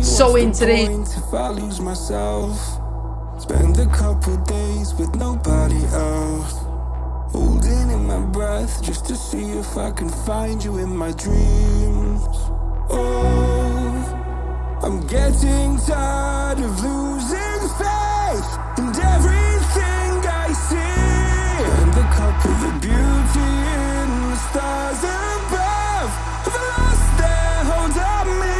So into this. If I lose myself, spend a couple days with nobody else, holding in my breath just to see if I can find you in my dreams. Oh, I'm getting tired of losing faith in everything I see, and the cup of the beauty in the stars above have lost their hold on me.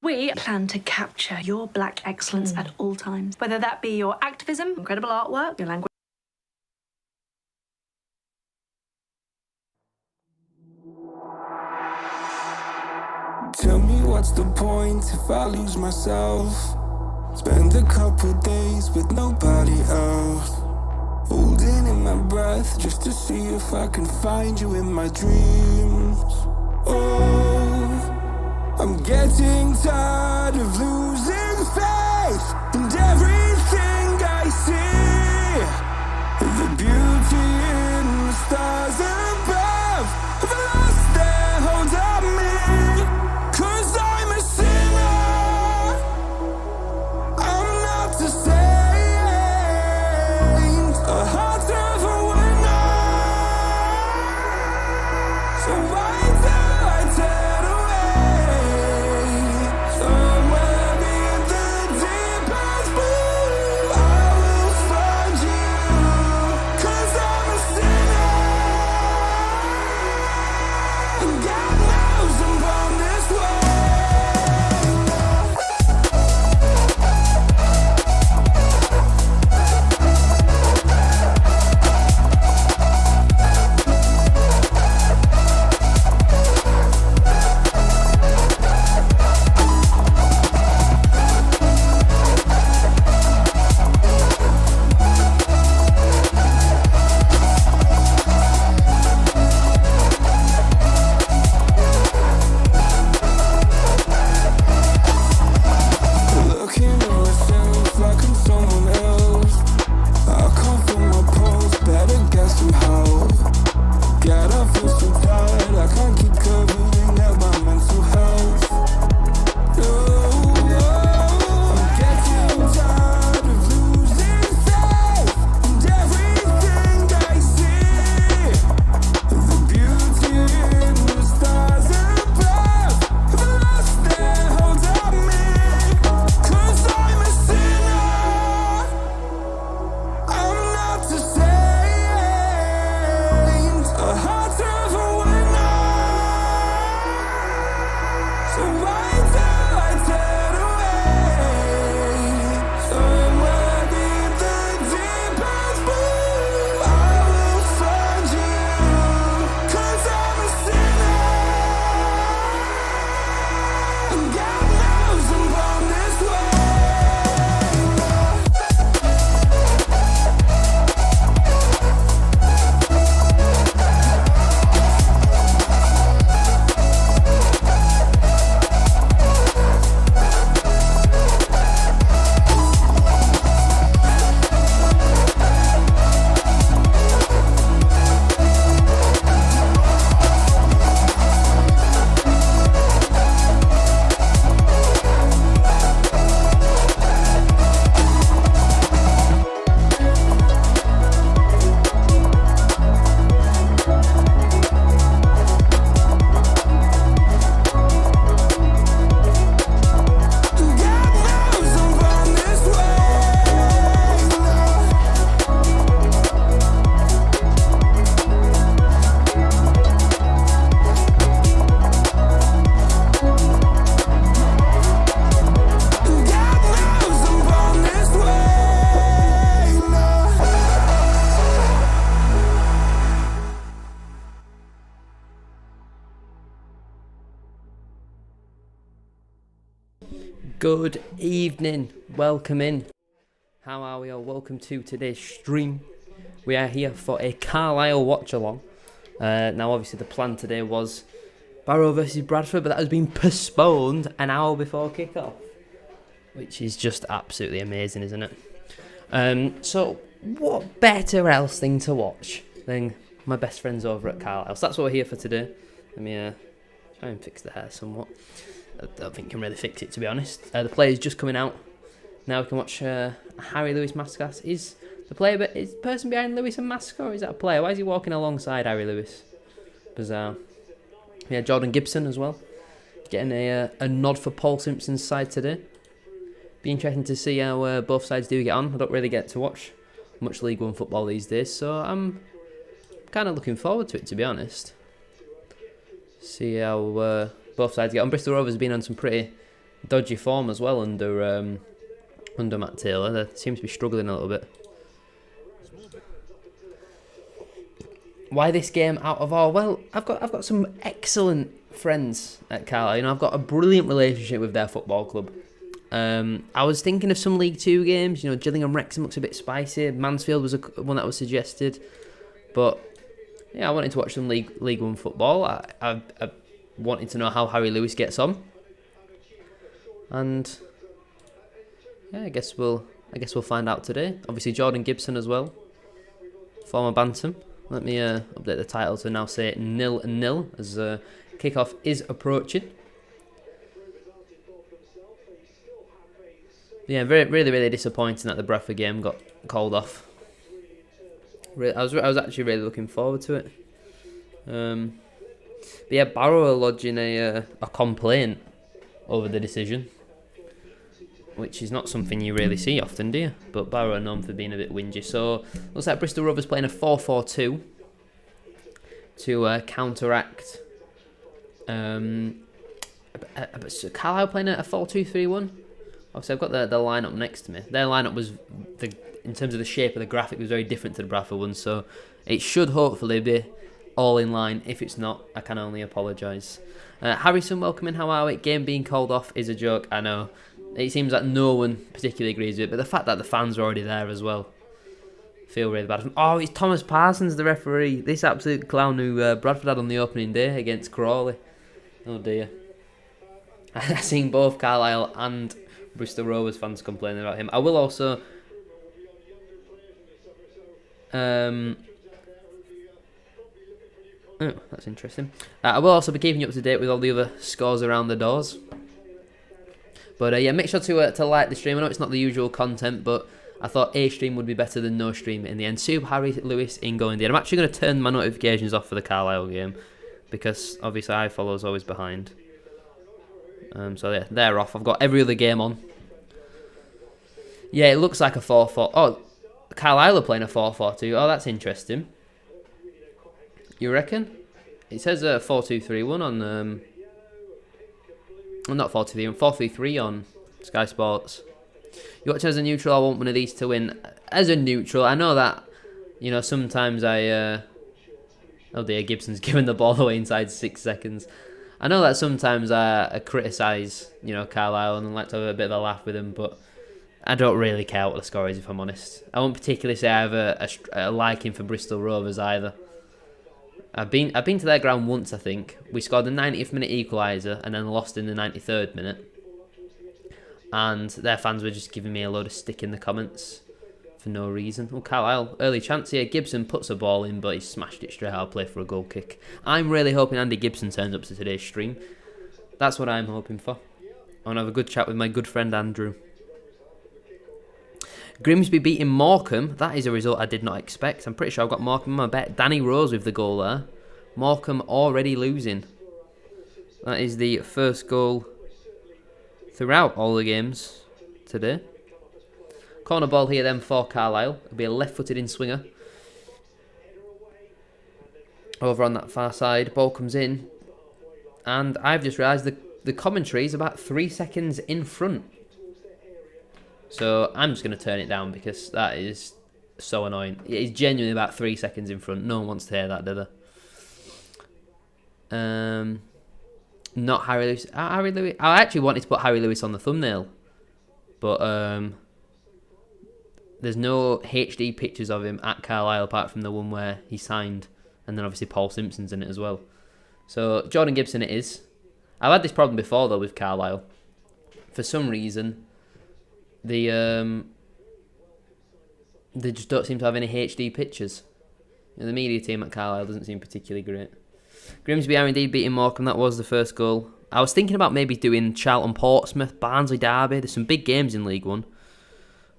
We plan to capture your black excellence at all times, whether that be your activism, incredible artwork, your language. Tell me what's the point if I lose myself, spend a couple days with nobody else, holding in my breath just to see if I can find you in my dreams. Oh, I'm getting tired of losing faith in everything I see, the beauty in the stars above have lost their hold on me. 'Cause I'm a sinner, I'm not the saint, a heart of a winner. So why do I turn away? Somewhere in Good evening, welcome in. How are we all? Welcome to today's stream. We are here for a Carlisle watch-along. Now obviously the plan today was Barrow versus Bradford, but that has been postponed an hour before kick-off, which is just absolutely amazing, isn't it? So what better else thing to watch than my best friends over at Carlisle? So that's what we're here for today. Let me try and fix the hair somewhat. I don't think I can really fix it, to be honest. The player's just coming out. Now we can watch Harry Lewis mascot. Is the person behind Lewis a mascot, or is that a player? Why is he walking alongside Harry Lewis? Bizarre. Yeah, Jordan Gibson as well. Getting a nod for Paul Simpson's side today. Be interesting to see how both sides do get on. I don't really get to watch much League One football these days, so I'm kind of looking forward to it, to be honest. See how both sides get on. Bristol Rovers have been on some pretty dodgy form as well under Matt Taylor. They seem to be struggling a little bit. Why this game out of all? Well, I've got some excellent friends at Carlisle. You know, I've got a brilliant relationship with their football club. I was thinking of some League Two games. You know, Gillingham Wrexham looks a bit spicy. Mansfield was one that was suggested, but yeah, I wanted to watch some League One football. I wanted to know how Harry Lewis gets on, and yeah, I guess we'll find out today. Obviously, Jordan Gibson as well, former Bantam. Let me update the title to now say 0-0 as kickoff is approaching. Yeah, really disappointing that the Bradford game got called off. I was actually really looking forward to it. But yeah, Barrow are lodging a complaint over the decision, which is not something you really see often, do you? But Barrow are known for being a bit whingy. So looks like Bristol Rovers playing a 4-4-2 to counteract. Carlisle playing a 4-2-3-1. Obviously, I've got the lineup next to me. Their lineup was, in terms of the shape of the graphic, was very different to the Bradford one. So it should hopefully be all in line. If it's not, I can only apologise. Harrison, welcome in. How are we? Game being called off is a joke, I know. It seems like no one particularly agrees with it, but the fact that the fans are already there as well, feel really bad. Oh, it's Thomas Parsons, the referee. This absolute clown who Bradford had on the opening day against Crawley. Oh dear. I've seen both Carlisle and Bristol Rovers fans complaining about him. I will also oh, that's interesting. I will also be keeping you up to date with all the other scores around the doors. But yeah, make sure to like the stream. I know it's not the usual content, but I thought a stream would be better than no stream in the end. Super Harry Lewis in going there. I'm actually going to turn my notifications off for the Carlisle game because obviously iFollow's always behind. So yeah, they're off. I've got every other game on. Yeah, it looks like a 4-4. Oh, Carlisle are playing a 4-4-2. Oh, that's interesting. You reckon? It says a 4-2-3-1 on well, not 4-2-3-1, 4-3-3 on Sky Sports. You watch as a neutral. I want one of these to win. As a neutral, I know that, you know, sometimes oh dear, Gibson's giving the ball away inside 6 seconds. I know that sometimes I criticise, you know, Carlisle and I like to have a bit of a laugh with them, but I don't really care what the score is, if I'm honest. I won't particularly say I have a liking for Bristol Rovers either. I've been to their ground once, I think. We scored the 90th minute equaliser and then lost in the 93rd minute. And their fans were just giving me a load of stick in the comments for no reason. Oh, Carlisle, early chance here. Gibson puts a ball in, but he smashed it straight out of play for a goal kick. I'm really hoping Andy Gibson turns up to today's stream. That's what I'm hoping for. I want to have a good chat with my good friend Andrew. Grimsby beating Morecambe. That is a result I did not expect. I'm pretty sure I've got Morecambe in my bet. Danny Rose with the goal there. Morecambe already losing. That is the first goal throughout all the games today. Corner ball here then for Carlisle. It'll be a left-footed in-swinger. Over on that far side. Ball comes in. And I've just realised the commentary is about 3 seconds in front. So I'm just going to turn it down because that is so annoying. It is genuinely about 3 seconds in front. No one wants to hear that, do they? not Harry Lewis. Harry Lewis. I actually wanted to put Harry Lewis on the thumbnail, but there's no HD pictures of him at Carlisle apart from the one where he signed, and then obviously Paul Simpson's in it as well. So Jordan Gibson it is. I've had this problem before though with Carlisle. For some reason, they just don't seem to have any HD pictures. The media team at Carlisle doesn't seem particularly great. Grimsby are indeed beating Morecambe. That was the first goal. I was thinking about maybe doing Charlton Portsmouth, Barnsley Derby. There's some big games in League One.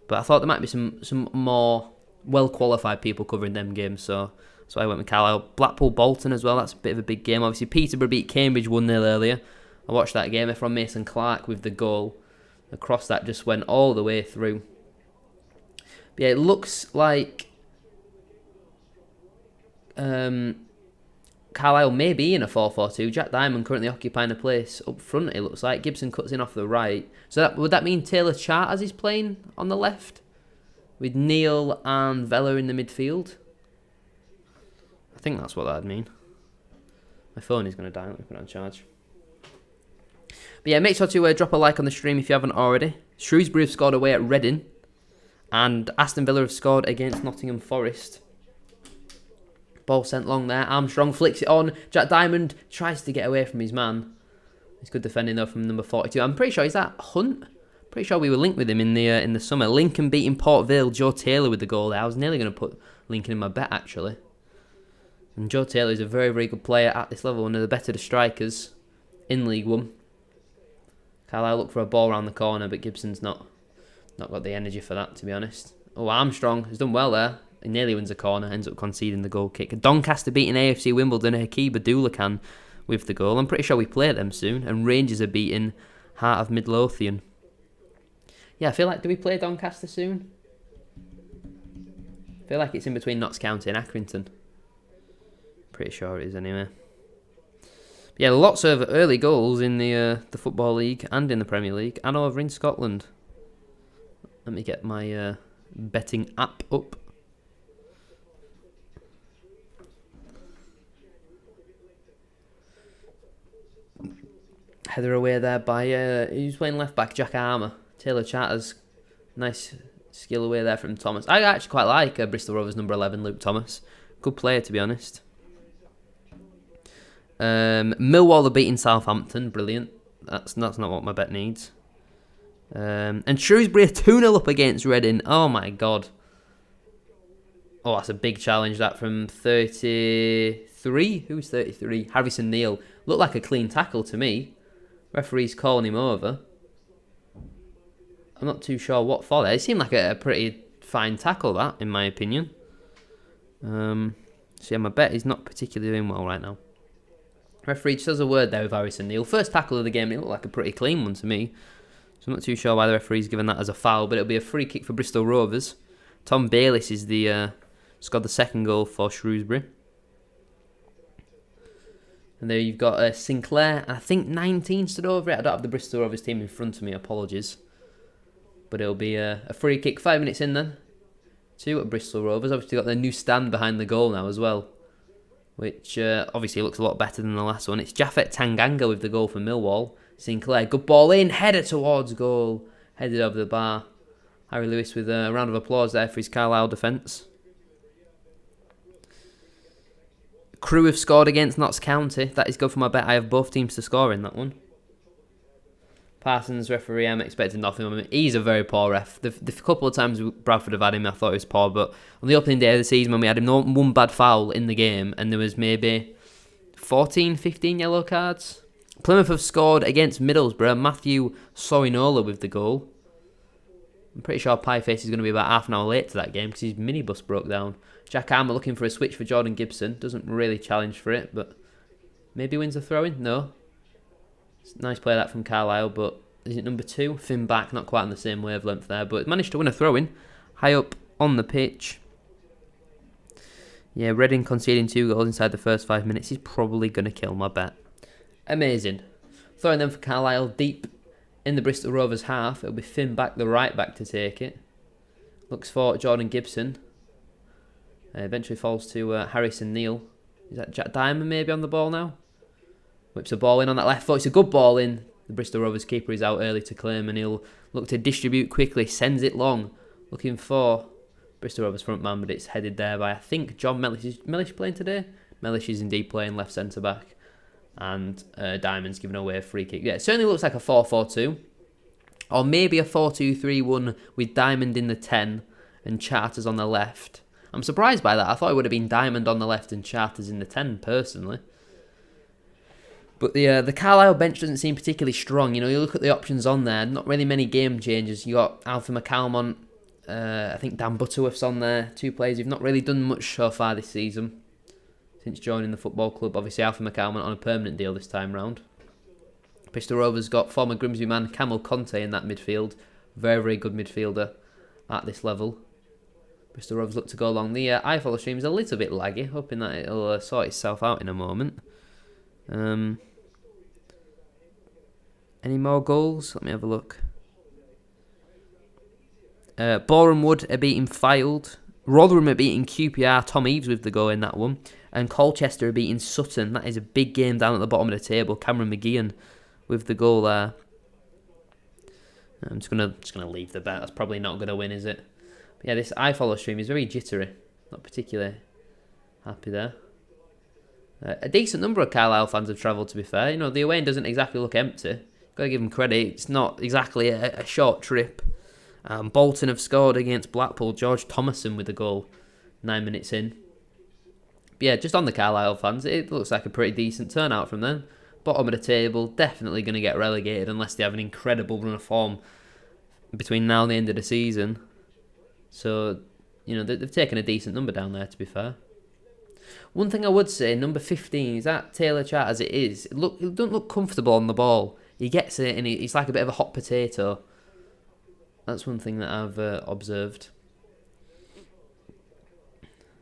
But I thought there might be some more well-qualified people covering them games. So that's why I went with Carlisle. Blackpool Bolton as well. That's a bit of a big game. Obviously Peterborough beat Cambridge 1-0 earlier. I watched that game from Mason Clark with the goal. The cross that just went all the way through. But yeah, it looks like Carlisle may be in a 4-4-2. Jack Diamond currently occupying a place up front, it looks like. Gibson cuts in off the right. So would that mean Taylor Charters is playing on the left? With Neil and Vella in the midfield? I think that's what that would mean. My phone is going to die. Let me put it on charge. But yeah, make sure to drop a like on the stream if you haven't already. Shrewsbury have scored away at Reading. And Aston Villa have scored against Nottingham Forest. Ball sent long there. Armstrong flicks it on. Jack Diamond tries to get away from his man. It's good defending though from number 42. I'm pretty sure, is that Hunt? Pretty sure we were linked with him in the summer. Lincoln beating Port Vale. Joe Taylor with the goal there. I was nearly going to put Lincoln in my bet actually. And Joe Taylor is a very, very good player at this level. One of the better strikers in League One. Carlisle look for a ball around the corner, but Gibson's not got the energy for that, to be honest. Oh, Armstrong has done well there. He nearly wins a corner, ends up conceding the goal kick. Doncaster beating AFC Wimbledon, Hakeem Abdullah with the goal. I'm pretty sure we play them soon. And Rangers are beating Heart of Midlothian. Yeah, I feel like, do we play Doncaster soon? I feel like it's in between Notts County and Accrington. Pretty sure it is anyway. But yeah, lots of early goals in the Football League and in the Premier League and over in Scotland. Let me get my betting app up. Header away there by, who's playing left back? Jack Armour. Taylor Charters. Nice skill away there from Thomas. I actually quite like Bristol Rovers number 11, Luke Thomas. Good player, to be honest. Millwall are beating Southampton. Brilliant. That's not what my bet needs. And Shrewsbury are 2-0 up against Reading. Oh my god. Oh, that's a big challenge, that, from 33. Who's 33? Harrison Neal. Looked like a clean tackle to me. Referee's calling him over. I'm not too sure what for there. It seemed like a pretty fine tackle, that, in my opinion. So yeah, my bet is not particularly doing well right now. Referee just has a word there with Harrison Neal. First tackle of the game, it looked like a pretty clean one to me. So I'm not too sure why the referee's given that as a foul, but it'll be a free kick for Bristol Rovers. Tom Bayliss is scored the second goal for Shrewsbury. And there you've got Sinclair, I think 19 stood over it. I don't have the Bristol Rovers team in front of me, apologies. But it'll be a free kick, 5 minutes in then. 2 at Bristol Rovers. Obviously got their new stand behind the goal now as well. Which obviously looks a lot better than the last one. It's Jaffet Tanganga with the goal for Millwall. Sinclair, good ball in, header towards goal. Headed over the bar. Harry Lewis with a round of applause there for his Carlisle defence. Crew have scored against Notts County. That is good for my bet. I have both teams to score in that one. Parsons, referee, I'm expecting nothing from him. He's a very poor ref. The couple of times Bradford have had him, I thought he was poor. But on the opening day of the season, when we had him, one bad foul in the game, and there was maybe 14, 15 yellow cards. Plymouth have scored against Middlesbrough. Matthew Sorinola with the goal. I'm pretty sure Pieface is going to be about half an hour late to that game because his minibus broke down. Jack Armour looking for a switch for Jordan Gibson. Doesn't really challenge for it, but maybe wins the throw-in? No. It's a nice play that from Carlisle, but is it number 2? Finn back, not quite on the same wavelength there, but managed to win a throw-in. High up on the pitch. Yeah, Reading conceding 2 goals inside the first 5 minutes is probably going to kill my bet. Amazing. Throwing them for Carlisle deep in the Bristol Rovers half. It'll be Finn back, the right back, to take it. Looks for Jordan Gibson. Eventually falls to Harrison Neal. Is that Jack Diamond maybe on the ball now? Whips a ball in on that left foot. It's a good ball in. The Bristol Rovers keeper is out early to claim, and he'll look to distribute quickly. Sends it long. Looking for Bristol Rovers front man, but it's headed there by, I think, John Mellish. Is Mellish playing today? Mellish is indeed playing left centre-back. And Diamond's giving away a free kick. Yeah, it certainly looks like a 4-4-2. Or maybe a 4-2-3-1 with Diamond in the 10 and Charters on the left. I'm surprised by that. I thought it would have been Diamond on the left and Charters in the 10, personally. But the Carlisle bench doesn't seem particularly strong. You look at the options on there, not really many game changers. You got Alfie McCalmont, I think Dan Butterworth's on there. 2 players who've not really done much so far this season since joining the football club. Obviously, Alfie McCalmont on a permanent deal this time round. Bristol Rovers got former Grimsby man Camel Conte in that midfield. Very, very good midfielder at this level. Bristol Rovers look to go along. The iFollow stream is a little bit laggy, hoping that it'll sort itself out in a moment. Any more goals? Let me have a look. Boreham Wood are beating Fylde. Rotherham are beating QPR. Tom Eves with the goal in that one. And Colchester are beating Sutton. That is a big game down at the bottom of the table. Cameron McGeehan with the goal there. I'm just gonna leave the bet. That's probably not gonna win, is it? But yeah, this iFollow stream is very jittery. Not particularly happy there. A decent number of Carlisle fans have travelled, to be fair. The away end doesn't exactly look empty. Got to give them credit. It's not exactly a short trip. Bolton have scored against Blackpool. George Thomason with the goal 9 minutes in. But yeah, just on the Carlisle fans, it looks like a pretty decent turnout from them. Bottom of the table, definitely going to get relegated unless they have an incredible run of form between now and the end of the season. So, they've taken a decent number down there, to be fair. One thing I would say, number 15, is that Taylor Chart as it is. It doesn't look comfortable on the ball. He gets it and he's like a bit of a hot potato. That's one thing that I've observed.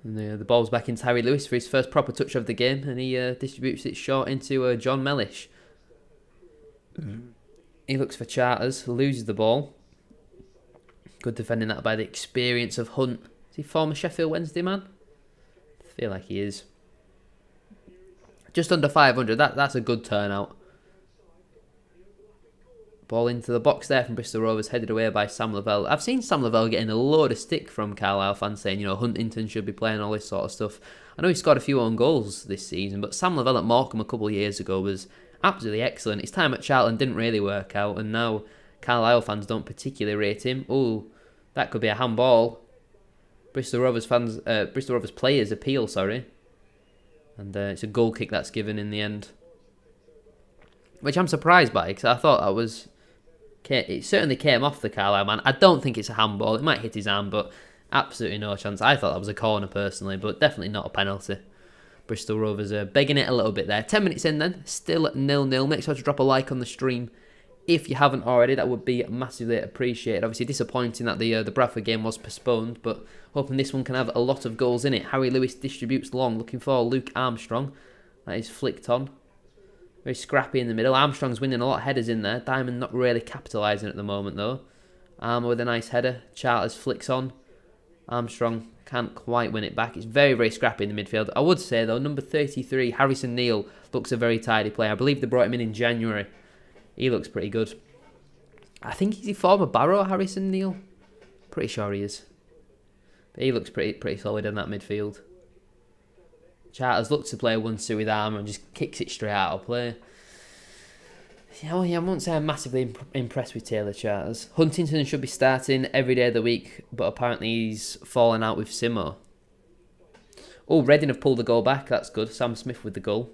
And the ball's back into Harry Lewis for his first proper touch of the game, and he distributes it short into John Mellish. He looks for Charters, loses the ball. Good defending that by the experience of Hunt. Is he former Sheffield Wednesday man? I feel like he is. Just under 500, that's a good turnout. Ball into the box there from Bristol Rovers, headed away by Sam Lavelle. I've seen Sam Lavelle getting a load of stick from Carlisle fans saying, Huntington should be playing, all this sort of stuff. I know he scored a few own goals this season, but Sam Lavelle at Morecambe a couple of years ago was absolutely excellent. His time at Charlton didn't really work out, and now Carlisle fans don't particularly rate him. Oh, that could be a handball. Bristol Rovers players appeal, and it's a goal kick that's given in the end, which I'm surprised by, because I thought that was. It certainly came off the Carlisle man. I don't think it's a handball. It might hit his arm, but absolutely no chance. I thought that was a corner personally, but definitely not a penalty. Bristol Rovers are begging it a little bit there. 10 minutes in then, still at 0-0. Make sure to drop a like on the stream if you haven't already. That would be massively appreciated. Obviously disappointing that the Bradford game was postponed, but hoping this one can have a lot of goals in it. Harry Lewis distributes long, looking for Luke Armstrong. That is flicked on. Very scrappy in the middle. Armstrong's winning a lot of headers in there. Diamond not really capitalising at the moment though. Armour with a nice header. Charters flicks on. Armstrong can't quite win it back. It's very, very scrappy in the midfield. I would say though, number 33, Harrison Neal, looks a very tidy player. I believe they brought him in January. He looks pretty good. I think he's a former Barrow, Harrison Neal. Pretty sure he is. But he looks pretty solid in that midfield. Charters looks to play 1-2 with Armour and just kicks it straight out of play. I won't say I'm massively impressed with Taylor Charters. Huntington should be starting every day of the week, but apparently he's fallen out with Simo. Oh, Reading have pulled the goal back. That's good. Sam Smith with the goal.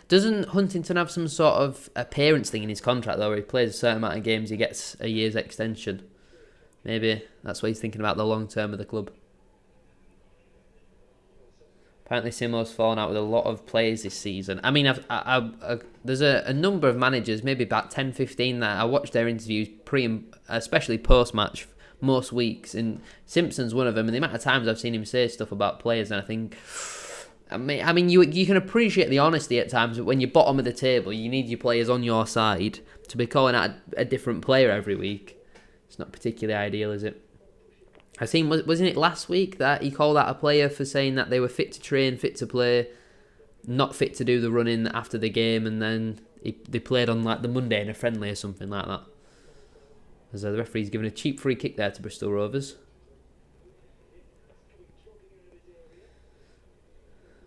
Doesn't Huntington have some sort of appearance thing in his contract, though, where he plays a certain amount of games, he gets a year's extension? Maybe that's what he's thinking about the long term of the club. Apparently Simo's fallen out with a lot of players this season. I mean, there's a number of managers, maybe about 10, 15 that I watched their interviews especially post-match most weeks, and Simpson's one of them, and the amount of times I've seen him say stuff about players, and I think, you can appreciate the honesty at times, but when you're bottom of the table, you need your players on your side. To be calling out a different player every week, it's not particularly ideal, is it? I seen, wasn't it last week that he called out a player for saying that they were fit to train, fit to play, not fit to do the run-in after the game, and then they played on like the Monday in a friendly or something like that. As the referee's given a cheap free kick there to Bristol Rovers,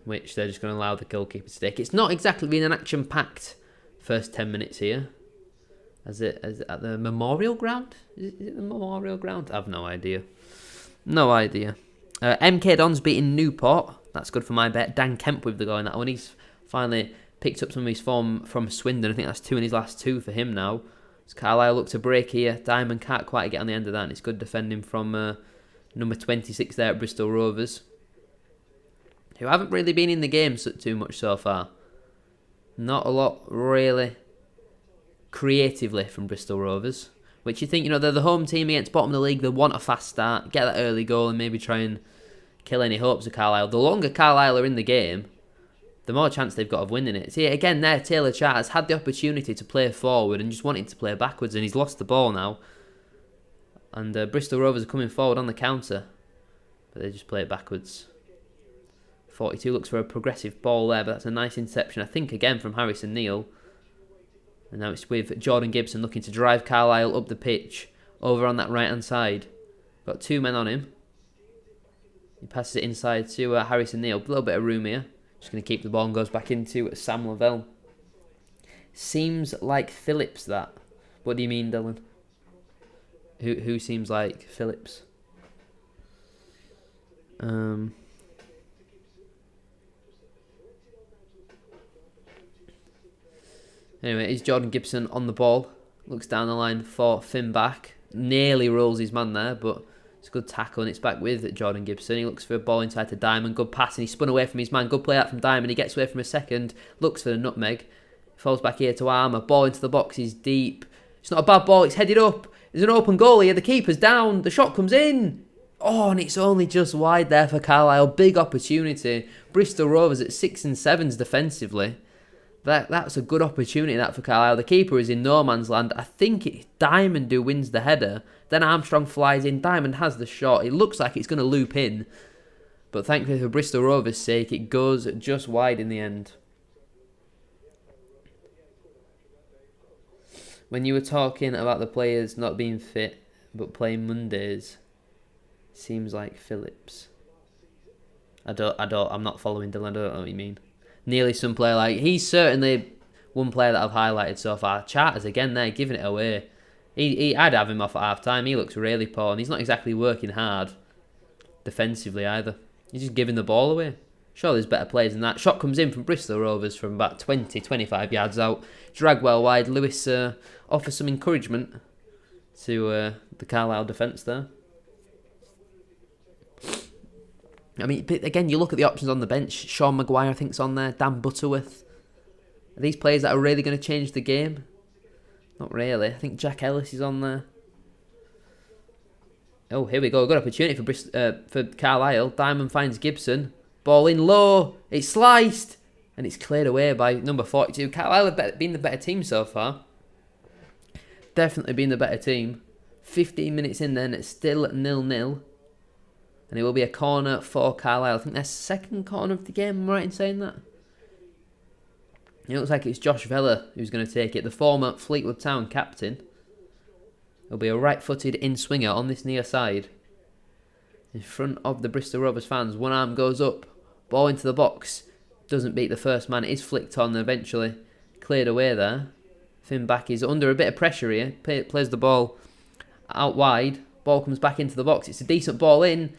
which they're just going to allow the goalkeeper to take. It's not exactly been an action-packed first 10 minutes here. Is it at the Memorial Ground? Is it the Memorial Ground? I've no idea. No idea. MK Dons beating Newport. That's good for my bet. Dan Kemp with the goal in that one. He's finally picked up some of his form from Swindon. I think that's 2 in his last 2 for him now. As Carlisle look to break here. Diamond can't quite get on the end of that, and it's good defending from number 26 there at Bristol Rovers, who haven't really been in the game too much so far. Not a lot really creatively from Bristol Rovers, which you think, they're the home team against bottom of the league. They want a fast start, get that early goal, and maybe try and kill any hopes of Carlisle. The longer Carlisle are in the game, the more chance they've got of winning it. See, again there, Taylor Charters had the opportunity to play forward and just wanted to play backwards, and he's lost the ball now. And Bristol Rovers are coming forward on the counter, but they just play it backwards. 42 looks for a progressive ball there, but that's a nice interception, I think, again from Harrison Neal. And now it's with Jordan Gibson looking to drive Carlisle up the pitch, over on that right-hand side. Got 2 men on him. He passes it inside to Harrison Neal. A little bit of room here. Just going to keep the ball and goes back into Sam Lavelle. Seems like Phillips, that. What do you mean, Dylan? Who seems like Phillips? Anyway, it's Jordan Gibson on the ball. Looks down the line for Finn back. Nearly rolls his man there, but it's a good tackle, and it's back with Jordan Gibson. He looks for a ball inside to Diamond. Good pass, and he spun away from his man. Good play out from Diamond. He gets away from a second. Looks for the nutmeg. Falls back here to Armour. Ball into the box. He's deep. It's not a bad ball. It's headed up. There's an open goal here. The keeper's down. The shot comes in. Oh, and it's only just wide there for Carlisle. Big opportunity. Bristol Rovers at 6 and 7s defensively. That's a good opportunity, that, for Carlisle. The keeper is in no man's land. I think it's Diamond who wins the header. Then Armstrong flies in. Diamond has the shot. It looks like it's going to loop in. But thankfully for Bristol Rovers' sake, it goes just wide in the end. When you were talking about the players not being fit but playing Mondays, seems like Phillips. I'm not following Dylan. I don't know what you mean. Nearly some player like... He's certainly one player that I've highlighted so far. Charters again there, giving it away. I'd have him off at half-time. He looks really poor, and he's not exactly working hard defensively either. He's just giving the ball away. Sure, there's better players than that. Shot comes in from Bristol Rovers from about 20-25 yards out. Drag well wide. Lewis offers some encouragement to the Carlisle defence there. I mean, again, you look at the options on the bench. Sean Maguire, I think, is on there. Dan Butterworth. Are these players that are really going to change the game? Not really. I think Jack Ellis is on there. Oh, here we go. Good opportunity for Carlisle. Diamond finds Gibson. Ball in low. It's sliced. And it's cleared away by number 42. Carlisle have been the better team so far. Definitely been the better team. 15 minutes in then. It's still 0-0. And it will be a corner for Carlisle. I think their second corner of the game. Am I right in saying that? It looks like it's Josh Vella who's going to take it. The former Fleetwood Town captain. It'll be a right-footed in-swinger on this near side. In front of the Bristol Rovers fans. One arm goes up. Ball into the box. Doesn't beat the first man. It is flicked on and eventually cleared away there. Finn back is under a bit of pressure here. Plays the ball out wide. Ball comes back into the box. It's a decent ball in.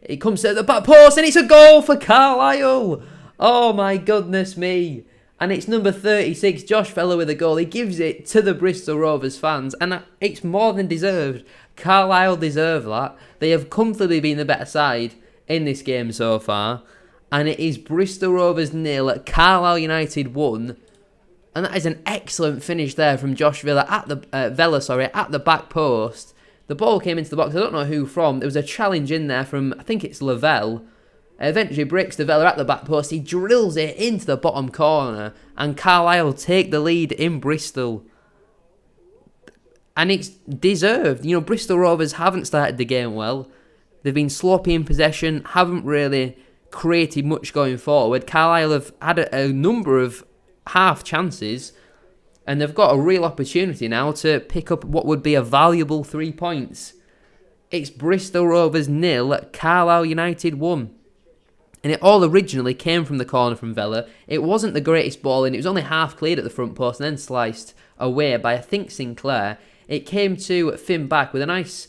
It comes to the back post and it's a goal for Carlisle. Oh my goodness me. And it's number 36, Josh Vella, with a goal. He gives it to the Bristol Rovers fans. And it's more than deserved. Carlisle deserve that. They have comfortably been the better side in this game so far. And it is Bristol Rovers 0, Carlisle United 1. And that is an excellent finish there from Josh Vella at the back post. The ball came into the box. I don't know who from. There was a challenge in there from, I think it's Lavelle. Eventually breaks the Vella at the back post. He drills it into the bottom corner. And Carlisle take the lead in Bristol. And it's deserved. You know, Bristol Rovers haven't started the game well. They've been sloppy in possession. Haven't really created much going forward. Carlisle have had a number of half chances, and they've got a real opportunity now to pick up what would be a valuable 3 points. It's Bristol Rovers 0, Carlisle United 1. And it all originally came from the corner from Vella. It wasn't the greatest ball in. It was only half cleared at the front post and then sliced away by, I think, Sinclair. It came to Finn back with a nice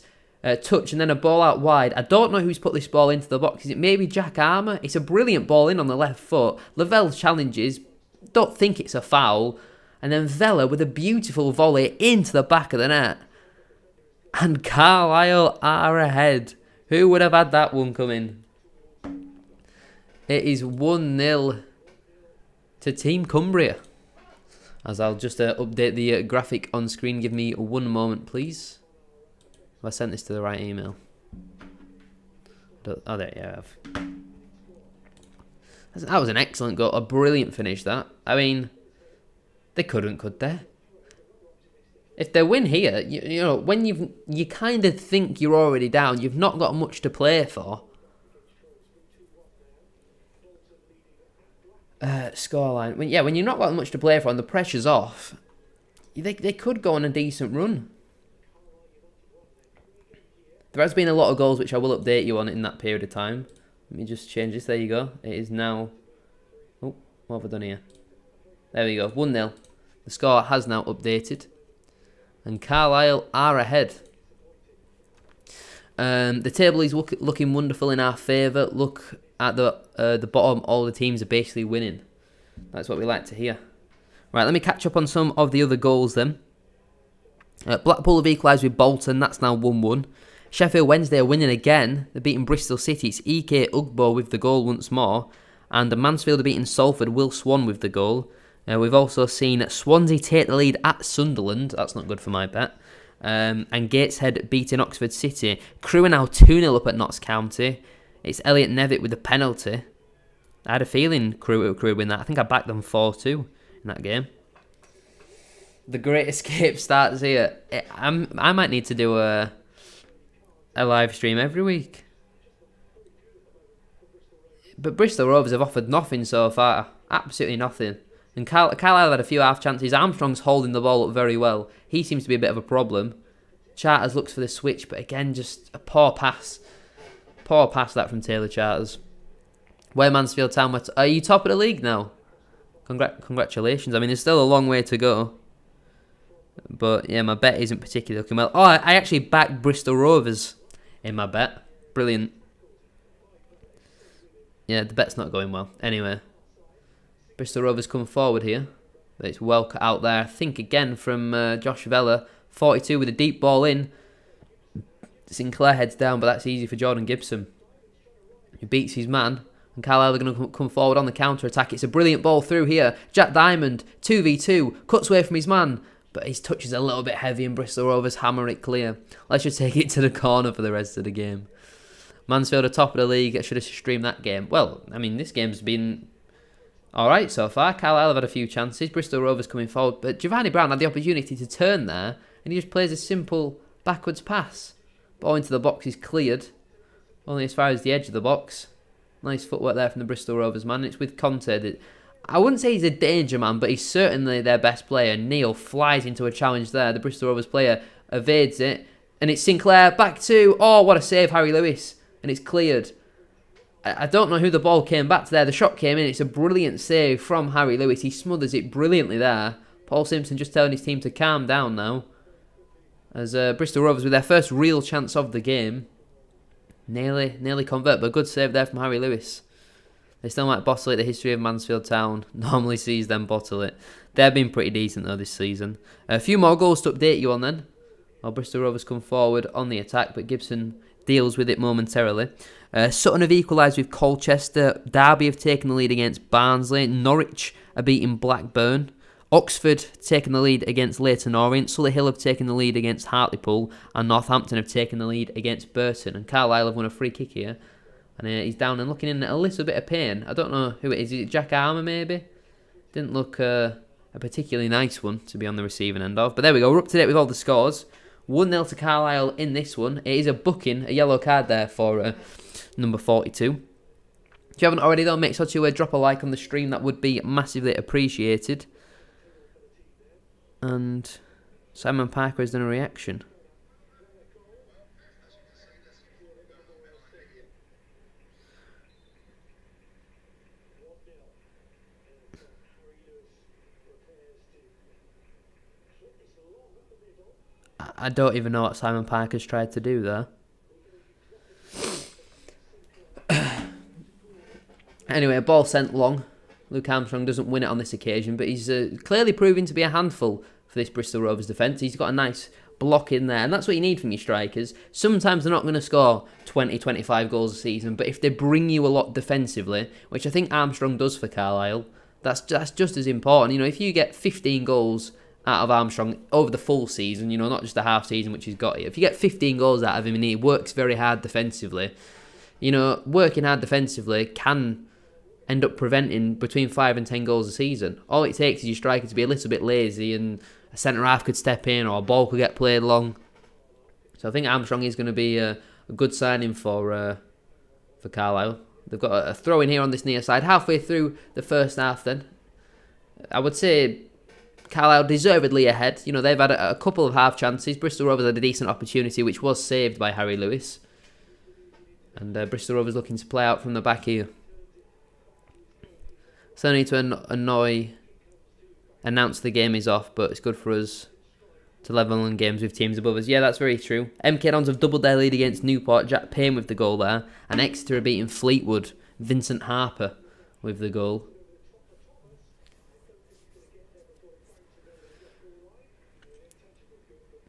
touch and then a ball out wide. I don't know who's put this ball into the box. Is it maybe Jack Armour? It's a brilliant ball in on the left foot. Lavelle challenges. Don't think it's a foul. And then Vella with a beautiful volley into the back of the net. And Carlisle are ahead. Who would have had that one coming? It is 1-0 to Team Cumbria. As I'll just update the graphic on screen. Give me 1 moment, please. Have I sent this to the right email? Oh, there you have. That was an excellent goal. A brilliant finish, that. I mean, they couldn't, could they? If they win here, you know, when you kind of think you're already down, you've not got much to play for. Scoreline. When you're not got much to play for and the pressure's off, they could go on a decent run. There has been a lot of goals which I will update you on in that period of time. Let me just change this. There you go. It is now... Oh, what have I done here? There we go. 1-0. The score has now updated. And Carlisle are ahead. The table is looking wonderful in our favour. Look at the bottom. All the teams are basically winning. That's what we like to hear. Right, let me catch up on some of the other goals then. Blackpool have equalised with Bolton. That's now 1-1. Sheffield Wednesday are winning again. They're beating Bristol City. It's EK Ugbo with the goal once more. And Mansfield are beating Salford. Will Swan with the goal. We've also seen Swansea take the lead at Sunderland. That's not good for my bet. And Gateshead beating Oxford City. Crewe are now 2-0 up at Notts County. It's Elliot Nevitt with the penalty. I had a feeling Crewe would win that. I think I backed them 4-2 in that game. The Great Escape starts here. I might need to do a live stream every week. But Bristol Rovers have offered nothing so far. Absolutely nothing. And Carlisle had a few half chances. Armstrong's holding the ball up very well. He seems to be a bit of a problem. Charters looks for the switch, but again, just a poor pass. Poor pass that from Taylor Charters. Where Mansfield Town, are you top of the league now? Congratulations. I mean, there's still a long way to go. But yeah, my bet isn't particularly looking well. Oh, I actually backed Bristol Rovers in my bet. Brilliant. Yeah, the bet's not going well. Anyway. Bristol Rovers come forward here. But it's well cut out there. I think again from Josh Vella. 42 with a deep ball in. Sinclair heads down, but that's easy for Jordan Gibson. He beats his man. And Carlisle are going to come forward on the counter-attack. It's a brilliant ball through here. Jack Diamond, 2v2. Cuts away from his man. But his touch is a little bit heavy and Bristol Rovers hammer it clear. Let's just take it to the corner for the rest of the game. Mansfield are top of the league. I should have streamed that game. Well, I mean, this game's been alright so far. Carlisle have had a few chances. Bristol Rovers coming forward. But Giovanni Brown had the opportunity to turn there. And he just plays a simple backwards pass. Ball into the box is cleared. Only as far as the edge of the box. Nice footwork there from the Bristol Rovers man. It's with Conte. I wouldn't say he's a danger man, but he's certainly their best player. Neil flies into a challenge there. The Bristol Rovers player evades it. And it's Sinclair back to... Oh, what a save, Harry Lewis. And it's cleared. I don't know who the ball came back to there. The shot came in. It's a brilliant save from Harry Lewis. He smothers it brilliantly there. Paul Simpson just telling his team to calm down now. As Bristol Rovers with their first real chance of the game. Nearly convert, but a good save there from Harry Lewis. They still might bottle it. The history of Mansfield Town normally sees them bottle it. They've been pretty decent though this season. A few more goals to update you on then. While Bristol Rovers come forward on the attack, but Gibson deals with it momentarily. Sutton have equalised with Colchester. Derby have taken the lead against Barnsley. Norwich are beating Blackburn. Oxford taking the lead against Leyton Orient. Solihull have taken the lead against Hartlepool. And Northampton have taken the lead against Burton. And Carlisle have won a free kick here. And he's down and looking in a little bit of pain. I don't know who it is. Is it Jack Armour maybe? Didn't look a particularly nice one to be on the receiving end of. But there we go. We're up to date with all the scores. 1-0 to Carlisle in this one. It is a booking, a yellow card there for number 42. If you haven't already though, make sure to drop a like on the stream. That would be massively appreciated. And Simon Parker has done a reaction. I don't even know what Simon Parker's tried to do there. Anyway, a ball sent long. Luke Armstrong doesn't win it on this occasion, but he's clearly proving to be a handful for this Bristol Rovers defence. He's got a nice block in there, and that's what you need from your strikers. Sometimes they're not going to score 20, 25 goals a season, but if they bring you a lot defensively, which I think Armstrong does for Carlisle, that's just as important. You know, if you get 15 goals out of Armstrong over the full season, you know, not just the half season which he's got here. If you get 15 goals out of him and he works very hard defensively, you know, working hard defensively can end up preventing between 5 and 10 goals a season. All it takes is your striker to be a little bit lazy and a centre-half could step in or a ball could get played long. So I think Armstrong is going to be a good signing for Carlisle. They've got a throw in here on this near side. Halfway through the first half then. I would say Carlisle deservedly ahead. You know, they've had a couple of half chances. Bristol Rovers had a decent opportunity which was saved by Harry Lewis. And Bristol Rovers looking to play out from the back here. So I need to announce the game is off, but it's good for us to level in games with teams above us. Yeah, that's very true. MK Dons have doubled their lead against Newport. Jack Payne with the goal there. And Exeter are beating Fleetwood. Vincent Harper with the goal.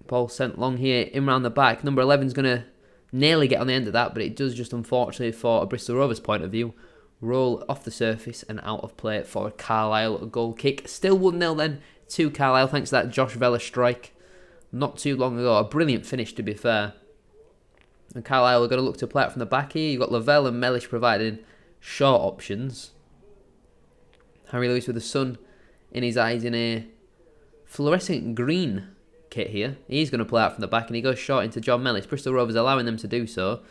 Ball sent long here, in round the back. Number 11's going to nearly get on the end of that, but it does just, unfortunately, for a Bristol Rovers point of view, roll off the surface and out of play for a Carlisle goal kick. Still 1-0 then to Carlisle, thanks to that Josh Vella strike not too long ago. A brilliant finish, to be fair. And Carlisle are going to look to play it from the back here. You've got Lavelle and Mellish providing short options. Harry Lewis with the sun in his eyes in a fluorescent green kit here. He's going to play out from the back and he goes short into John Mellish. Bristol Rovers allowing them to do so.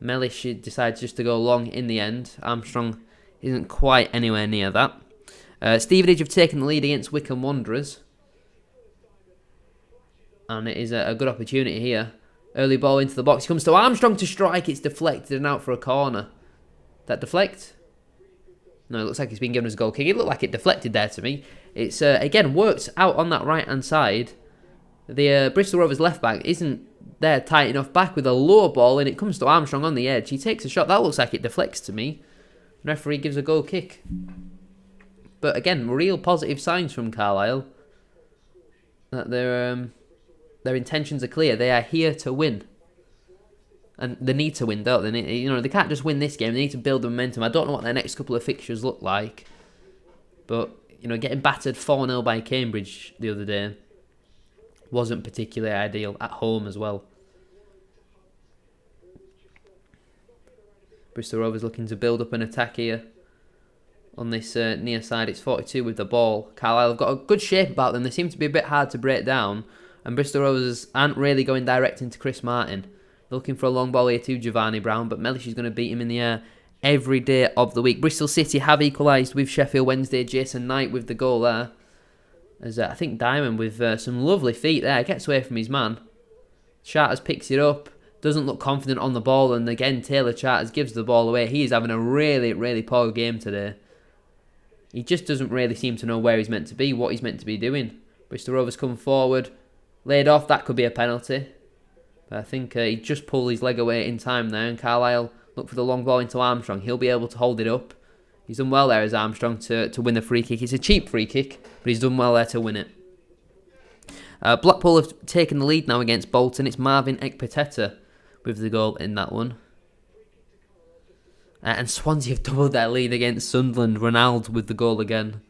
Mellish decides just to go long in the end. Armstrong isn't quite anywhere near that. Stevenage have taken the lead against Wycombe Wanderers. And it is a good opportunity here. Early ball into the box. He comes to Armstrong to strike. It's deflected and out for a corner. That deflect? No, it looks like it's been given as a goal kick. It looked like it deflected there to me. It's, again, worked out on that right-hand side. The Bristol Rovers left-back isn't there tight enough back with a low ball, and it comes to Armstrong on the edge. He takes a shot. That looks like it deflects to me. The referee gives a goal kick. But again, real positive signs from Carlisle. That their intentions are clear. They are here to win. And they need to win, don't they? You know, they can't just win this game. They need to build the momentum. I don't know what their next couple of fixtures look like. But, you know, getting battered 4-0 by Cambridge the other day wasn't particularly ideal at home as well. Bristol Rovers looking to build up an attack here on this near side. It's 42 with the ball. Carlisle have got a good shape about them. They seem to be a bit hard to break down. And Bristol Rovers aren't really going direct into Chris Martin. They're looking for a long ball here to Giovanni Brown, but Mellish is going to beat him in the air every day of the week. Bristol City have equalised with Sheffield Wednesday. Jason Knight with the goal there. As I think Diamond with some lovely feet there. Gets away from his man. Charters picks it up. Doesn't look confident on the ball. And again, Taylor Charters gives the ball away. He is having a really, really poor game today. He just doesn't really seem to know where he's meant to be, what he's meant to be doing. Bristol Rovers come forward. Laid off. That could be a penalty. But I think he just pulled his leg away in time there. And Carlisle look for the long ball into Armstrong. He'll be able to hold it up. He's done well there as Armstrong to win the free kick. It's a cheap free kick, but he's done well there to win it. Blackpool have taken the lead now against Bolton. It's Marvin Ekpeteta with the goal in that one. And Swansea have doubled their lead against Sunderland. Ronaldo with the goal again.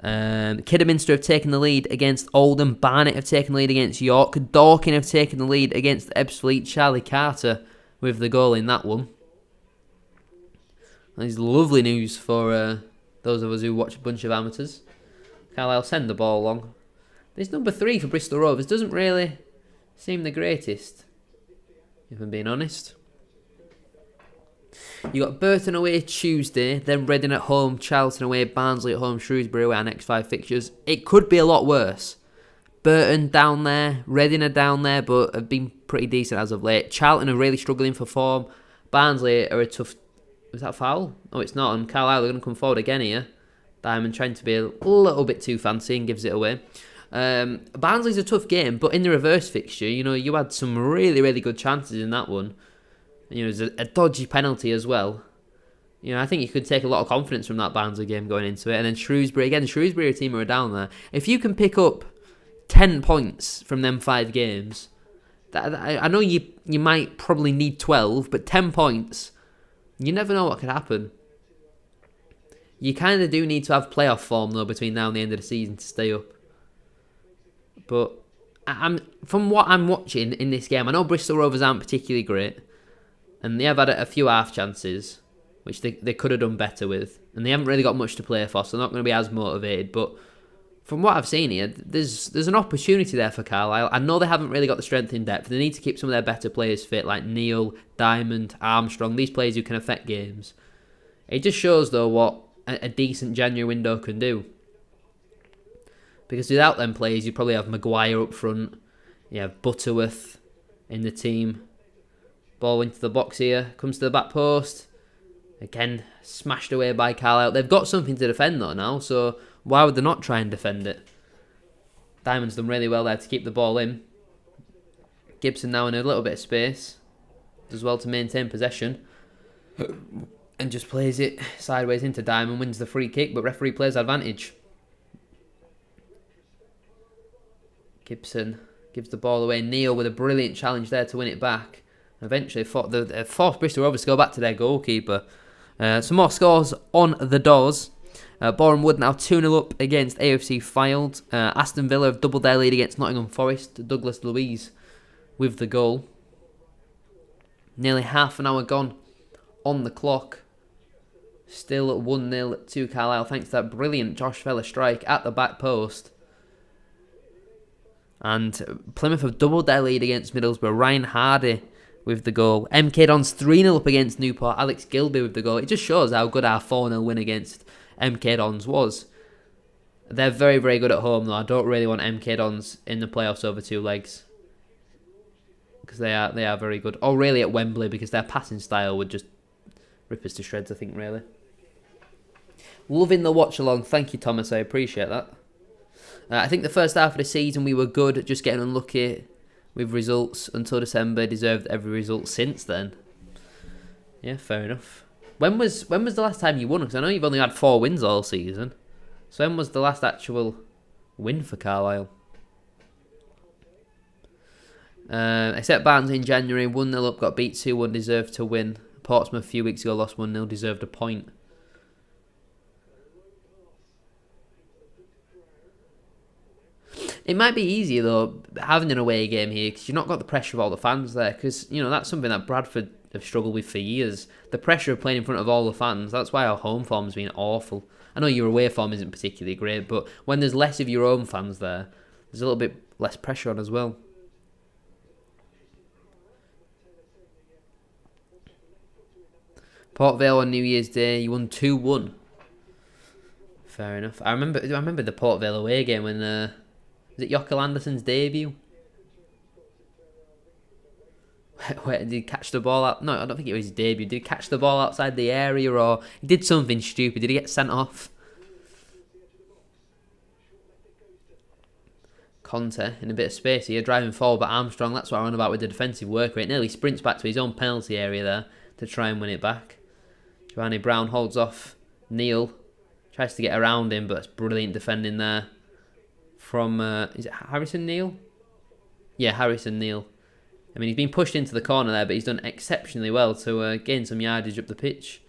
Kidderminster have taken the lead against Oldham. Barnet have taken the lead against York. Dorking have taken the lead against Ebbsfleet. Charlie Carter with the goal in that one. That is lovely news for those of us who watch a bunch of amateurs. Carlisle send the ball along. This number 3 for Bristol Rovers doesn't really seem the greatest, if I'm being honest. You got Burton away Tuesday, then Reading at home, Charlton away, Barnsley at home, Shrewsbury away, our next 5 fixtures. It could be a lot worse. Burton down there, Reading are down there, but have been pretty decent as of late. Charlton are really struggling for form. Barnsley are a tough... Was that foul? Oh, it's not. And Carlisle are going to come forward again here. Diamond trying to be a little bit too fancy and gives it away. Barnsley's a tough game, but in the reverse fixture, you had some really, really good chances in that one. There's a dodgy penalty as well. I think you could take a lot of confidence from that Barnsley game going into it. And then Shrewsbury, again, Shrewsbury are a team who are down there. If you can pick up 10 points from them 5 games, I know you might probably need 12, but 10 points, you never know what could happen. You kind of do need to have playoff form, though, between now and the end of the season to stay up. But from what I'm watching in this game, I know Bristol Rovers aren't particularly great. And they have had a few half chances, which they could have done better with. And they haven't really got much to play for, so they're not going to be as motivated. But from what I've seen here, there's an opportunity there for Carlisle. I know they haven't really got the strength in depth. They need to keep some of their better players fit, like Neil, Diamond, Armstrong, these players who can affect games. It just shows, though, what a decent January window can do. Because without them players, you probably have Maguire up front. You have Butterworth in the team. Ball into the box here. Comes to the back post. Again, smashed away by Carlisle. They've got something to defend though now, so why would they not try and defend it? Diamond's done really well there to keep the ball in. Gibson now in a little bit of space. Does well to maintain possession. And just plays it sideways into Diamond. Wins the free kick, but referee plays advantage. Gibson gives the ball away. Neil with a brilliant challenge there to win it back. Eventually forced Bristol Rovers to go back to their goalkeeper. Some more scores on the doors. Boreham Wood now 2-0 up against AFC Fylde. Aston Villa have doubled their lead against Nottingham Forest. Douglas Louise with the goal. Nearly half an hour gone on the clock. Still 1-0 to Carlisle thanks to that brilliant Josh Feller strike at the back post. And Plymouth have doubled their lead against Middlesbrough. Ryan Hardy with the goal. MK Dons 3-0 up against Newport. Alex Gilby with the goal. It just shows how good our 4-0 win against MK Dons was. They're very, very good at home, though. I don't really want MK Dons in the playoffs over 2 legs. Because they are very good. Or really at Wembley, because their passing style would just rip us to shreds, I think, really. Loving the watch-along. Thank you, Thomas. I appreciate that. I think the first half of the season we were good, just getting unlucky with results until December. Deserved every result since then. Yeah, fair enough. When was the last time you won? Because I know you've only had 4 wins all season. So when was the last actual win for Carlisle? Except Barnsley in January, 1-0 up, got beat 2-1, deserved to win. Portsmouth a few weeks ago lost 1-0, deserved a point. It might be easier, though, having an away game here, because you've not got the pressure of all the fans there, because, that's something that Bradford have struggled with for years. The pressure of playing in front of all the fans, that's why our home form has been awful. I know your away form isn't particularly great, but when there's less of your own fans there, there's a little bit less pressure on as well. Port Vale on New Year's Day, you won 2-1. Fair enough. I remember the Port Vale away game when... was it Jokel Anderson's debut? Where did he catch the ball out? No, I don't think it was his debut. Did he catch the ball outside the area, or he did something stupid? Did he get sent off? Conte in a bit of space here, driving forward, but Armstrong, that's what I'm on about with the defensive work rate. Nearly sprints back to his own penalty area there to try and win it back. Giovanni Brown holds off Neil. Tries to get around him, but it's brilliant defending there. From, is it Harrison Neal? Yeah, Harrison Neal. I mean, he's been pushed into the corner there, but he's done exceptionally well to gain some yardage up the pitch.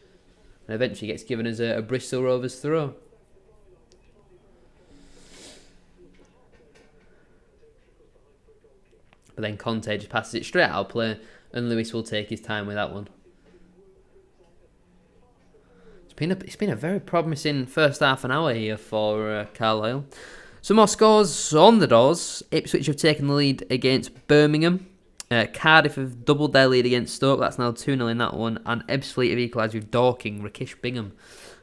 And eventually gets given as a Bristol Rovers throw. But then Conte just passes it straight out of play, and Lewis will take his time with that one. It's been a very promising first half an hour here for Carlisle. Some more scores on the doors. Ipswich have taken the lead against Birmingham. Cardiff have doubled their lead against Stoke. That's now 2-0 in that one. And Ebbsfleet have equalised with Dorking, Rakesh Bingham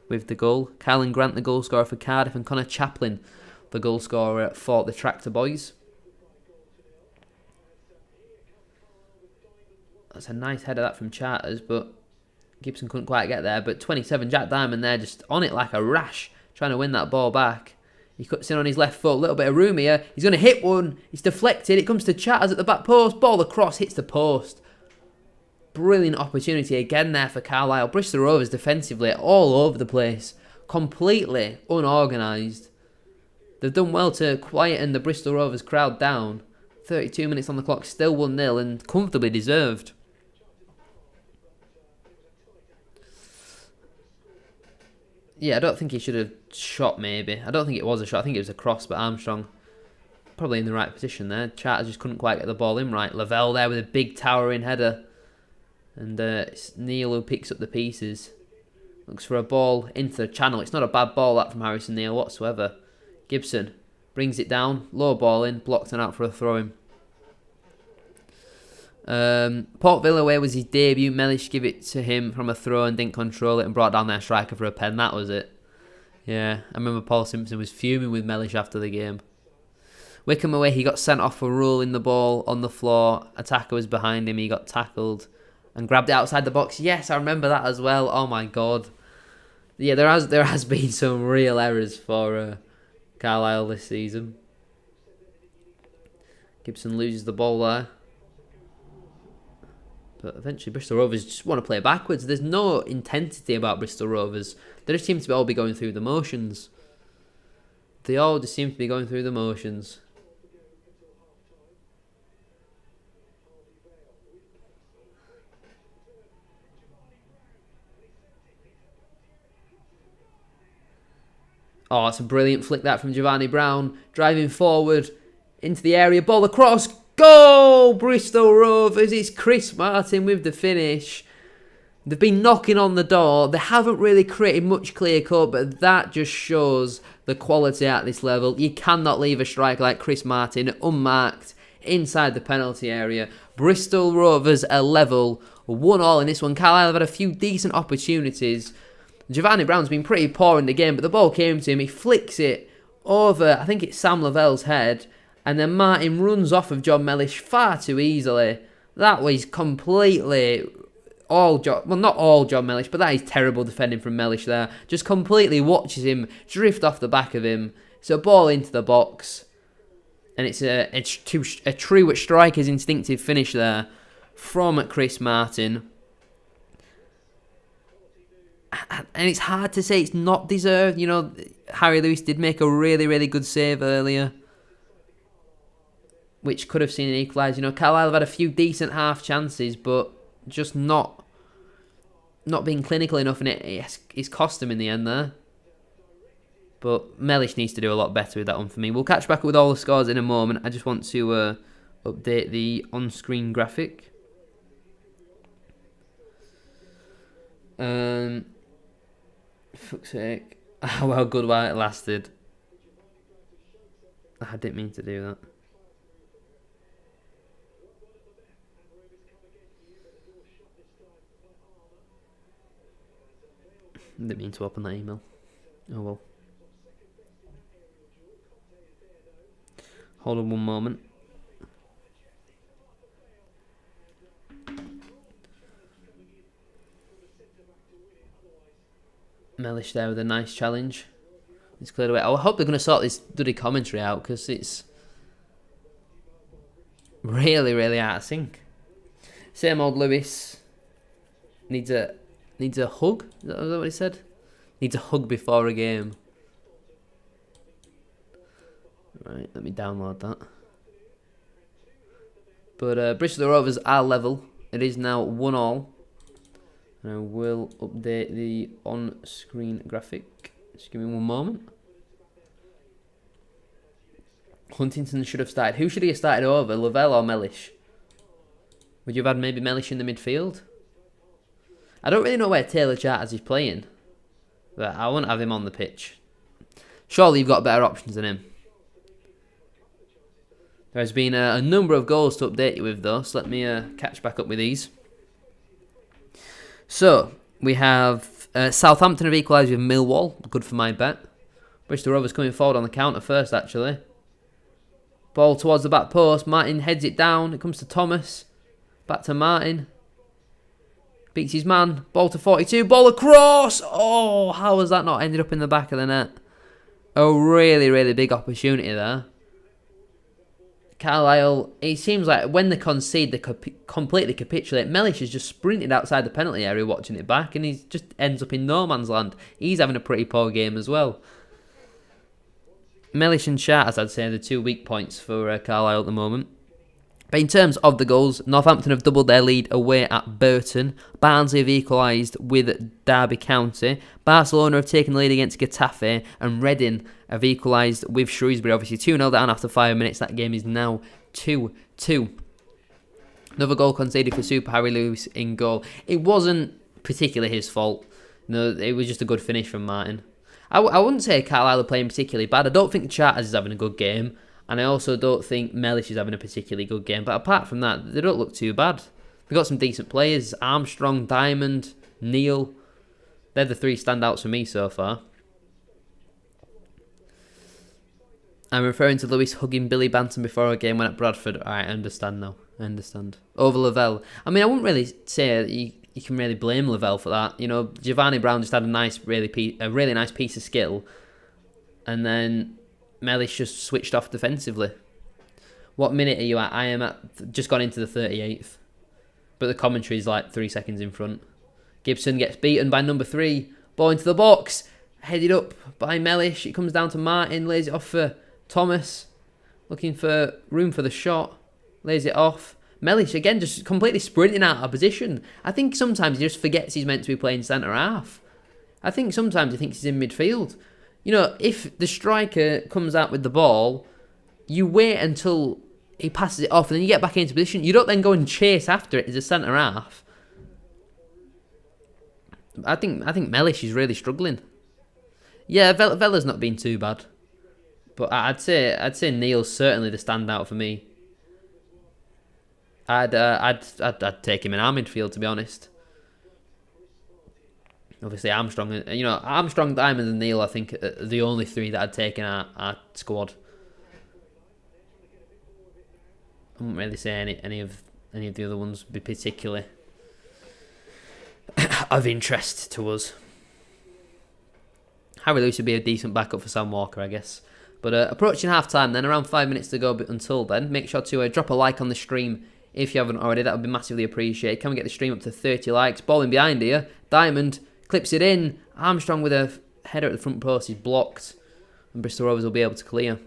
with the goal. Kylan Grant, the goal scorer for Cardiff, and Connor Chaplin, the goal scorer for the Tractor Boys. That's a nice header that from Charters, but Gibson couldn't quite get there. But 27, Jack Diamond there, just on it like a rash, trying to win that ball back. He cuts in on his left foot, a little bit of room here. He's going to hit one. It's deflected. It comes to Chatters at the back post. Ball across, hits the post. Brilliant opportunity again there for Carlisle. Bristol Rovers defensively all over the place. Completely unorganised. They've done well to quieten the Bristol Rovers crowd down. 32 minutes on the clock, still 1-0 and comfortably deserved. Yeah, I don't think he should have shot, maybe. I don't think it was a shot. I think it was a cross, but Armstrong probably in the right position there. Charters just couldn't quite get the ball in right. Lavelle there with a big towering header. And it's Neil who picks up the pieces. Looks for a ball into the channel. It's not a bad ball, that, from Harrison Neal whatsoever. Gibson brings it down. Low ball in. Blocked and out for a throw-in. Port Villa, where was his debut? Mellish give it to him from a throw and didn't control it and brought down their striker for a pen. That was it. Yeah, I remember Paul Simpson was fuming with Mellish after the game. Wickham away, he got sent off for rolling the ball on the floor. Attacker was behind him, he got tackled and grabbed it outside the box. Yes, I remember that as well. Oh my god. Yeah, there has been some real errors for Carlisle this season. Gibson loses the ball there. But eventually Bristol Rovers just want to play backwards. There's no intensity about Bristol Rovers. They just seem to all be going through the motions. They all just seem to be going through the motions. Oh, it's a brilliant flick that from Giovanni Brown. Driving forward into the area. Ball across. Goal! Bristol Rovers. It's Chris Martin with the finish. They've been knocking on the door. They haven't really created much clear cut, but that just shows the quality at this level. You cannot leave a striker like Chris Martin unmarked inside the penalty area. Bristol Rovers are level, 1-1 in this one. Carlisle have had a few decent opportunities. Giovanni Brown's been pretty poor in the game, but the ball came to him. He flicks it over, I think it's Sam Lavelle's head, and then Martin runs off of John Mellish far too easily. That was completely not all John Mellish, but that is terrible defending from Mellish there. Just completely watches him drift off the back of him. It's a ball into the box. And it's a true striker's instinctive finish there from Chris Martin. And it's hard to say it's not deserved. You know, Harry Lewis did make a really, really good save earlier, which could have seen an equaliser. You know, Carlisle have had a few decent half chances, but just not being clinical enough, and it's cost them in the end there. But Mellish needs to do a lot better with that one for me. We'll catch back up with all the scores in a moment. I just want to update the on-screen graphic. Fuck's sake. How good while it lasted. I didn't mean to do that. Didn't mean to open that email. Oh well. Hold on one moment. Mellish there with a nice challenge. It's cleared away. I hope they're going to sort this bloody commentary out, because it's really, really out of sync. Same old Lewis. Needs a hug? Is that what he said? Needs a hug before a game. Right, let me download that. But Bristol Rovers are level. It is now 1-1. And I will update the on-screen graphic. Just give me one moment. Huntington should have started. Who should he have started over? Lavelle or Mellish? Would you have had maybe Mellish in the midfield? I don't really know where Taylor Charters is playing, but I wouldn't have him on the pitch. Surely you've got better options than him. There has been a number of goals to update you with, though, so let me catch back up with these. So, we have Southampton have equalised with Millwall. Good for my bet. Bristol Rovers coming forward on the counter first, actually. Ball towards the back post. Martin heads it down. It comes to Thomas. Back to Martin. Beats his man. Ball to 42. Ball across. Oh, how has that not ended up in the back of the net? A really, really big opportunity there. Carlisle, it seems like when they concede, they completely capitulate. Mellish has just sprinted outside the penalty area watching it back, and he just ends up in no man's land. He's having a pretty poor game as well. Mellish and Charters, I'd say, are the 2 weak points for Carlisle at the moment. But in terms of the goals, Northampton have doubled their lead away at Burton. Barnsley have equalised with Derby County. Barcelona have taken the lead against Getafe. And Reading have equalised with Shrewsbury. Obviously 2-0 down after 5 minutes. That game is now 2-2. Another goal conceded for Super Harry Lewis in goal. It wasn't particularly his fault. No, it was just a good finish from Martin. I wouldn't say Carlisle are playing particularly bad. I don't think Charters is having a good game. And I also don't think Mellish is having a particularly good game. But apart from that, they don't look too bad. They've got some decent players. Armstrong, Diamond, Neil. They're the 3 standouts for me so far. I'm referring to Lewis hugging Billy Banton before a game when at Bradford. Alright, I understand now. I understand. Over Lavelle. I mean, I wouldn't really say you can really blame Lavelle for that. You know, Giovanni Brown just had a really nice piece of skill. And then Mellish just switched off defensively. What minute are you at? I am at just gone into the 38th. But the commentary is like 3 seconds in front. Gibson gets beaten by number 3. Ball into the box. Headed up by Mellish. It comes down to Martin. Lays it off for Thomas. Looking for room for the shot. Lays it off. Mellish again just completely sprinting out of position. I think sometimes he just forgets he's meant to be playing centre half. I think sometimes he thinks he's in midfield. You know, if the striker comes out with the ball, you wait until he passes it off and then you get back into position. You don't then go and chase after it as a centre half. I think Mellish is really struggling. Yeah, Vella's not been too bad, but I'd say Neil's certainly the standout for me. I'd take him in our midfield, to be honest. Obviously, Armstrong, Diamond and Neil, I think, are the only 3 that I'd take in our squad. I wouldn't really say any of the other ones would be particularly of interest to us. Harry Lewis would be a decent backup for Sam Walker, I guess. But approaching half-time then, around 5 minutes to go until then, make sure to drop a like on the stream if you haven't already. That would be massively appreciated. Can we get the stream up to 30 likes? Ball in behind here. Diamond clips it in. Armstrong with a header at the front post is blocked. And Bristol Rovers will be able to clear.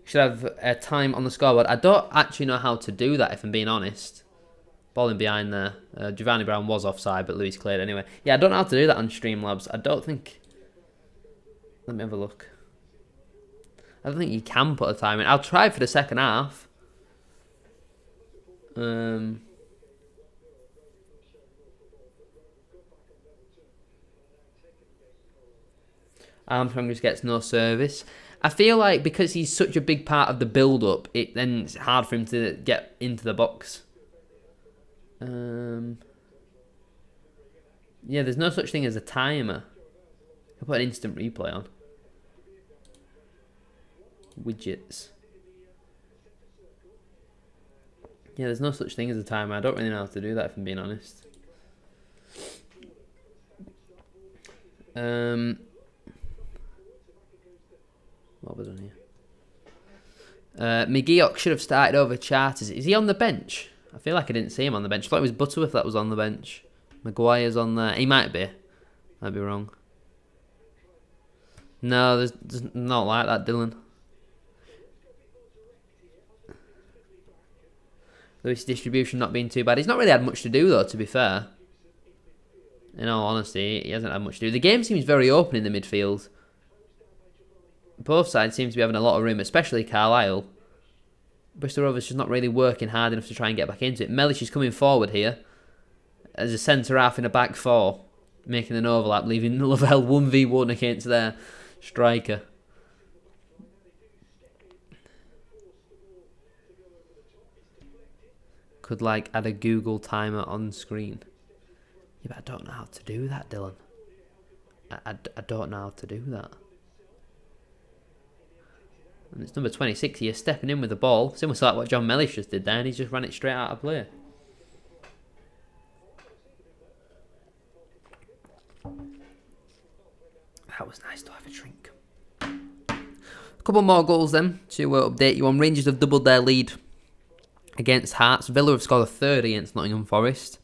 Should have a time on the scoreboard. I don't actually know how to do that, if I'm being honest. Ball in behind there. Giovanni Brown was offside, but Lewis cleared anyway. Yeah, I don't know how to do that on Streamlabs. I don't think... Let me have a look. I don't think you can put a time in. I'll try for the second half. Armstrong just gets no service. I feel like because he's such a big part of the build-up, then it's hard for him to get into the box. Yeah, there's no such thing as a timer. I'll put an instant replay on. Widgets. Yeah, there's no such thing as a timer. I don't really know how to do that, if I'm being honest. What was on here? McGeoch should have started over Charters. Is he on the bench? I feel like I didn't see him on the bench. I thought it was Butterworth that was on the bench. Maguire's on there. He might be. Might be wrong. No, there's not like that, Dylan. Lewis' distribution not being too bad. He's not really had much to do, though, to be fair. In all honesty, he hasn't had much to do. The game seems very open in the midfield. Both sides seem to be having a lot of room, especially Carlisle. Bristol Rovers just not really working hard enough to try and get back into it. Mellish is coming forward here as a centre-half in a back 4, making an overlap, leaving Lavelle 1v1 against their striker. Could like add a Google timer on screen. Yeah, but I don't know how to do that, Dylan. I don't know how to do that. And it's number 26 here, stepping in with the ball. Similar to like what John Mellish just did there, and he's just ran it straight out of play. That was nice to have a drink. A couple more goals then to update you on. Rangers have doubled their lead against Hearts. Villa have scored a third against Nottingham Forest.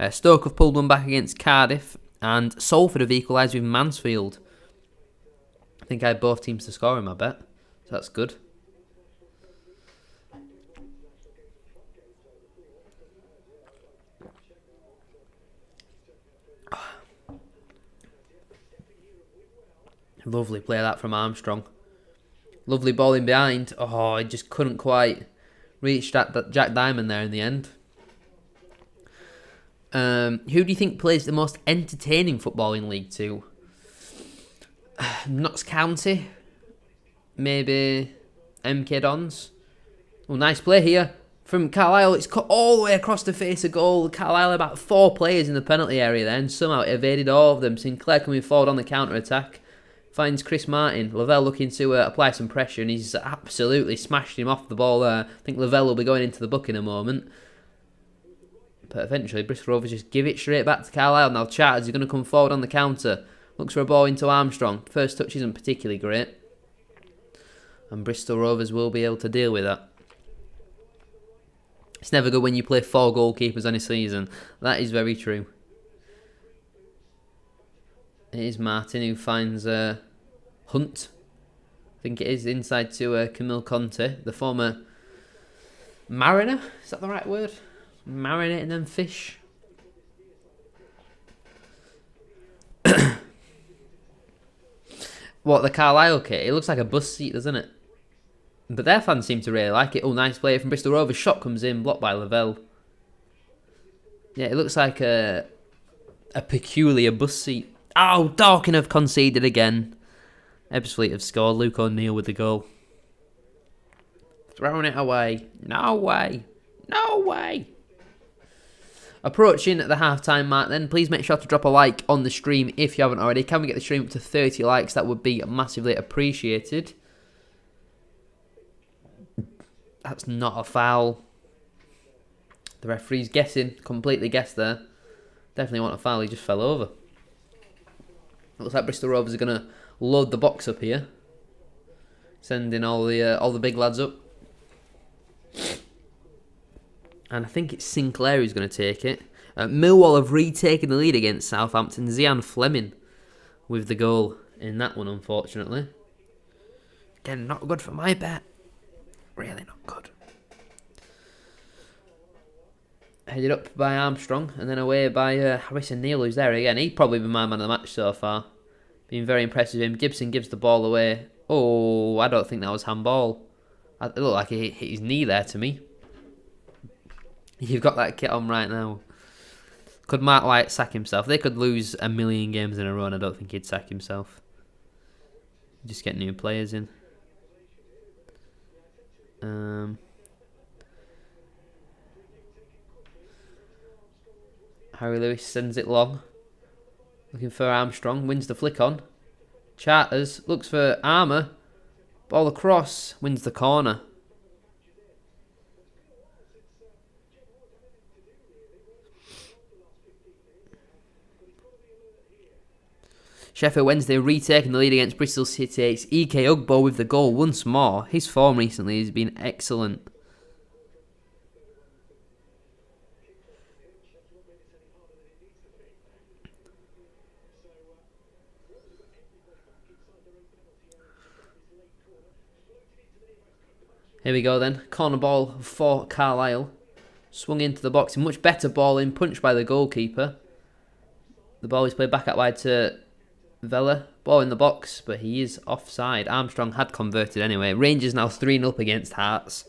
Stoke have pulled one back against Cardiff. And Salford have equalised with Mansfield. I think I had both teams to score in my bet. So that's good. Lovely play that from Armstrong. Lovely ball in behind. Oh, he just couldn't quite reach that Jack Diamond there in the end. Who do you think plays the most entertaining football in League 2? Notts County? Maybe MK Dons? Oh, nice play here from Carlisle. It's cut all the way across the face of goal. Carlisle about 4 players in the penalty area then. Somehow evaded all of them. Sinclair coming forward on the counter-attack. Finds Chris Martin. Lavelle looking to apply some pressure, and he's absolutely smashed him off the ball there. I think Lavelle will be going into the book in a moment. But eventually, Bristol Rovers just give it straight back to Carlisle. Now Charters is going to come forward on the counter. Looks for a ball into Armstrong. First touch isn't particularly great. And Bristol Rovers will be able to deal with that. It's never good when you play 4 goalkeepers on a season. That is very true. It is Martin who finds Hunt. I think it is inside to Camille Conte, the former mariner. Is that the right word? Marinating them fish. What, the Carlisle kit? It looks like a bus seat, doesn't it? But their fans seem to really like it. Oh, nice play from Bristol Rovers. Shot comes in, blocked by Lavelle. Yeah, it looks like a peculiar bus seat. Oh, Dorking have conceded again. Ebbsfleet have scored. Luke O'Neill with the goal. Throwing it away. No way. No way. Approaching the half-time mark then. Please make sure to drop a like on the stream if you haven't already. Can we get the stream up to 30 likes? That would be massively appreciated. That's not a foul. The referee's guessing. Completely guessed there. Definitely want a foul. He just fell over. Looks like Bristol Rovers are going to load the box up here. Sending all the big lads up. And I think it's Sinclair who's going to take it. Millwall have retaken the lead against Southampton. Zian Fleming with the goal in that one, unfortunately. Again, not good for my bet. Really not good. Headed up by Armstrong and then away by Harrison Neal, who's there again. He'd probably been my man of the match so far. Been very impressed with him. Gibson gives the ball away. Oh, I don't think that was handball. It looked like he hit his knee there to me. You've got that kit on right now. Could Mark White sack himself? They could lose 1 million games in a row and I don't think he'd sack himself. Just get new players in. Harry Lewis sends it long. Looking for Armstrong. Wins the flick on. Charters looks for Armour. Ball across. Wins the corner. Sheffield Wednesday retaking the lead against Bristol City. It's EK Ugbo with the goal once more. His form recently has been excellent. Here we go then. Corner ball for Carlisle. Swung into the box. A much better ball in. Punched by the goalkeeper. The ball is played back out wide to Vella. Ball in the box, but he is offside. Armstrong had converted anyway. Rangers now 3-0 up against Hearts.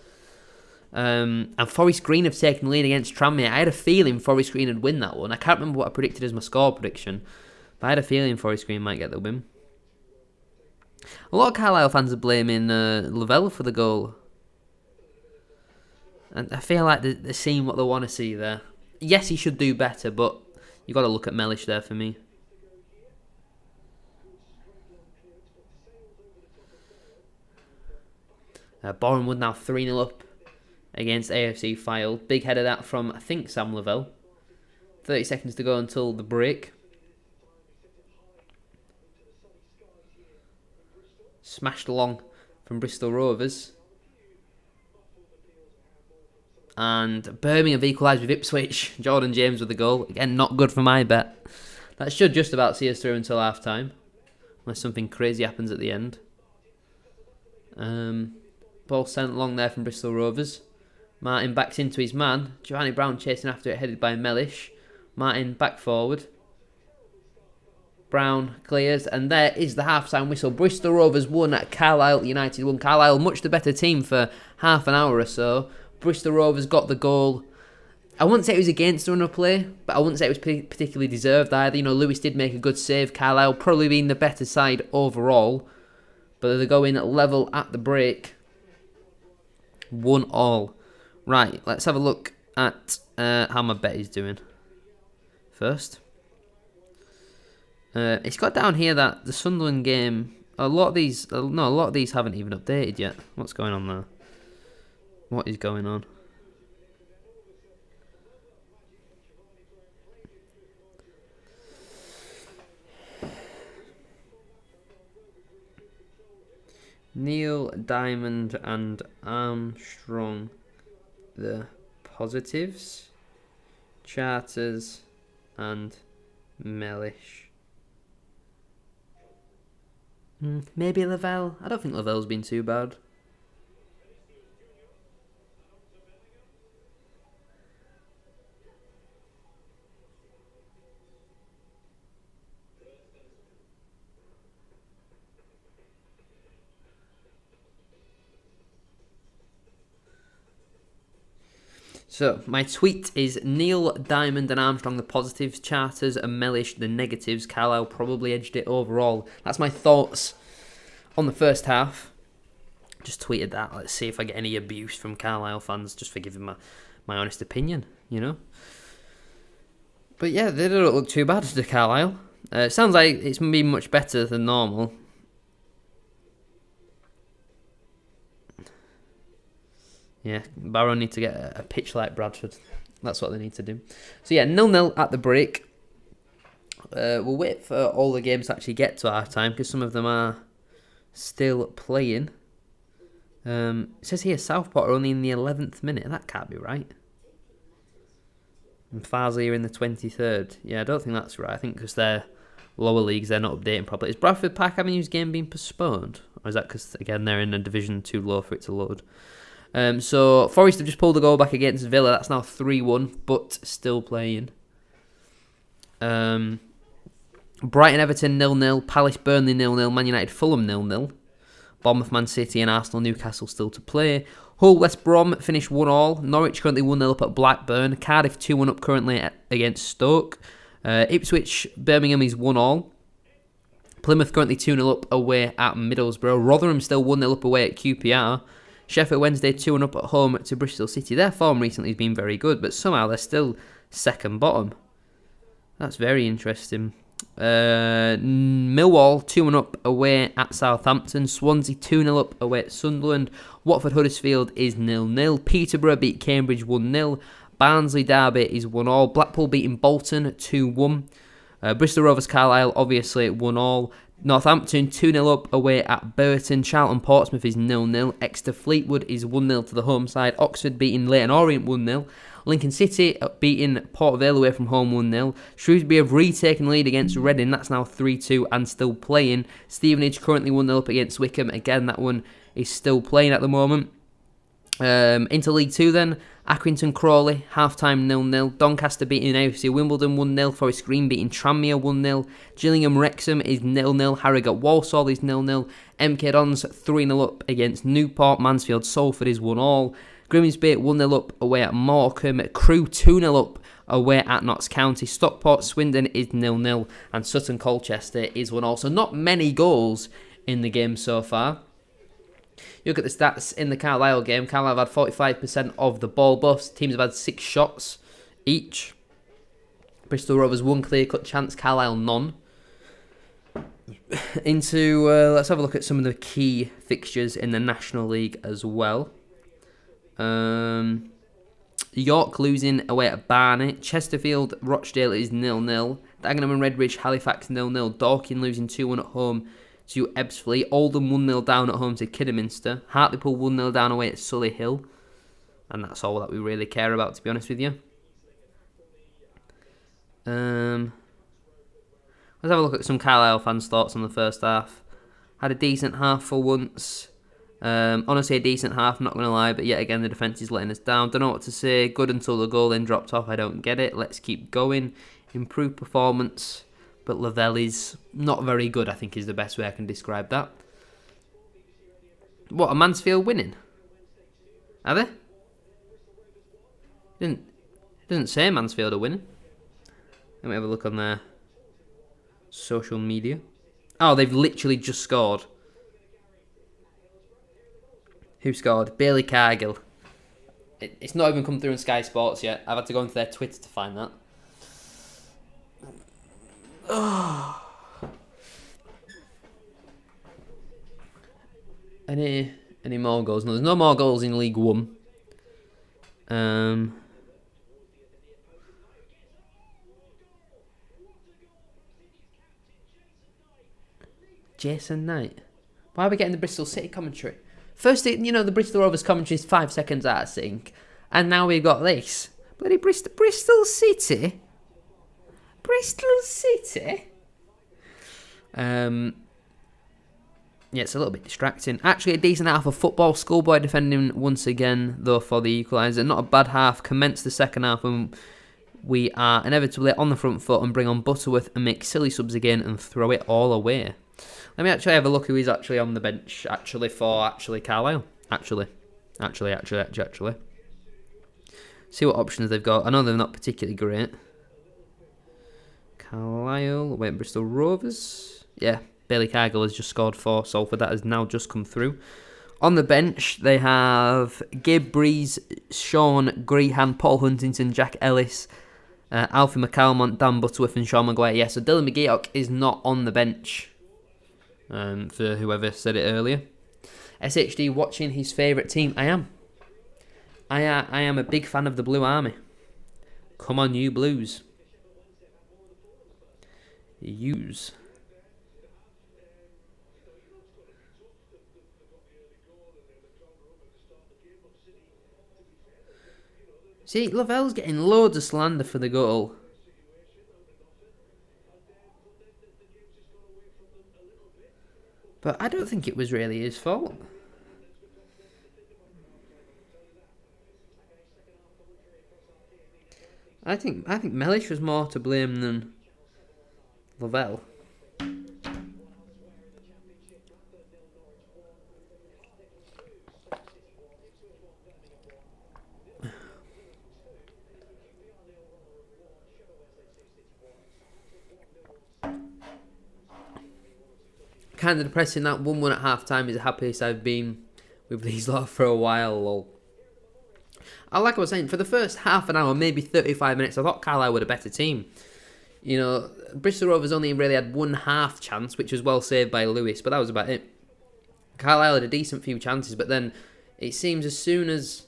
And Forest Green have taken the lead against Tranmere. I had a feeling Forest Green would win that one. I can't remember what I predicted as my score prediction, but I had a feeling Forest Green might get the win. A lot of Carlisle fans are blaming Lavelle for the goal. And I feel like they're seeing what they want to see there. Yes, he should do better, but you got to look at Mellish there for me. Bournemouth now 3-0 up against AFC Fylde. Big header that from, I think, Sam Lavelle. 30 seconds to go until the break. Smashed along from Bristol Rovers. And Birmingham have equalised with Ipswich. Jordan James with the goal. Again, not good for my bet. That should just about see us through until half-time. Unless something crazy happens at the end. Ball sent along there from Bristol Rovers. Martin backs into his man. Giovanni Brown chasing after it, headed by Mellish. Martin back forward. Brown clears, and there is the half-time whistle. Bristol Rovers won at Carlisle United won. Carlisle, much the better team for half an hour or so. Bristol Rovers got the goal. I wouldn't say it was against the run of play, but I wouldn't say it was particularly deserved either. You know, Lewis did make a good save. Carlisle probably being the better side overall, but they go in at level at the break. 1-1. Right, let's have a look at how my bet is doing first. It's got down here that the Sunderland game, a lot of these haven't even updated yet. What's going on there? What is going on? Neil, Diamond and Armstrong, the positives. Charters and Mellish. Maybe Lavelle. I don't think Lavelle's been too bad. So, my tweet is Neil, Diamond and Armstrong the positives, Charters and Mellish the negatives. Carlisle probably edged it overall. That's my thoughts on the first half. Just tweeted that. Let's see if I get any abuse from Carlisle fans just for giving my honest opinion, you know. But yeah, they don't look too bad to Carlisle. It sounds like it's been much better than normal. Yeah, Barrow need to get a pitch like Bradford. That's what they need to do. So yeah, 0-0 at the break. We'll wait for all the games to actually get to our time because some of them are still playing. It says here Southport are only in the 11th minute. That can't be right. And Farsley are in the 23rd. Yeah, I don't think that's right. I think because they're lower leagues, they're not updating properly. Is Bradford Park Avenue's game being postponed? Or is that because, again, they're in a division too low for it to load? So Forest have just pulled a goal back against Villa. That's now 3-1, but still playing. Brighton Everton 0-0, Palace Burnley 0-0, Man United Fulham 0-0, Bournemouth Man City and Arsenal Newcastle still to play. Hull West Brom finished 1-1. Norwich currently 1-0 up at Blackburn. Cardiff 2-1 up currently against Stoke. Ipswich Birmingham is 1-1. Plymouth currently 2-0 up away at Middlesbrough. Rotherham still 1-0 up away at QPR. Sheffield Wednesday 2-1 up at home to Bristol City. Their form recently has been very good, but somehow they're still second bottom. That's very interesting. Millwall 2-1 up away at Southampton. Swansea 2-0 up away at Sunderland. Watford Huddersfield is 0-0. Peterborough beat Cambridge 1-0. Barnsley Derby is 1-1. Blackpool beating Bolton 2-1. Bristol Rovers Carlisle obviously 1-1. Northampton 2-0 up away at Burton. Charlton Portsmouth is 0-0. Exeter Fleetwood is 1-0 to the home side. Oxford beating Leyton Orient 1-0. Lincoln City beating Port Vale away from home 1-0. Shrewsbury have retaken the lead against Reading. That's now 3-2 and still playing. Stevenage currently 1-0 up against Wickham. Again, that one is still playing at the moment. Into League 2 then. Accrington Crawley, half-time 0-0. Doncaster beating AFC Wimbledon 1-0. Forest Green beating Tranmere 1-0. Gillingham Wrexham is 0-0. Harrogate Walsall is 0-0. MK Dons 3-0 up against Newport. Mansfield Salford is 1-1. Grimsby 1-0 up away at Morecambe. Crewe 2-0 up away at Notts County. Stockport Swindon is 0-0. And Sutton Colchester is 1-0. So not many goals in the game so far. You look at the stats in the Carlisle game. Carlisle have had 45% of the ball buffs. Teams have had 6 shots each. Bristol Rovers 1 clear-cut chance. Carlisle none. Let's have a look at some of the key fixtures in the National League as well. York losing away at Barnet. Chesterfield, Rochdale is 0-0. Dagenham and Redbridge, Halifax 0-0. Dorking losing 2-1 at home to Ebbsfleet. Oldham 1-0 down at home to Kidderminster. Hartlepool 1-0 down away at Sully Hill. And that's all that we really care about, to be honest with you. Let's have a look at some Carlisle fans' thoughts on the first half. Had a decent half for once. Honestly, a decent half, not going to lie, but yet again, the defence is letting us down. Don't know what to say. Good until the goal then dropped off. I don't get it. Let's keep going. Improved performance, but Lavelle is not very good, I think is the best way I can describe that. What, are Mansfield winning? Are they? It doesn't say Mansfield are winning. Let me have a look on their social media. Oh, they've literally just scored. Who scored? Bailey Cargill. It's not even come through on Sky Sports yet. I've had to go into their Twitter to find that. Oh. Any more goals? No, there's no more goals in League One. Jason Knight. Why are we getting the Bristol City commentary? First, the Bristol Rovers commentary is 5 seconds out of sync, and now we've got this. Bloody Bristol City? Bristol City? Yeah, it's a little bit distracting. Actually, a decent half of football. Schoolboy defending once again, though, for the equaliser. Not a bad half. Commence the second half when we are inevitably on the front foot and bring on Butterworth and make silly subs again and throw it all away. Let me actually have a look who is actually on the bench for Carlisle. Actually. See what options they've got. I know they're not particularly great. Carlisle, Bristol Rovers. Yeah, Bailey Cargill has just scored for Salford. That has now just come through. On the bench, they have Gabe Breeze, Sean Grehan, Paul Huntington, Jack Ellis, Alfie McCalmont, Dan Butterworth and Sean Maguire. Yeah, so Dylan McGeoch is not on the bench. For whoever said it earlier. SHD watching his favourite team. I am. I am a big fan of the Blue Army. Come on, you Blues. Use. See, Lavelle's getting loads of slander for the goal. But I don't think it was really his fault. I think Mellish was more to blame than Lavelle. Kind of depressing that 1-1 at half time is the happiest I've been with these lot for a while. Lol. Like I was saying, for the first half an hour, maybe 35 minutes, I thought Carlisle were a better team. Bristol Rovers only really had one half chance, which was well saved by Lewis, but that was about it. Carlisle had a decent few chances, but then it seems as soon as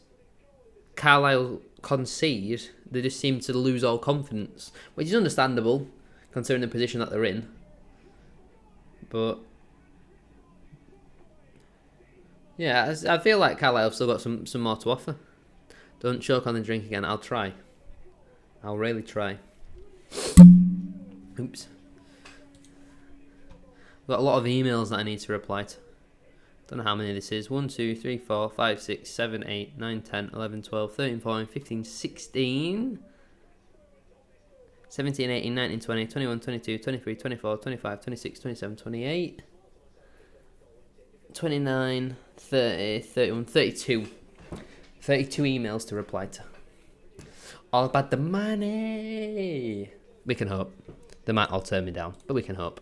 Carlisle concede, they just seem to lose all confidence, which is understandable, considering the position that they're in. But yeah, I feel like Carlisle have still got some more to offer. Don't choke on the drink again. I'll try. I'll really try. Oops. I've got a lot of emails that I need to reply to. Don't know how many this is. 1, 2, 3, 4, 5, 6, 7, 8, 9, 10, 11, 12, 13, 14, 15, 16, 17, 18, 19, 20, 21, 22, 23, 24, 25, 26, 27, 28, 29, 30, 31, 32. 32 emails to reply to. All about the money. We can hope. They might all turn me down, but we can hope.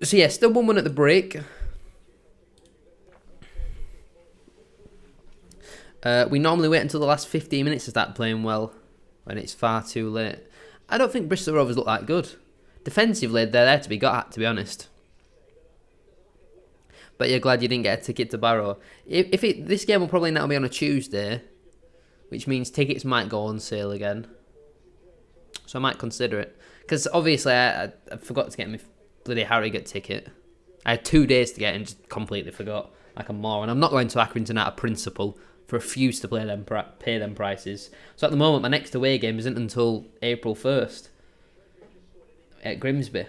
So yeah, still 1-1 at the break. We normally wait until the last 15 minutes to start playing well, when it's far too late. I don't think Bristol Rovers look that good. Defensively, they're there to be got at, to be honest. But you're glad you didn't get a ticket to Barrow. This game will probably now be on a Tuesday, which means tickets might go on sale again. So I might consider it. Because obviously I forgot to get my bloody Harrogate ticket. I had 2 days to get it and just completely forgot. Like a moron. I'm not going to Accrington out of principle for refuse to pay them prices. So at the moment, my next away game isn't until April 1st at Grimsby,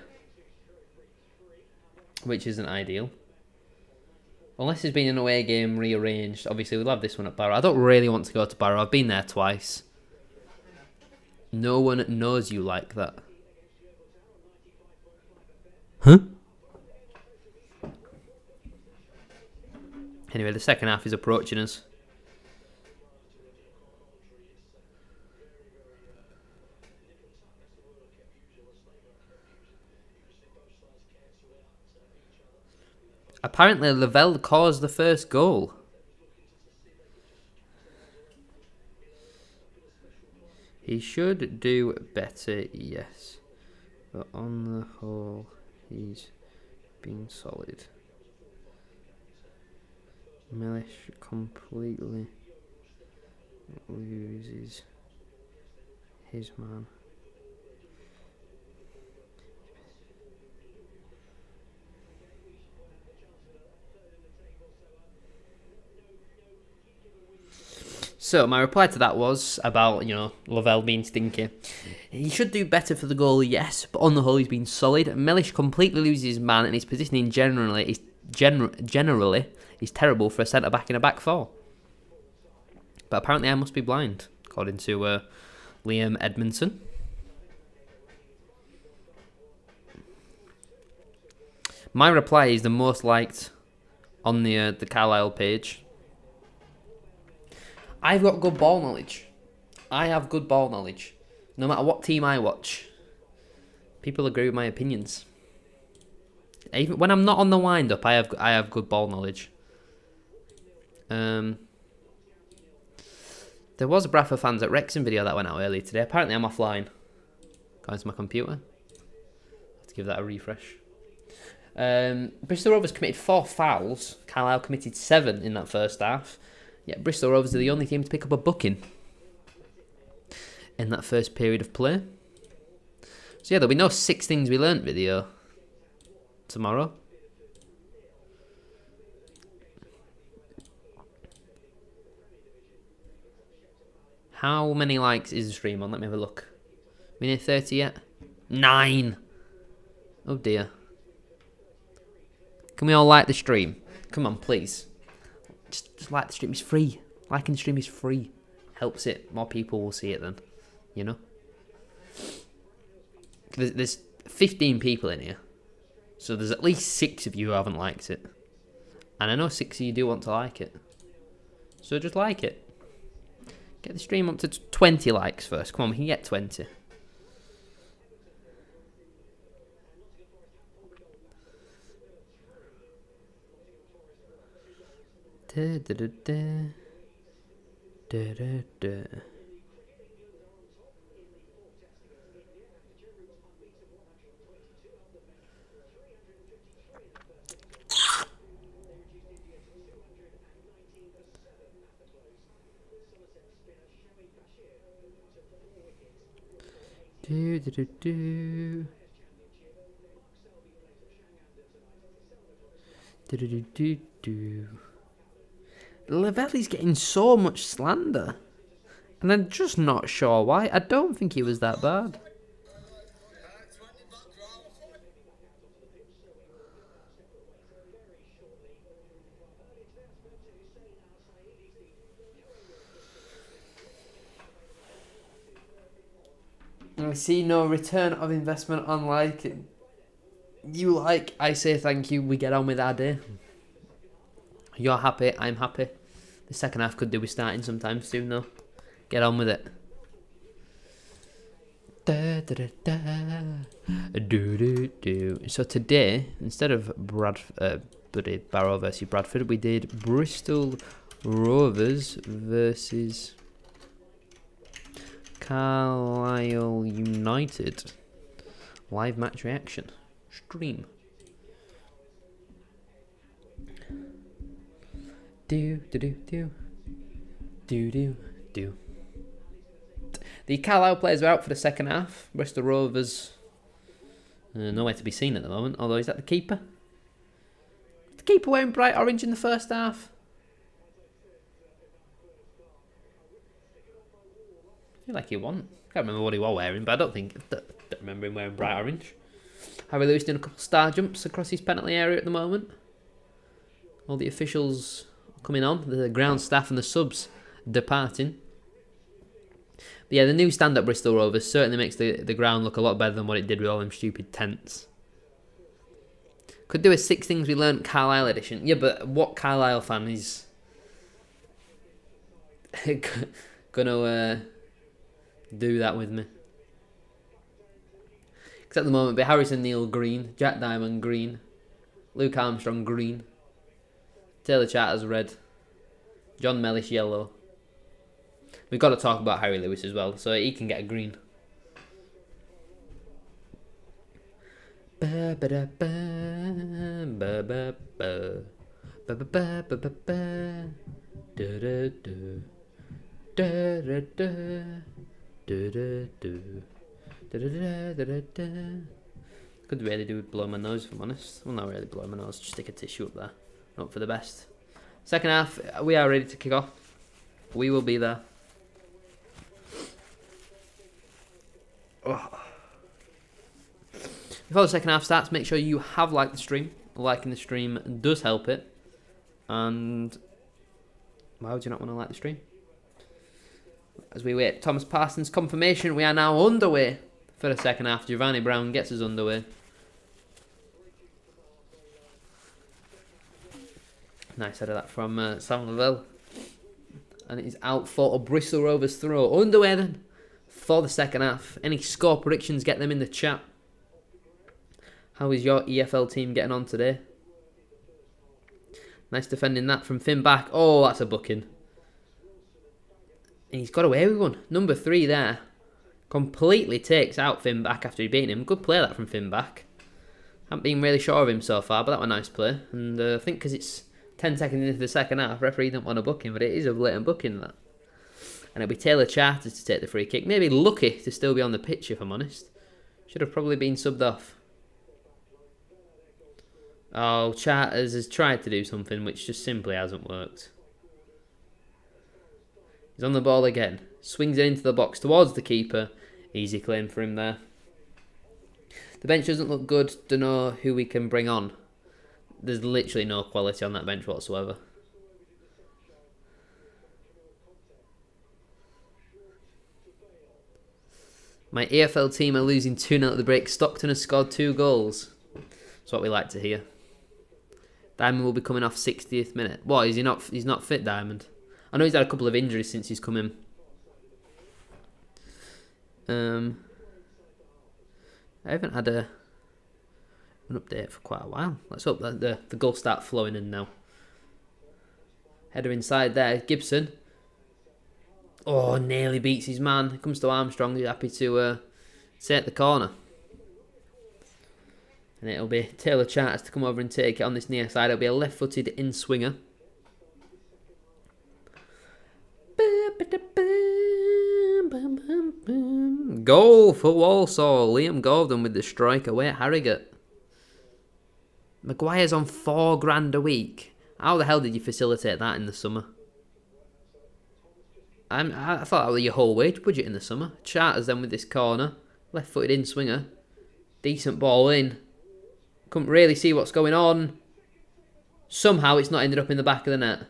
which isn't ideal. Unless there's been an away game rearranged. Obviously, we'll have this one at Barrow. I don't really want to go to Barrow. I've been there twice. No one knows you like that. Huh? Anyway, the second half is approaching us. Apparently, Lavelle caused the first goal. He should do better, yes. But on the whole, he's been solid. Mellish completely loses his man. So my reply to that was about, Lavelle being stinky. He should do better for the goal, yes, but on the whole he's been solid. Mellish completely loses his man, and his positioning generally is terrible for a centre-back in a back four. But apparently I must be blind, according to Liam Edmondson. My reply is the most liked on the Carlisle page. I've got good ball knowledge. I have good ball knowledge. No matter what team I watch, people agree with my opinions. Even when I'm not on the wind-up, I have good ball knowledge. There was a Bradford fans at Wrexham video that went out earlier today. Apparently I'm offline. Going to my computer. Let's give that a refresh. Bristol Rovers committed 4 fouls. Carlisle committed 7 in that first half. Yeah, Bristol Rovers are the only team to pick up a booking in that first period of play. So yeah, there'll be no 6 things we learnt video tomorrow. How many likes is the stream on? Let me have a look. We near 30 yet? 9! Oh dear. Can we all like the stream? Come on, please. Just like the stream. It's free. Liking the stream is free. Helps it. More people will see it then. There's 15 people in here. So there's at least 6 of you who haven't liked it. And I know 6 of you do want to like it. So just like it. Get the stream up to 20 likes first. Come on, we can get 20. Da, da, da, da. Da, da, da. Do, do, do, do. Do, do, do, do, do. Lavelli's getting so much slander, and I'm just not sure why. I don't think he was that bad. I see no return of investment on liking. You like, I say thank you, we get on with our day. You're happy, I'm happy. The second half could do with starting sometime soon though. Get on with it. Da, da, da, da. Do, do, do. So today, instead of bloody Barrow versus Bradford, we did Bristol Rovers versus Carlisle United. Live match reaction. Stream. Do. The Carlisle players are out for the second half. Bristol Rovers nowhere to be seen at the moment. Although, is that the keeper? The keeper wearing bright orange in the first half? I feel like he won. Can't remember what he was wearing, but I don't remember him wearing bright orange. Harry Lewis doing a couple of star jumps across his penalty area at the moment. All the officials coming on, the ground staff and the subs departing. But yeah, the new stand-up Bristol Rovers certainly makes the ground look a lot better than what it did with all them stupid tents. Could do a 6 Things We Learnt Carlisle edition. Yeah, but what Carlisle fan is gonna do that with me? Because at the moment, it'll be Harrison Neal green, Jack Diamond green, Luke Armstrong green, Taylor Charters red, John Mellish yellow. We've got to talk about Harry Lewis as well, so he can get a green. Could really do with blow my nose, if I'm honest. Well, not really blow my nose, just stick a tissue up there. Hope for the best. Second half, we are ready to kick off. We will be there. Oh. Before the second half starts, make sure you have liked the stream. Liking the stream does help it. And why would you not want to like the stream? As we wait Thomas Parsons' confirmation, we are now underway for the second half. Giovanni Brown gets us underway. Nice head of that from Sam Lavelle. And it is out for a Bristol Rovers throw. Underway then for the second half. Any score predictions, get them in the chat. How is your EFL team getting on today? Nice defending that from Finn back. Oh, that's a booking. And he's got away with one. Number 3 there. Completely takes out Finn back after he beat him. Good play that from Finn back. Haven't been really sure of him so far, but that was a nice play. And I think because it's 10 seconds into the second half, referee didn't want to book him, but it is a blatant booking that. And it'll be Taylor Charters to take the free kick. Maybe lucky to still be on the pitch, if I'm honest. Should have probably been subbed off. Oh, Charters has tried to do something which just simply hasn't worked. He's on the ball again. Swings it into the box towards the keeper. Easy claim for him there. The bench doesn't look good. Don't know who we can bring on. There's literally no quality on that bench whatsoever. My EFL team are losing 2-0 at the break. Stockton has scored 2 goals. That's what we like to hear. Diamond will be coming off 60th minute. What, is he not? He's not fit, Diamond. I know he's had a couple of injuries since he's come in. I haven't had an update for quite a while. Let's hope that the goals start flowing in now. Header inside there. Gibson. Oh, nearly beats his man. It comes to Armstrong. He's happy to take the corner. And it'll be Taylor Charters to come over and take it on this near side. It'll be a left-footed in-swinger. Goal for Walsall. Liam Gordon with the strike away at Harrogate. Maguire's on $4,000 a week. How the hell did you facilitate that in the summer? I thought that was your whole wage budget in the summer. Charters then with this corner. Left-footed in-swinger. Decent ball in. Couldn't really see what's going on. Somehow it's not ended up in the back of the net.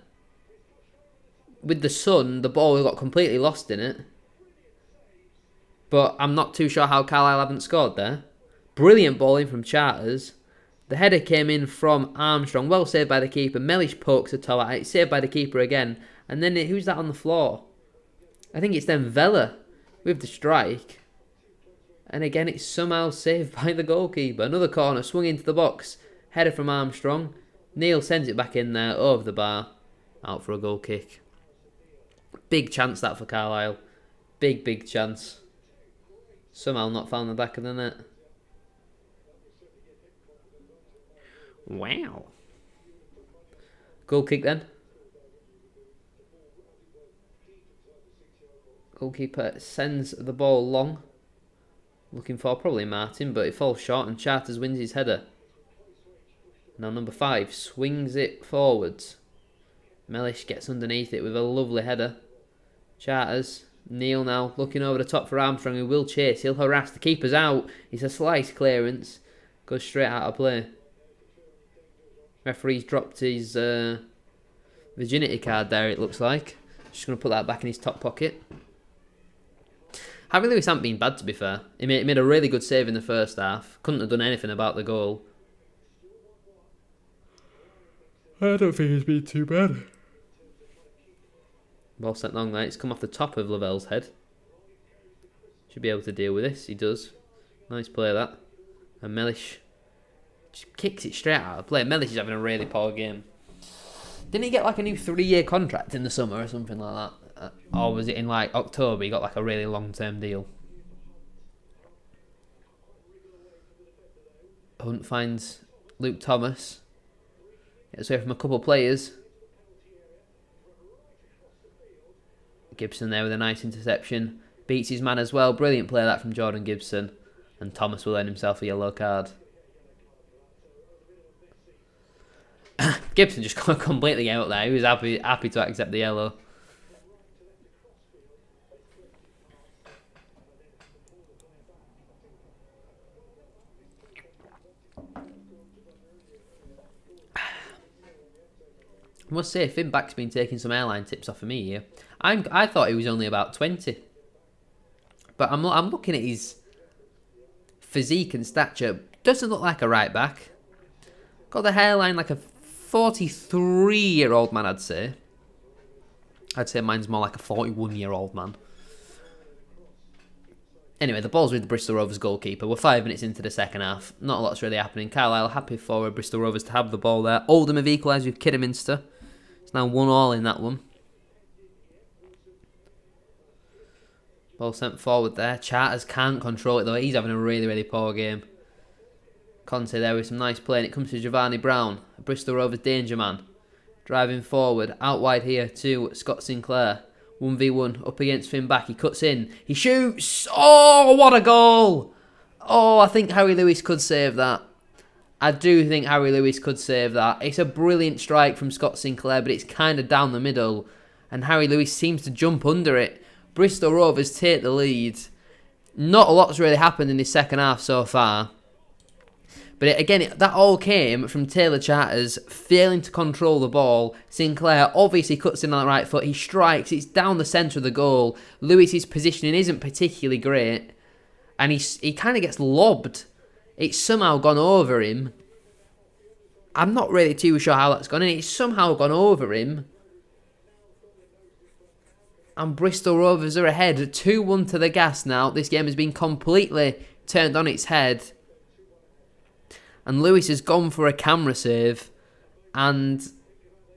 With the sun, the ball got completely lost in it. But I'm not too sure how Carlisle haven't scored there. Brilliant ball in from Charters. The header came in from Armstrong. Well saved by the keeper. Mellish pokes the toe at it. Saved by the keeper again. And then who's that on the floor? I think it's then Vella with the strike. And again, it's somehow saved by the goalkeeper. Another corner, swung into the box. Header from Armstrong. Neil sends it back in there, over the bar. Out for a goal kick. Big chance that for Carlisle. Big chance. Somehow not found the back of the net. Wow. Goal kick then. Goalkeeper sends the ball long. Looking for probably Martin, but it falls short and Charters wins his header. Now number 5 swings it forwards. Mellish gets underneath it with a lovely header. Charters, Neil now looking over the top for Armstrong, who will chase. He'll harass. The keeper's out. It's a slice clearance. Goes straight out of play. Referee's dropped his virginity card there, it looks like. Just going to put that back in his top pocket. Harry Lewis hasn't been bad, to be fair. He made a really good save in the first half. Couldn't have done anything about the goal. I don't think he's been too bad. Ball sent long there. It's come off the top of Lavelle's head. Should be able to deal with this. He does. Nice play, that. And Mellish just kicks it straight out of play. Mellish is having a really poor game. Didn't he get like a new 3-year contract in the summer or something like that? Or was it in like October he got like a really long-term deal? Hunt finds Luke Thomas. Gets away from a couple of players. Gibson there with a nice interception. Beats his man as well. Brilliant play that from Jordan Gibson. And Thomas will earn himself a yellow card. Gibson just completely out there. He was happy to accept the yellow. I must say, Finback's been taking some airline tips off of me here. I thought he was only about 20. But I'm looking at his physique and stature. Doesn't look like a right back. Got the hairline like a 43-year-old man, I'd say. I'd say mine's more like a 41-year-old man. Anyway, the ball's with the Bristol Rovers goalkeeper. We're 5 minutes into the second half. Not a lot's really happening. Carlisle happy for Bristol Rovers to have the ball there. Oldham have equalised with Kidderminster. It's now 1-1 in that one. Ball sent forward there. Charters can't control it though. He's having a really poor game. Conte there with some nice play, and it comes to Giovanni Brown, a Bristol Rovers danger man. Driving forward, out wide here to Scott Sinclair. 1v1 up against Finback. He cuts in. He shoots. Oh, what a goal! Oh, I think Harry Lewis could save that. I do think Harry Lewis could save that. It's a brilliant strike from Scott Sinclair, but it's kind of down the middle. And Harry Lewis seems to jump under it. Bristol Rovers take the lead. Not a lot's really happened in this second half so far. But again, that all came from Taylor Charters failing to control the ball. Sinclair obviously cuts in on the right foot. He strikes. It's down the centre of the goal. Lewis's positioning isn't particularly great. And he kind of gets lobbed. It's somehow gone over him. I'm not really too sure how that's gone in. It's somehow gone over him. And Bristol Rovers are ahead. 2-1 to the gas now. This game has been completely turned on its head. And Lewis has gone for a camera save, and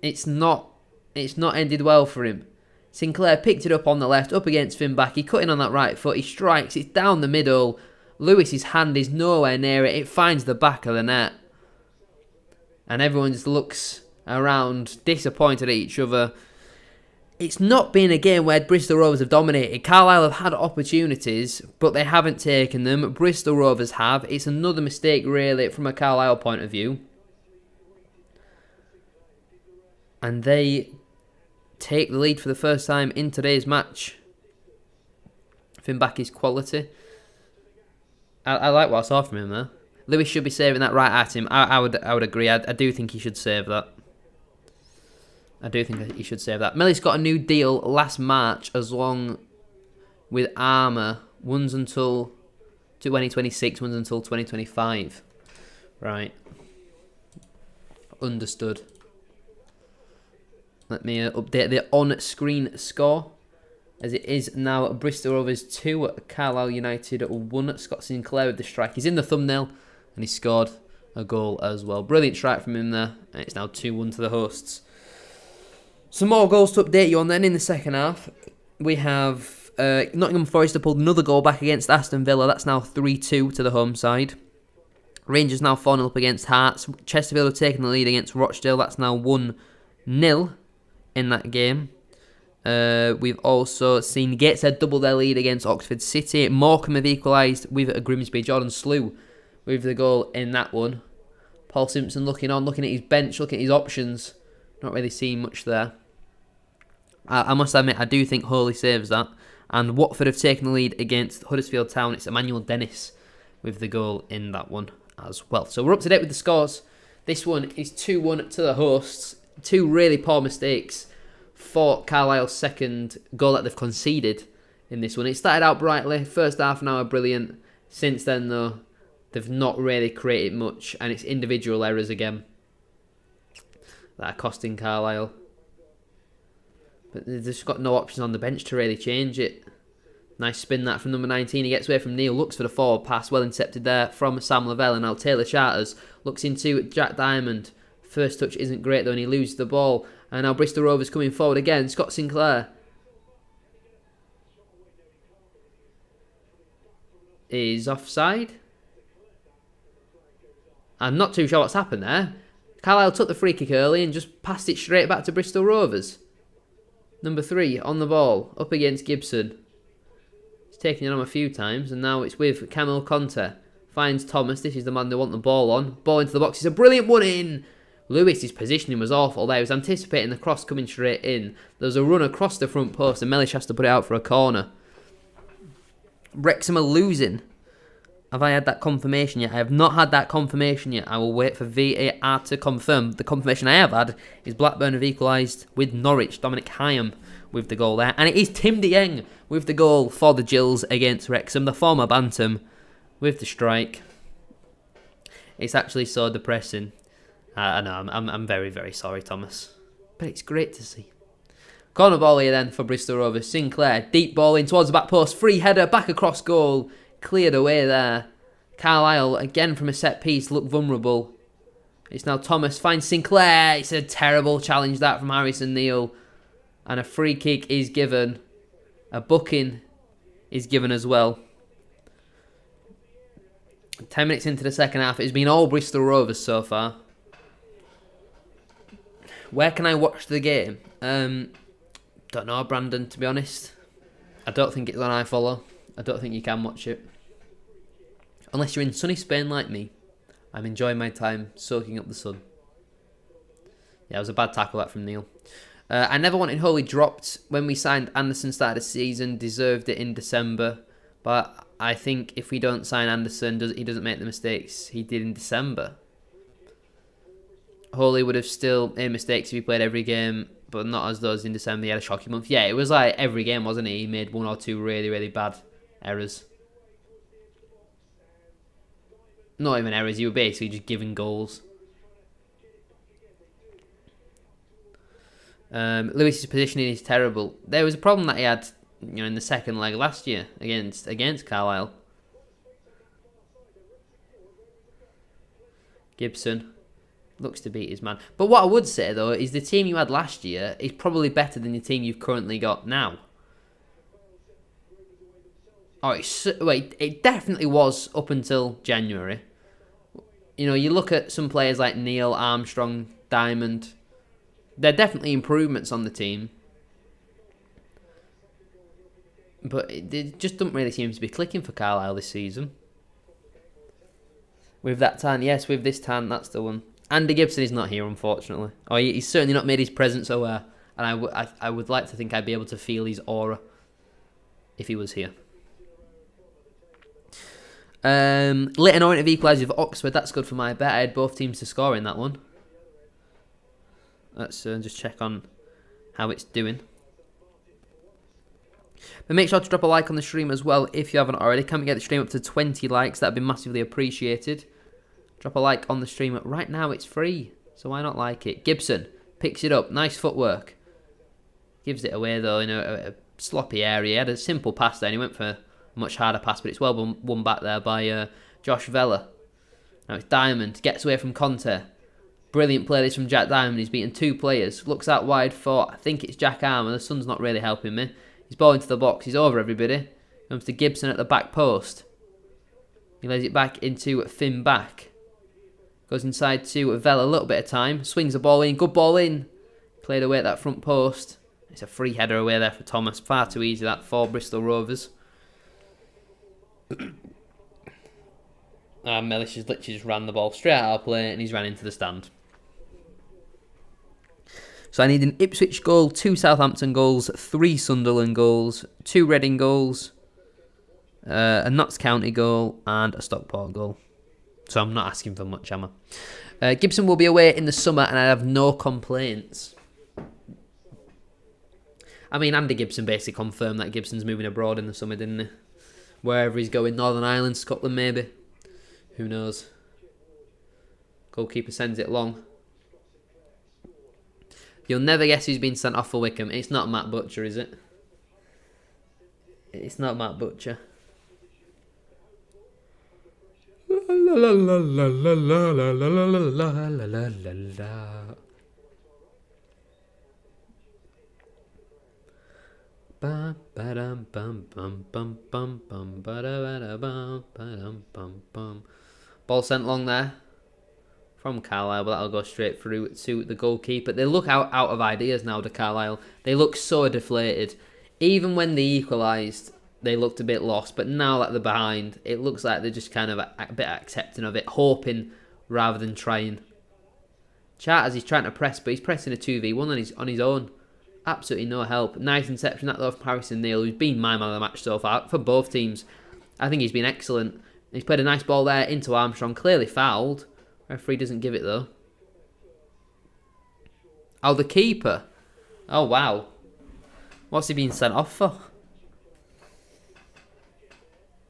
it's not ended well for him. Sinclair picked it up on the left, up against Finback. He cut in on that right foot. He strikes. It's down the middle. Lewis's hand is nowhere near it. It finds the back of the net. And everyone just looks around, disappointed at each other. It's not been a game where Bristol Rovers have dominated. Carlisle have had opportunities, but they haven't taken them. Bristol Rovers have. It's another mistake, really, from a Carlisle point of view. And they take the lead for the first time in today's match. Finback is quality. I like what I saw from him there. Lewis should be saving that right at him. I would agree. I do think he should save that. I do think he should save that. Mellish got a new deal last March as long with Armour. One's until 2026, one's until 2025. Right. Understood. Let me update the on-screen score. As it is now Bristol Rovers 2, Carlisle United 1. Scott Sinclair with the strike. He's in the thumbnail and he scored a goal as well. Brilliant strike from him there. And it's now 2-1 to the hosts. Some more goals to update you on then in the second half. We have Nottingham Forest have pulled another goal back against Aston Villa. That's now 3-2 to the home side. Rangers now 4-0 up against Hearts. Chesterfield have taken the lead against Rochdale. That's now 1-0 in that game. We've also seen Gateshead double their lead against Oxford City. Morecambe have equalised with Grimsby. Jordan Slew with the goal in that one. Paul Simpson looking at his bench, looking at his options. Not really seeing much there. I must admit, I do think Hurley saves that. And Watford have taken the lead against Huddersfield Town. It's Emmanuel Dennis with the goal in that one as well. So we're up to date with the scores. This one is 2-1 to the hosts. Two really poor mistakes for Carlisle's second goal that they've conceded in this one. It started out brightly. First half an hour, brilliant. Since then, though, they've not really created much. And it's individual errors again that are costing Carlisle. But they've just got no options on the bench to really change it. Nice spin that from number 19. He gets away from Neil. Looks for the forward pass. Well intercepted there from Sam Lavelle. And now Taylor Charters looks into Jack Diamond. First touch isn't great though, and he loses the ball. And now Bristol Rovers coming forward again. Scott Sinclair is offside. I'm not too sure what's happened there. Carlisle took the free kick early and just passed it straight back to Bristol Rovers. Number 3 on the ball, up against Gibson. He's taken it on a few times, and now it's with Camille Conte. Finds Thomas. This is the man they want the ball on. Ball into the box. It's a brilliant one in. Lewis's positioning was awful there. He was anticipating the cross coming straight in. There's a run across the front post, and Mellish has to put it out for a corner. Wrexham are losing. Have I had that confirmation yet? I have not had that confirmation yet. I will wait for VAR to confirm. The confirmation I have had is Blackburn have equalised with Norwich. Dominic Hyam with the goal there. And it is Tim DeYoung with the goal for the Gills against Wrexham. The former Bantam with the strike. It's actually so depressing. I know, I'm very, very sorry, Thomas. But it's great to see. Corner ball here then for Bristol Rovers. Sinclair, deep ball in towards the back post. Free header, back across goal. Cleared away there. Carlisle, again from a set piece, look vulnerable. It's now Thomas, finds Sinclair. It's a terrible challenge that from Harrison Neal. And a free kick is given. A booking is given as well. 10 minutes into the second half. It's been all Bristol Rovers so far. Where can I watch the game? Don't know, Brandon, to be honest. I don't think it's on iFollow. I don't think you can watch it. Unless you're in sunny Spain like me. I'm enjoying my time soaking up the sun. Yeah, it was a bad tackle that from Neil. I never wanted Holy dropped when we signed Anderson started the season. Deserved it in December. But I think if we don't sign Anderson, he doesn't make the mistakes he did in December. Holy would have still made mistakes if he played every game, but not as those in December. He had a shocking month. Yeah, it was like every game, wasn't he? He made one or two really, really bad errors. Not even errors, you were basically just giving goals. Lewis's positioning is terrible. There was a problem that he had, in the second leg last year against Carlisle. Gibson looks to beat his man. But what I would say though is the team you had last year is probably better than the team you've currently got now. Oh, it definitely was up until January. You look at some players like Neil, Armstrong, Diamond. They're definitely improvements on the team. But it just doesn't really seem to be clicking for Carlisle this season. With that tan, yes, with this tan, that's the one. Andy Gibson is not here, unfortunately. Oh, he's certainly not made his presence aware. And I would like to think I'd be able to feel his aura if he was here. Leighton Orient have equalised with Oxford. That's good for my bet. I had both teams to score in that one. Let's just check on how it's doing. But make sure to drop a like on the stream as well if you haven't already. Can we get the stream up to 20 likes? That'd be massively appreciated. Drop a like on the stream. Right now it's free, so why not like it? Gibson picks it up. Nice footwork. Gives it away though in a sloppy area. He had a simple pass there and he went for a much harder pass, but it's well won back there by Josh Vella. Now it's Diamond. Gets away from Conte. Brilliant play this from Jack Diamond. He's beaten 2 players. Looks out wide for, I think it's Jack Armour. The sun's not really helping me. He's ball into the box. He's over everybody. Comes to Gibson at the back post. He lays it back into Finn back. Goes inside to Vell a little bit of time. Swings the ball in. Good ball in. Played away at that front post. It's a free header away there for Thomas. Far too easy that for Bristol Rovers. Mellish has literally just ran the ball straight out of play and he's ran into the stand. So I need an Ipswich goal, 2 Southampton goals, 3 Sunderland goals, 2 Reading goals, a Notts County goal and a Stockport goal. So I'm not asking for much, am I? Gibson will be away in the summer and I have no complaints. I mean, Andy Gibson basically confirmed that Gibson's moving abroad in the summer, didn't he? Wherever he's going, Northern Ireland, Scotland maybe. Who knows? Goalkeeper sends it long. You'll never guess who's been sent off for Wickham. It's not Matt Butcher, is it? It's not Matt Butcher. Ball sent long there from Carlisle, but that'll go straight through to the goalkeeper. They look out of ideas now to Carlisle. They look so deflated. Even when they equalised, they looked a bit lost. But now that they're behind, it looks like they're just kind of a bit accepting of it, hoping rather than trying. Charters, he's trying to press, but he's pressing a 2v1 on his own. Absolutely no help. Nice interception that though from Harrison Neal, who's been my man of the match so far for both teams. I think he's been excellent. He's played a nice ball there into Armstrong, clearly fouled. Referee doesn't give it though. Oh, the keeper. Oh, wow. What's he been sent off for?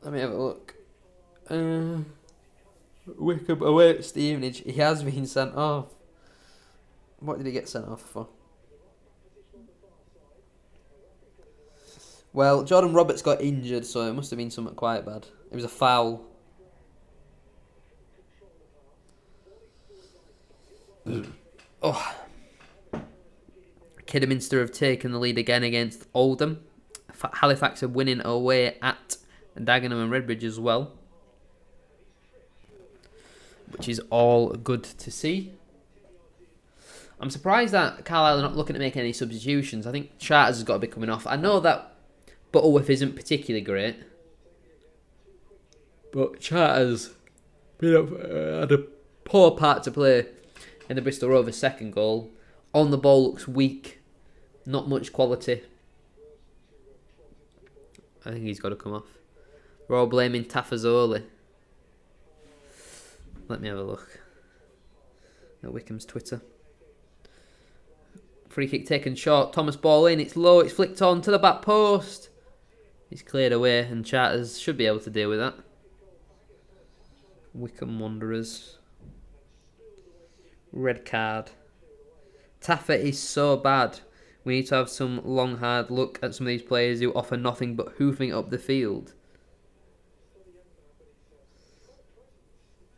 Let me have a look. Wickham away at Stevenage. He has been sent off. What did he get sent off for? Well, Jordan Roberts got injured, so it must have been something quite bad. It was a foul. Oh. Kidderminster have taken the lead again against Oldham. Halifax are winning away at Dagenham and Redbridge as well, which is all good to see. I'm surprised that Carlisle are not looking at making any substitutions. I think Charters has got to be coming off. I know that Butterworth isn't particularly great, but Charters had a poor part to play in the Bristol Rovers' second goal. On the ball looks weak, not much quality. I think he's got to come off. We're all blaming Tafazoli. Let me have a look at Wickham's Twitter. Free kick taken short. Thomas ball in. It's low. It's flicked on to the back post. It's cleared away and Charters should be able to deal with that. Wickham Wanderers. Red card. Taffa is so bad. We need to have some long, hard look at some of these players who offer nothing but hoofing up the field.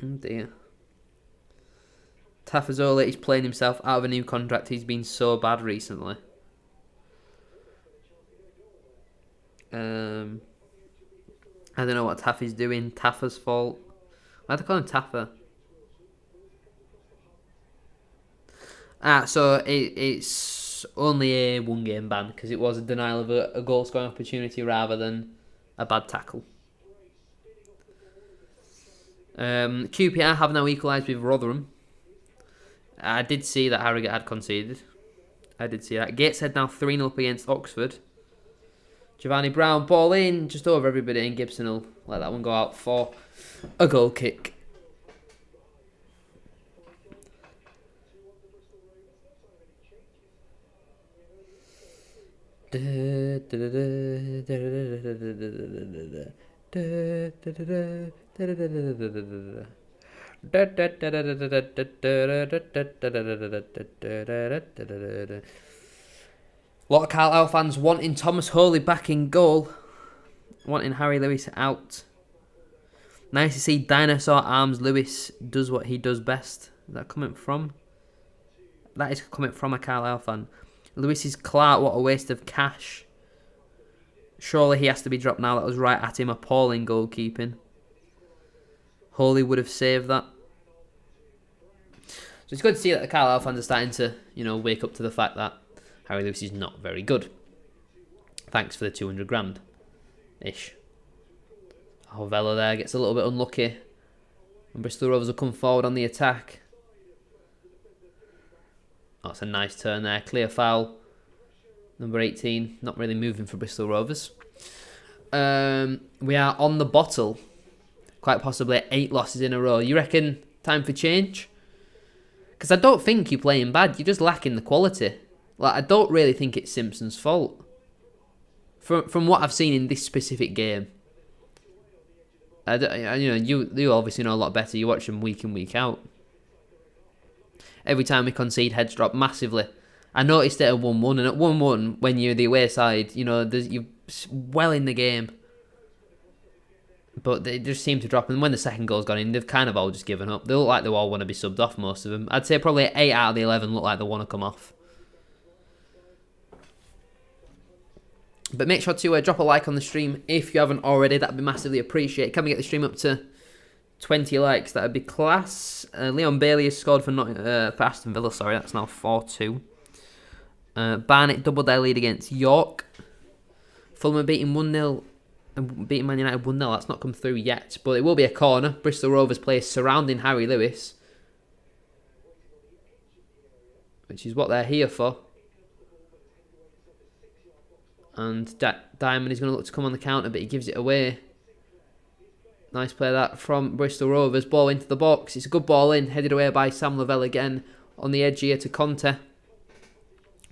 Oh dear. Tafazoli is playing himself out of a new contract. He's been so bad recently. I don't know what Taffy's doing. Taffa's fault. Why do they call him Taffa? So it's only a 1-game ban because it was a denial of a goal scoring opportunity rather than a bad tackle. QPR have now equalised with Rotherham. I did see that Harrogate had conceded. I did see that. Gateshead now 3-0 up against Oxford. Giovanni Brown, ball in, just over everybody, and Gibson will let that one go out for a goal kick. A lot of Carlisle fans wanting Thomas Holy back in goal, wanting Harry Lewis out. Nice to see Dinosaur Arms Lewis does what he does best. Is that coming from? That is coming from a Carlisle fan. Lewis's Clark, what a waste of cash. Surely he has to be dropped now. That was right at him. Appalling goalkeeping. Holy would have saved that. So it's good to see that the Carlisle fans are starting to, wake up to the fact that Harry Lewis is not very good. Thanks for the 200 grand-ish. Oh, Vela there gets a little bit unlucky. And Bristol Rovers will come forward on the attack. Oh, it's a nice turn there. Clear foul. Number 18. Not really moving for Bristol Rovers. We are on the bottle. Quite possibly 8 losses in a row. You reckon time for change? Because I don't think you're playing bad. You're just lacking the quality. I don't really think it's Simpson's fault. From what I've seen in this specific game. You obviously know a lot better. You watch them week in, week out. Every time we concede, heads drop massively. I noticed it at 1-1, and at 1-1, when you're the away side, you're well in the game. But they just seem to drop, and when the second goal's gone in, they've kind of all just given up. They look like they all want to be subbed off, most of them. I'd say probably 8 out of the 11 look like they want to come off. But make sure to drop a like on the stream if you haven't already. That'd be massively appreciated. Can we get the stream up to 20 likes? That'd be class. Leon Bailey has scored for Aston Villa. Sorry, that's now 4-2. Barnet doubled their lead against York. Fulham are beating 1-0. Beating Man United 1-0. That's not come through yet, but it will be a corner. Bristol Rovers players surrounding Harry Lewis, which is what they're here for. And Diamond is going to look to come on the counter, but he gives it away. Nice play that from Bristol Rovers. Ball into the box. It's a good ball in. Headed away by Sam Lavelle again. On the edge here to Conte.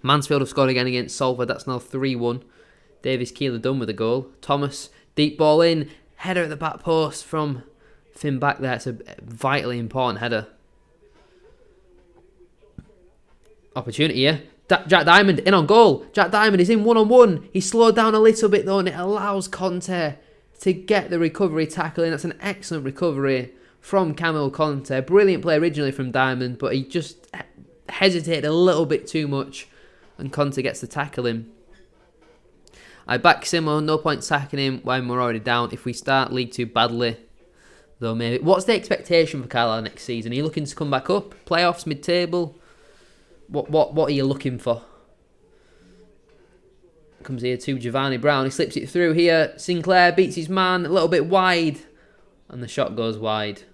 Mansfield have scored again against Salford. That's now 3-1. Davies Keeler done with a goal. Thomas, deep ball in. Header at the back post from Finn back there. It's a vitally important header. Opportunity here. Jack Diamond in on goal. Jack Diamond is in 1-on-1. He slowed down a little bit though, and it allows Conte to get the recovery tackle in. That's an excellent recovery from Camille Conte. Brilliant play originally from Diamond, but he just hesitated a little bit too much, and Conte gets the tackle in. I back Simo. No point sacking him when we're already down. If we start League 2 badly, though, maybe. What's the expectation for Carlisle next season? Are you looking to come back up? Playoffs, mid-table? What are you looking for? Comes here to Giovanni Brown. He slips it through here. Sinclair beats his man a little bit wide. And the shot goes wide.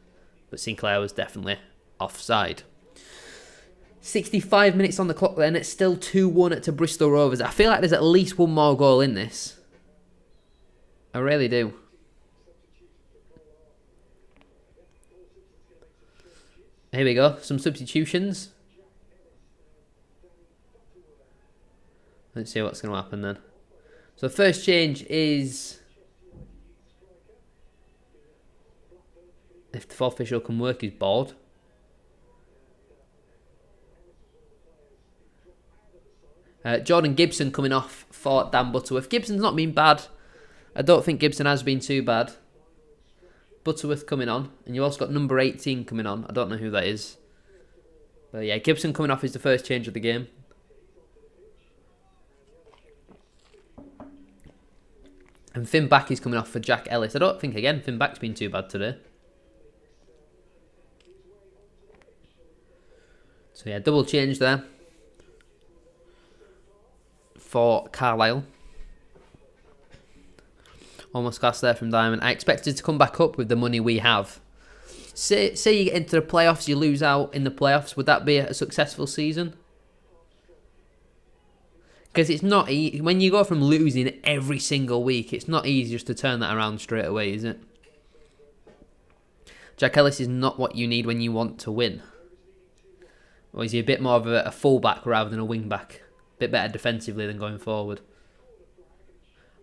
But Sinclair was definitely offside. 65 minutes on the clock then. It's still 2-1 to Bristol Rovers. I feel like there's at least one more goal in this. I really do. Here we go. Some substitutions. Let's see what's going to happen then. So first change is, if the fourth official can work his board. Jordan Gibson coming off for Dan Butterworth. Gibson's not been bad. I don't think Gibson has been too bad. Butterworth coming on. And you've also got number 18 coming on. I don't know who that is. But yeah, Gibson coming off is the first change of the game. And Finn Back is coming off for Jack Ellis. I don't think, again, Finn Back's been too bad today. So yeah, double change there for Carlisle. Almost class there from Diamond. I expected to come back up with the money we have. Say you get into the playoffs, you lose out in the playoffs. Would that be a successful season? Because it's not when you go from losing every single week, it's not easy just to turn that around straight away, is it? Jack Ellis is not what you need when you want to win. Or is he a bit more of a full-back rather than a wing-back? A bit better defensively than going forward.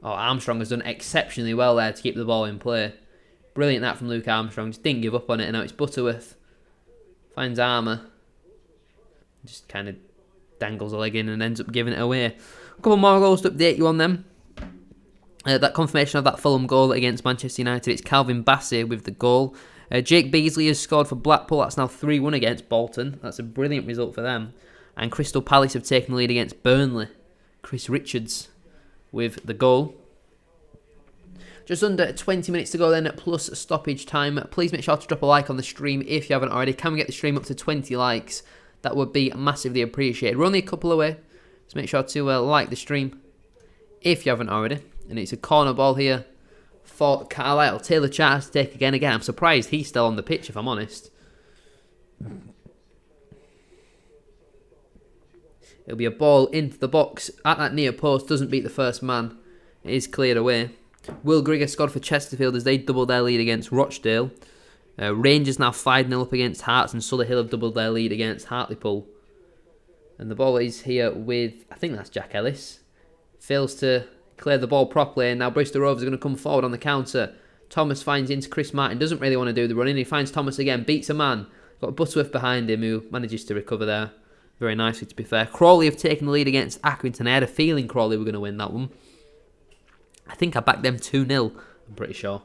Oh, Armstrong has done exceptionally well there to keep the ball in play. Brilliant that from Luke Armstrong. Just didn't give up on it, and now it's Butterworth. Finds Armour. Just kind of dangles a leg in and ends up giving it away. A couple more goals to update you on them. That confirmation of that Fulham goal against Manchester United. It's Calvin Bassey with the goal. Jake Beasley has scored for Blackpool. That's now 3-1 against Bolton. That's a brilliant result for them. And Crystal Palace have taken the lead against Burnley. Chris Richards with the goal. Just under 20 minutes to go then, plus stoppage time. Please make sure to drop a like on the stream if you haven't already. Can we get the stream up to 20 likes? That would be massively appreciated. We're only a couple away, so make sure to like the stream if you haven't already. And it's a corner ball here for Carlisle. Taylor Charles to take again. I'm surprised he's still on the pitch, if I'm honest. It'll be a ball into the box at that near post. Doesn't beat the first man. It is cleared away. Will Grigor scored for Chesterfield as they doubled their lead against Rochdale. Rangers now 5-0 up against Hearts, and Solihull have doubled their lead against Hartlepool. And the ball is here with, I think that's Jack Ellis. Fails to clear the ball properly, and now Bristol Rovers are going to come forward on the counter. Thomas finds into Chris Martin, doesn't really want to do the run in. He finds Thomas again, beats a man. Got Butterworth behind him who manages to recover there very nicely, to be fair. Crawley have taken the lead against Accrington. I had a feeling Crawley were going to win that one. I think I backed them 2-0, I'm pretty sure,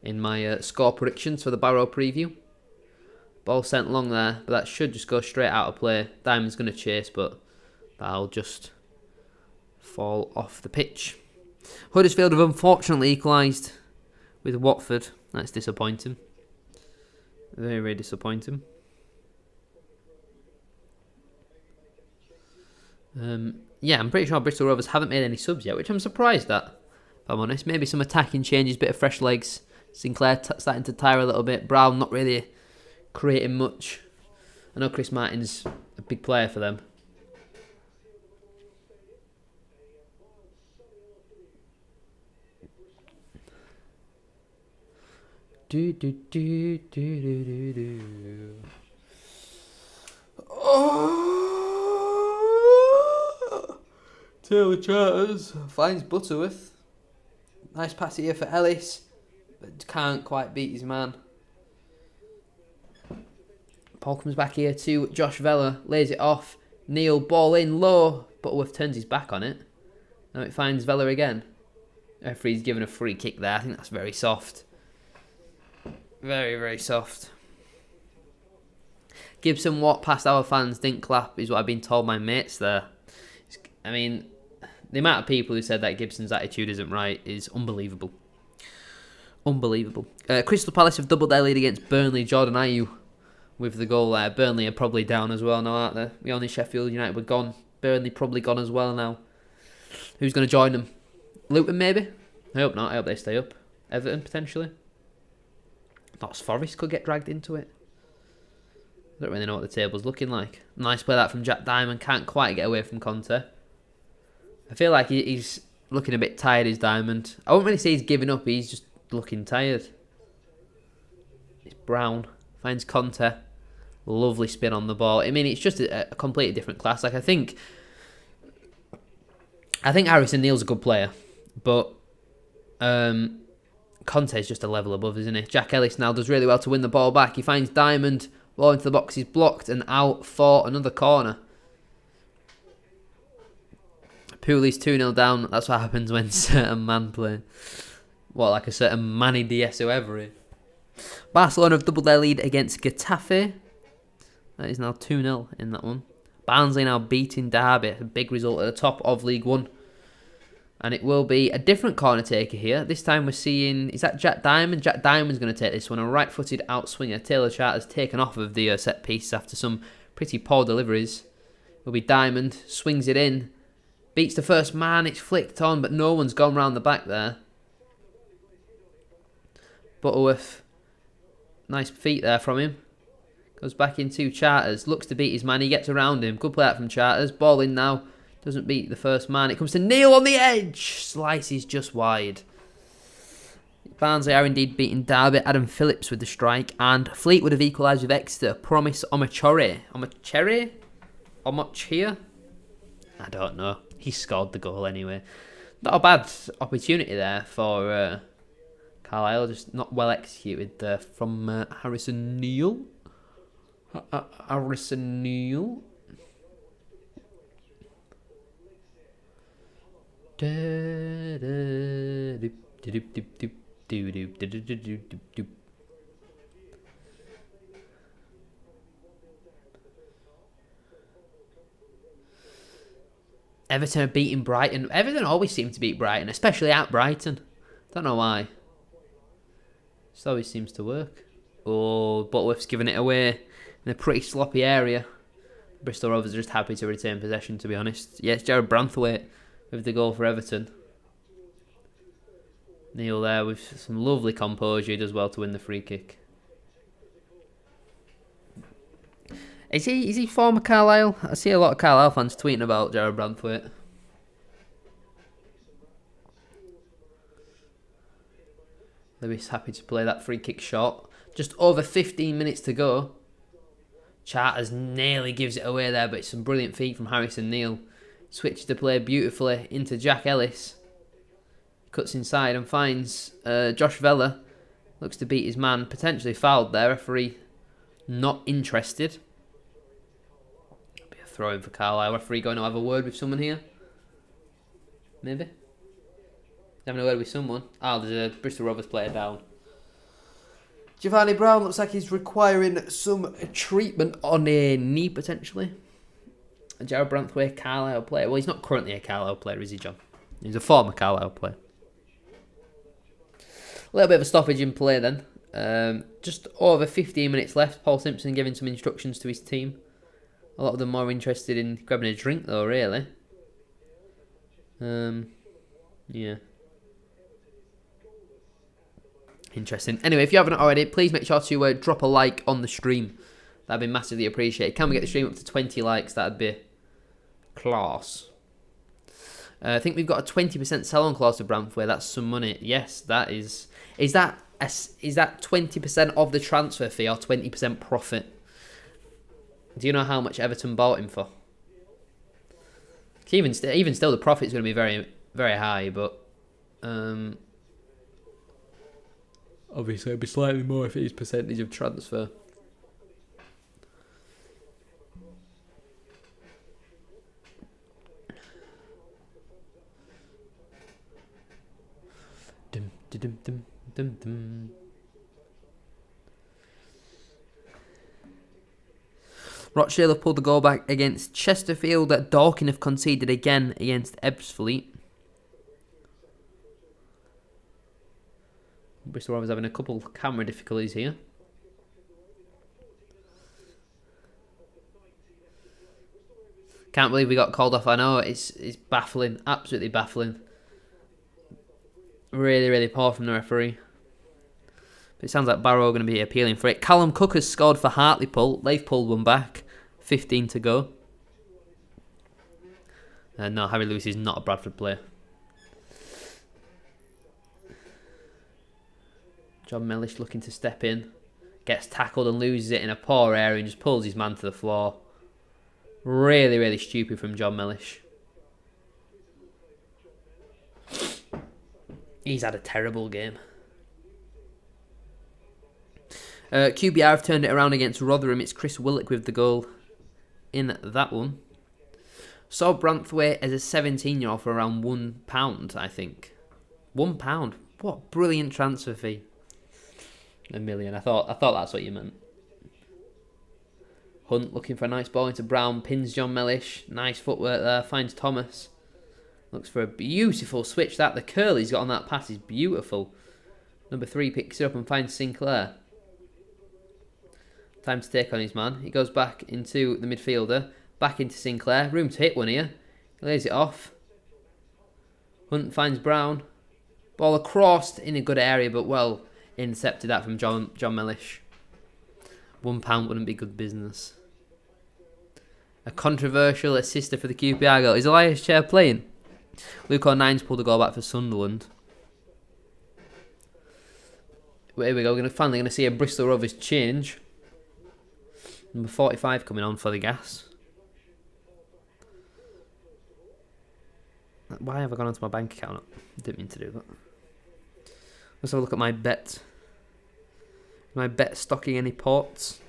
in my score predictions for the Barrow preview. Ball sent long there, but that should just go straight out of play. Diamond's going to chase, but that'll just fall off the pitch. Huddersfield have unfortunately equalised with Watford. That's disappointing. Very, very disappointing. Yeah, I'm pretty sure Bristol Rovers haven't made any subs yet, which I'm surprised at, if I'm honest. Maybe some attacking changes, bit of fresh legs. Sinclair starting to tire a little bit. Brown not really creating much. I know Chris Martin's a big player for them. Taylor Charters finds Butterworth. Nice pass here for Ellis, but can't quite beat his man. Paul comes back here to Josh Vella, lays it off. Neil, ball in low. Butterworth turns his back on it. Now it finds Vella again. Referee's given a free kick there. I think that's very soft. Very, very soft. Gibson, what past our fans didn't clap is what I've been told my mates there. I mean, the amount of people who said that Gibson's attitude isn't right is unbelievable. Unbelievable. Crystal Palace have doubled their lead against Burnley. Jordan Ayew with the goal there. Burnley are probably down as well now, aren't they? We only Sheffield United were gone. Burnley probably gone as well now. Who's going to join them? Luton maybe? I hope not. I hope they stay up. Everton potentially. Notts Forest could get dragged into it. I don't really know what the table's looking like. Nice play that from Jack Diamond. Can't quite get away from Conte. I feel like he's looking a bit tired, is Diamond. I wouldn't really say he's giving up. He's just looking tired. It's Brown. Finds Conte. Lovely spin on the ball. I mean, it's just a completely different class. Like, I think Harrison Neal's a good player. But Conte's just a level above, isn't he? Jack Ellis now does really well to win the ball back. He finds Diamond. Ball into the box is blocked and out for another corner. Pooley's 2-0 down. That's what happens when certain man play. What, like a certain Manny Diaz, whoever it. Barcelona have doubled their lead against Getafe. That is now 2-0 in that one. Barnsley now beating Derby. A big result at the top of League One. And it will be a different corner taker here. This time we're seeing... Is that Jack Diamond? Jack Diamond's going to take this one. A right-footed outswinger. Taylor Charters taken off of the set piece after some pretty poor deliveries. Will be Diamond. Swings it in. Beats the first man. It's flicked on, but no one's gone round the back there. Butterworth. Nice feet there from him. Goes back into Charters. Looks to beat his man. He gets around him. Good play out from Charters. Ball in now. Doesn't beat the first man. It comes to Neil on the edge. Slices just wide. Barnsley are indeed beating Derby. Adam Phillips with the strike. And Fleetwood have equalised with Exeter. Promise Omachore. Omachia? I don't know. He scored the goal anyway. Not a bad opportunity there for Carlisle. Just not well executed from Harrison Neal. Harrison Neal. Everton are beating Brighton. Everton always seem to beat Brighton, especially at Brighton. Don't know why. Just always seems to work. Oh, Butterworth's giving it away in a pretty sloppy area. Bristol Rovers are just happy to retain possession, to be honest. Yeah, it's Jared Branthwaite with the goal for Everton. Neil there with some lovely composure. He does well to win the free kick. Is he former Carlisle? I see a lot of Carlisle fans tweeting about Jared Branthwaite. Lewis happy to play that free kick shot. Just over 15 minutes to go. Charters nearly gives it away there, but it's some brilliant feet from Harrison Neal. Switches the play beautifully into Jack Ellis. Cuts inside and finds Josh Vella. Looks to beat his man. Potentially fouled there. Referee not interested. Be a throw in for Carlisle. Referee going to have a word with someone here. Maybe. Having a word with someone. Oh, there's a Bristol Rovers player down. Giovanni Brown looks like he's requiring some treatment on a knee, potentially. Jared Branthwaite, Carlisle player. Well, he's not currently a Carlisle player, is he, John? He's a former Carlisle player. A little bit of a stoppage in play then. Just over 15 minutes left. Paul Simpson giving some instructions to his team. A lot of them more interested in grabbing a drink, though, really. Yeah. Interesting. Anyway, if you haven't already, please make sure to drop a like on the stream. That'd be massively appreciated. Can we get the stream up to 20 likes? That'd be class. I think we've got a 20% sell-on clause for Branthwaite. That's some money. Yes, that is. Is that 20% of the transfer fee or 20% profit? Do you know how much Everton bought him for? Even still, the profit's going to be very, very high, but obviously it'd be slightly more if it is percentage of transfer. Dum, dum, dum, dum, dum. Rochdale have pulled the goal back against Chesterfield. Dorking have conceded again against Ebbsfleet. Bristol Rovers having a couple of camera difficulties here. Can't believe we got called off. I know, it's baffling. Absolutely baffling. Really, really poor from the referee. But it sounds like Barrow are going to be appealing for it. Callum Cook has scored for Hartlepool. They've pulled one back. 15 to go. No, Harry Lewis is not a Bradford player. John Mellish looking to step in. Gets tackled and loses it in a poor area and just pulls his man to the floor. Really, really stupid from John Mellish. He's had a terrible game. QBR have turned it around against Rotherham. It's Chris Willock with the goal in that one. Saw Branthwaite as a 17-year-old for around £1, I think. £1. What brilliant transfer fee. $1 million. I thought that's what you meant. Hunt looking for a nice ball into Brown. Pins John Mellish. Nice footwork there. Finds Thomas. Looks for a beautiful switch. The curl he's got on that pass is beautiful. Number 3 picks it up and finds Sinclair. Time to take on his man. He goes back into the midfielder. Back into Sinclair. Room to hit one here. He lays it off. Hunt finds Brown. Ball across in a good area, but well intercepted that from John Mellish. £1 wouldn't be good business. A controversial assister for the QPR goal. Is Elias Chair playing? Luke O'Nine's pulled a goal back for Sunderland. But here we go. We're finally going to see a Bristol Rovers change. Number 45 coming on for the gas. Why have I gone onto my bank account? I didn't mean to do that. Let's have a look at my bet. My bet stocking any ports.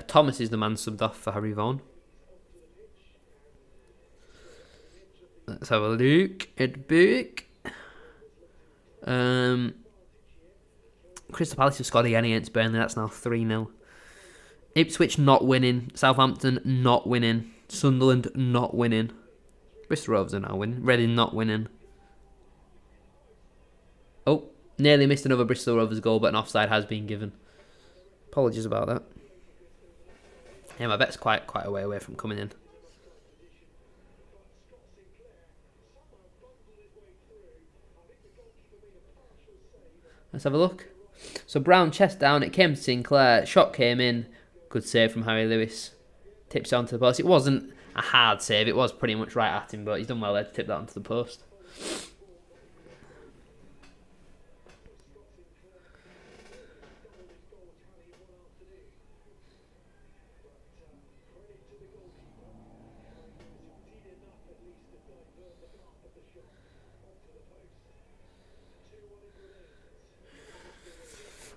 Thomas is the man subbed off for Harry Vaughan. Let's have a look at book. Crystal Palace have scored again against Burnley. That's now 3-0. Ipswich not winning. Southampton not winning. Sunderland not winning. Bristol Rovers are now winning. Reading not winning. Oh, nearly missed another Bristol Rovers goal, but an offside has been given. Apologies about that. Yeah, my bet's quite a way away from coming in. Let's have a look. So Brown chest down, it came to Sinclair, shot came in, good save from Harry Lewis. Tips it onto the post. It wasn't a hard save, it was pretty much right at him, but he's done well there to tip that onto the post.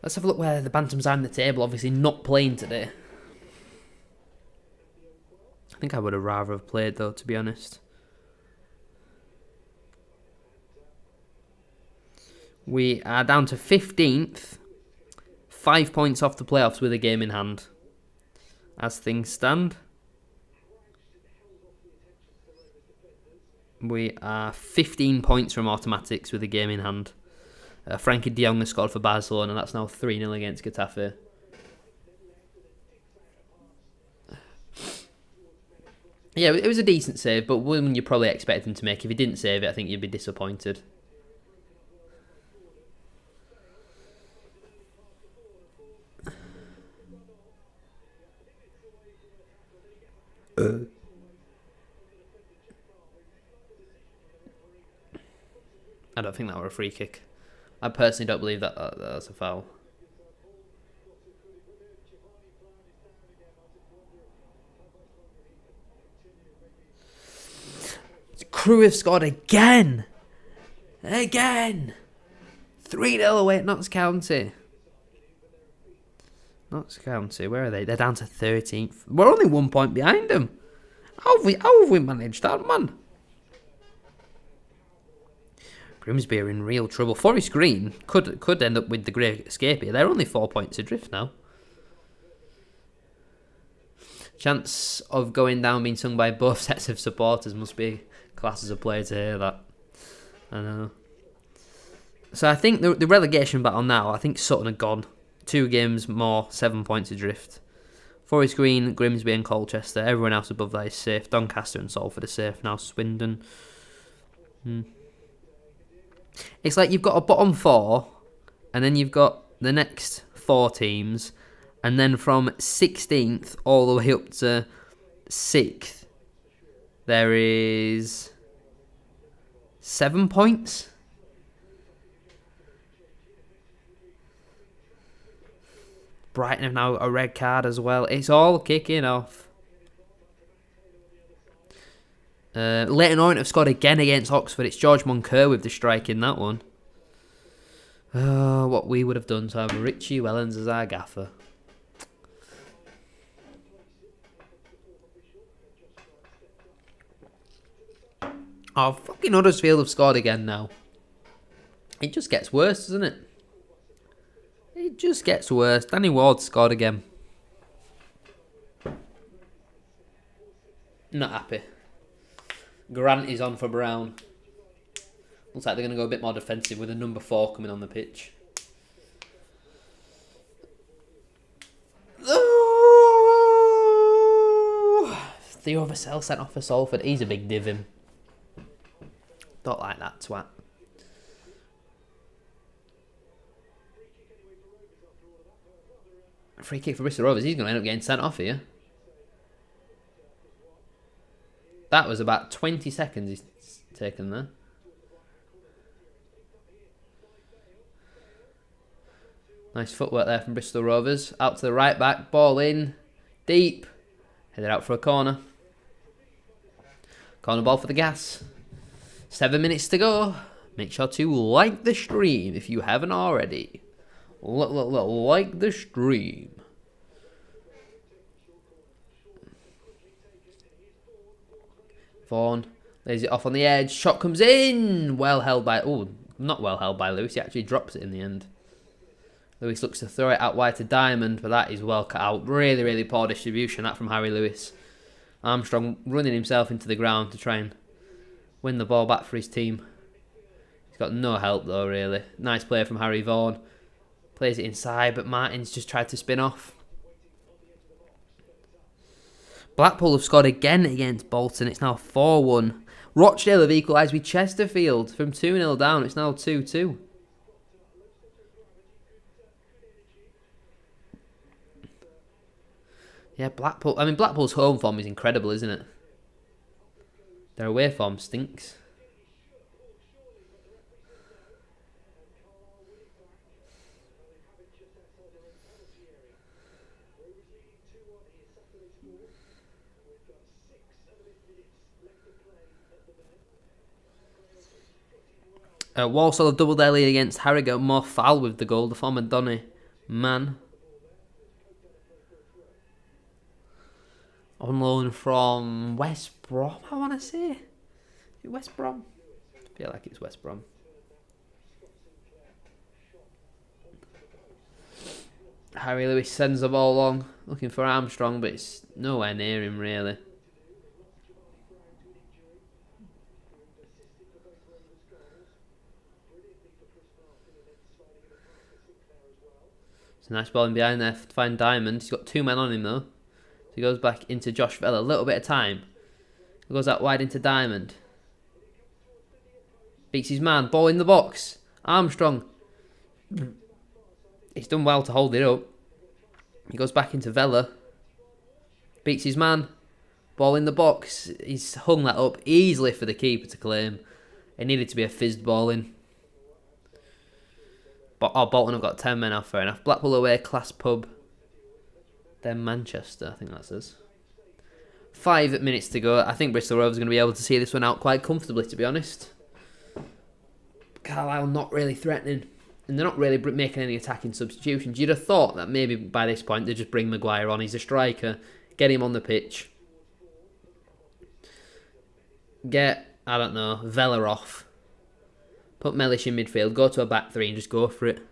Let's have a look where the Bantams are in the table. Obviously not playing today. I think I would have rather have played though, to be honest. We are down to 15th. 5 points off the playoffs with a game in hand. As things stand. We are 15 points from automatics with a game in hand. Frankie de Jong has scored for Barcelona, and that's now 3-0 against Getafe. Yeah, it was a decent save, but one you probably expect him to make. If he didn't save it, I think you'd be disappointed. I don't think that were a free kick. I personally don't believe that's a foul. Crew have scored again! Again! 3-0 away at Notts County. Notts County, where are they? They're down to 13th. We're only 1 point behind them. How have we managed that, man? Grimsby are in real trouble. Forest Green could end up with the Great Escape here. They're only 4 points adrift now. Chance of going down being sung by both sets of supporters must be class as a player to hear that. I know. So I think the relegation battle now, I think Sutton are gone. 2 games more, 7 points adrift. Forest Green, Grimsby and Colchester. Everyone else above that is safe. Doncaster and Salford are safe. Now Swindon. It's like you've got a bottom 4, and then you've got the next 4 teams, and then from 16th all the way up to 6th, there is 7 points. Brighton have now a red card as well. It's all kicking off. Leighton Orient have scored again against Oxford. It's George Moncur with the strike in that one. What we would have done to have Richie Wellens as our gaffer. Oh, fucking Huddersfield have scored again now. It just gets worse, doesn't it? It just gets worse. Danny Ward scored again. Not happy. Grant is on for Brown. Looks like they're going to go a bit more defensive with a number 4 coming on the pitch. Theo Vassell sent off for Salford. He's a big div him. Don't like that twat. Free kick for Bristol Rovers. He's going to end up getting sent off here. That was about 20 seconds he's taken there. Nice footwork there from Bristol Rovers. Out to the right back. Ball in. Deep. Headed out for a corner. Corner ball for the Gas. 7 minutes to go. Make sure to like the stream if you haven't already. Like the stream. Vaughan lays it off on the edge. Shot comes in. Well held by... Oh, not well held by Lewis. He actually drops it in the end. Lewis looks to throw it out wide to Diamond, but that is well cut out. Really, really poor distribution, that from Harry Lewis. Armstrong running himself into the ground to try and win the ball back for his team. He's got no help though, really. Nice play from Harry Vaughan. Plays it inside, but Martin's just tried to spin off. Blackpool have scored again against Bolton. It's now 4-1. Rochdale have equalised with Chesterfield from 2-0 down. It's now 2-2. Yeah, Blackpool. I mean, Blackpool's home form is incredible, isn't it? Their away form stinks. Walsall have doubled their lead against Harrogate. More foul with the goal. The former Donny man. On loan from West Brom, I want to say. Is it West Brom? I feel like it's West Brom. Harry Lewis sends the ball long, looking for Armstrong, but it's nowhere near him, really. It's a nice ball in behind there to find Diamond. He's got 2 men on him, though. So he goes back into Josh Vella. A little bit of time. He goes out wide into Diamond. Beats his man. Ball in the box. Armstrong. He's done well to hold it up. He goes back into Vella. Beats his man. Ball in the box. He's hung that up easily for the keeper to claim. It needed to be a fizzed ball in. Bolton have got 10 men off, fair enough. Blackpool away, Class Pub. Then Manchester, I think that says. 5 minutes to go. I think Bristol Rovers are going to be able to see this one out quite comfortably, to be honest. Carlisle not really threatening. And they're not really making any attacking substitutions. You'd have thought that maybe by this point they'd just bring Maguire on. He's a striker. Get him on the pitch. Get, I don't know, Vella off. Put Mellish in midfield, go to a back three and just go for it.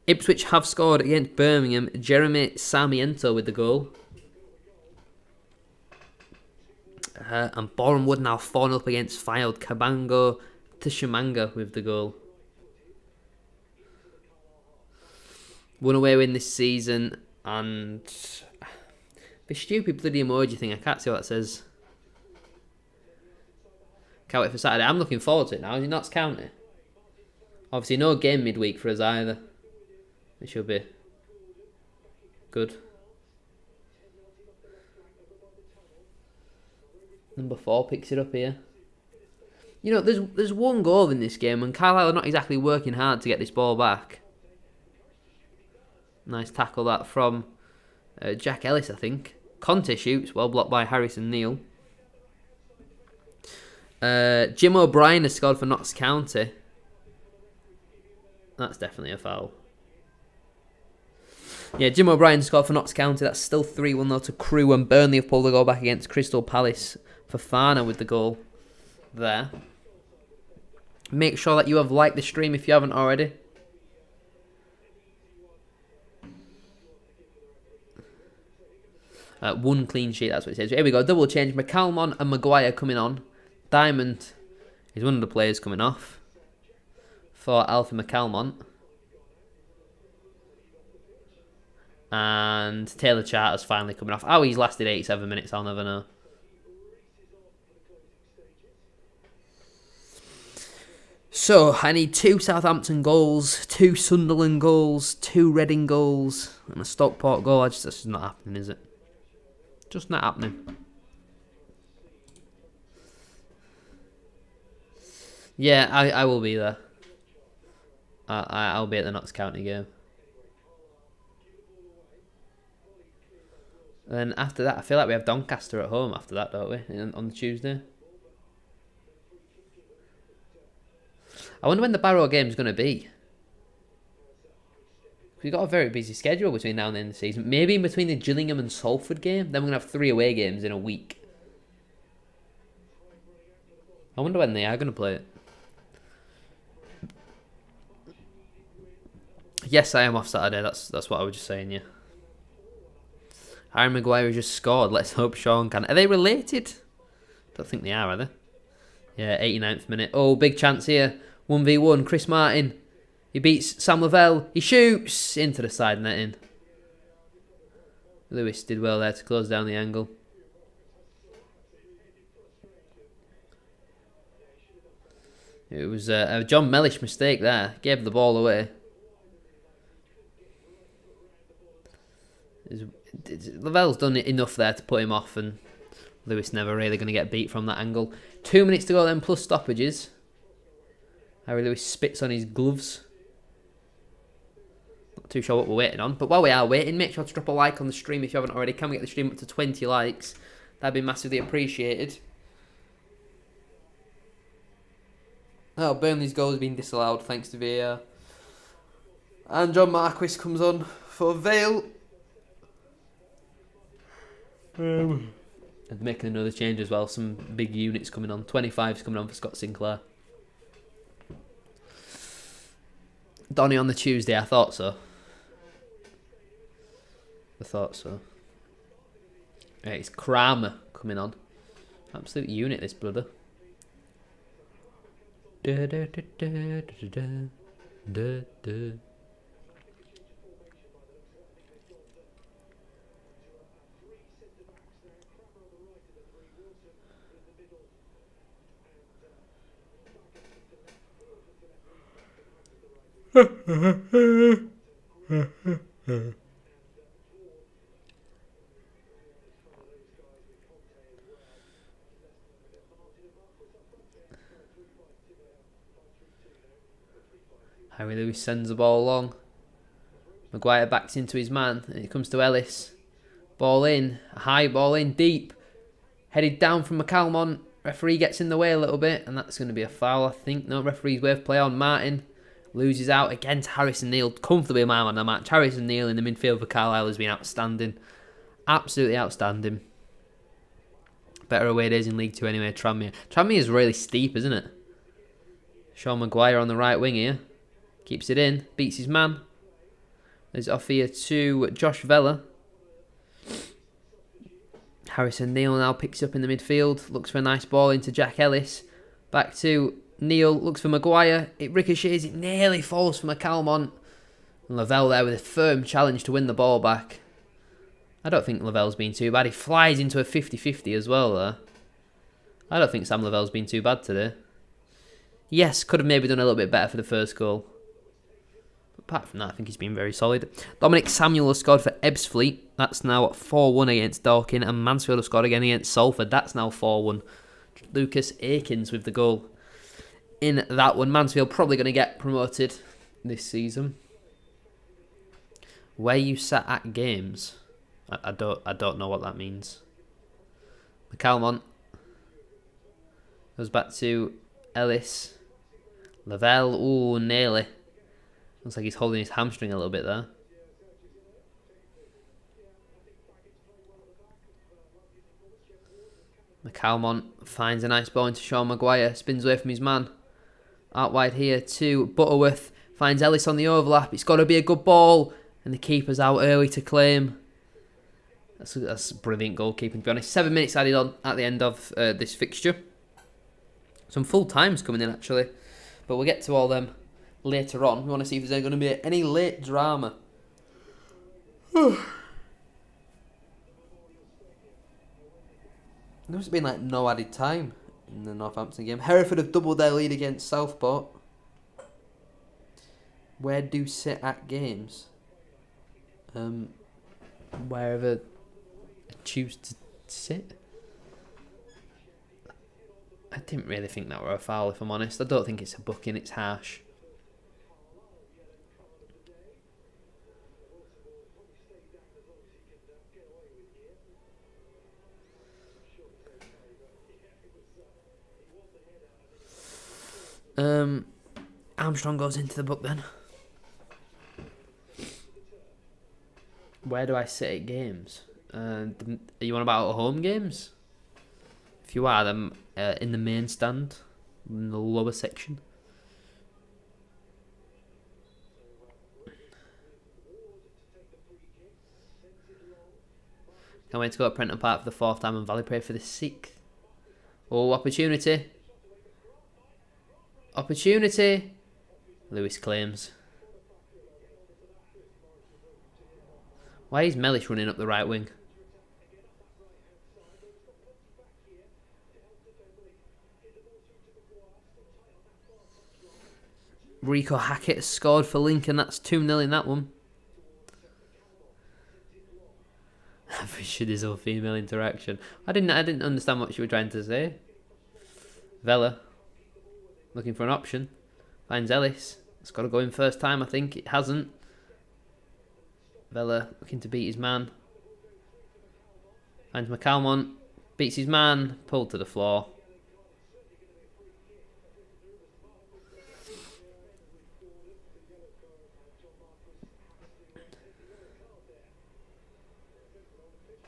Ipswich have scored against Birmingham. Jeremy Sarmiento with the goal. And Boreham Wood now 4-0 against Fylde. Kabango Tishimanga with the goal. One away win this season. And the stupid bloody emoji thing, I can't see what that says. Can't wait for Saturday. I'm looking forward to it now. Is it Notts County? Obviously no game midweek for us either. It should be good. Number 4 picks it up here. You know, there's one goal in this game and Carlisle are not exactly working hard to get this ball back. Nice tackle that from Jack Ellis, I think. Conte shoots, well blocked by Harrison Neal. Jim O'Brien has scored for Notts County. That's definitely a foul. Yeah, Jim O'Brien scored for Notts County. That's still 3-1 though to Crewe, and Burnley have pulled the goal back against Crystal Palace. Fofana with the goal there. Make sure that you have liked the stream if you haven't already. One clean sheet, that's what it says. Here we go, double change. McCalmon and Maguire coming on. Diamond is one of the players coming off for Alfie McCalmont. And Taylor Charter's finally coming off. How he's lasted 87 minutes, I'll never know. So, I need 2 Southampton goals, 2 Sunderland goals, 2 Reading goals, and a Stockport goal. That's just not happening, is it? Just not happening. Yeah, I will be there. I'll be at the Notts County game. And then after that, I feel like we have Doncaster at home after that, don't we? On the Tuesday. I wonder when the Barrow game is going to be. We've got a very busy schedule between now and the end of the season. Maybe in between the Gillingham and Salford game. Then we're going to have 3 away games in a week. I wonder when they are going to play it. Yes, I am off Saturday. That's what I was just saying, yeah. Harry Maguire just scored. Let's hope Sean can. Are they related? Don't think they are they? Yeah, 89th minute. Oh, big chance here. 1v1. Chris Martin. He beats Sam Lavelle. He shoots into the side netting. Lewis did well there to close down the angle. It was a John Mellish mistake there. Gave the ball away. Lavelle's done enough there to put him off, and Lewis never really going to get beat from that angle. 2 minutes to go then, plus stoppages. Harry Lewis spits on his gloves. Not too sure what we're waiting on. But while we are waiting, make sure to drop a like on the stream if you haven't already. Can we get the stream up to 20 likes? That'd be massively appreciated. Oh, Burnley's goal has been disallowed thanks to VAR. And John Marquis comes on for Vale. And making another change as well. Some big units coming on. 25's coming on for Scott Sinclair. Donny on the Tuesday, I thought so. Yeah, it's Kramer coming on. Absolute unit, this brother. Da, da, da, da, da, da, da. Harry Lewis sends the ball along. Maguire backs into his man, and it comes to Ellis. Ball in, a high ball in, deep. Headed down from McCalmont. Referee gets in the way a little bit, and that's going to be a foul, I think. No, referee's wave play on. Martin loses out again to Harrison Neal. Comfortably my man of the match. Harrison Neal in the midfield for Carlisle has been outstanding. Absolutely outstanding. Better away days in League 2 anyway, Tranmere. Tranmere is really steep, isn't it? Sean Maguire on the right wing here. Keeps it in. Beats his man. There's off here to Josh Vella. Harrison Neal now picks up in the midfield. Looks for a nice ball into Jack Ellis. Back to Neal. Looks for Maguire. It ricochets. It nearly falls for McCalmont. And Lavelle there with a firm challenge to win the ball back. I don't think Lavelle's been too bad. He flies into a 50-50 as well there. I don't think Sam Lavelle's been too bad today. Yes, could have maybe done a little bit better for the first goal. Apart from that, I think he's been very solid. Dominic Samuel has scored for Ebbsfleet. That's now 4-1 against Dorking. And Mansfield has scored again against Salford. That's now 4-1. Lucas Akins with the goal in that one. Mansfield probably going to get promoted this season. Where you sat at games, I don't know what that means. McCalmont goes back to Ellis. Lavelle, ooh, nearly. Looks like he's holding his hamstring a little bit there. McCalmont finds a nice ball into Sean Maguire. Spins away from his man. Out wide here to Butterworth. Finds Ellis on the overlap. It's got to be a good ball. And the keeper's out early to claim. That's brilliant goalkeeping, to be honest. 7 minutes added on at the end of this fixture. Some full times coming in, actually. But we'll get to all them later on. We want to see if there's going to be any late drama. There's been like no added time in the Northampton game. Hereford have doubled their lead against Southport. Where do sit at games? Wherever I choose to sit. I didn't really think that were a foul, if I'm honest. I don't think it's a booking, it's harsh. Armstrong goes into the book then. Where do I sit at games? Are you on about home games? If you are, then in the main stand, in the lower section. Can't wait to go to Prenton Park for the 4th time and Valley Parade for the 6th. Oh, opportunity. Opportunity. Lewis claims. Why is Mellish running up the right wing? Rico Hackett scored for Lincoln. That's 2-0 in that one. Traditional female interaction. I didn't understand what you were trying to say. Vela looking for an option. Finds Ellis. It's got to go in first time. I think it hasn't. Vela looking to beat his man. Finds McCalmont. Beats his man. Pulled to the floor.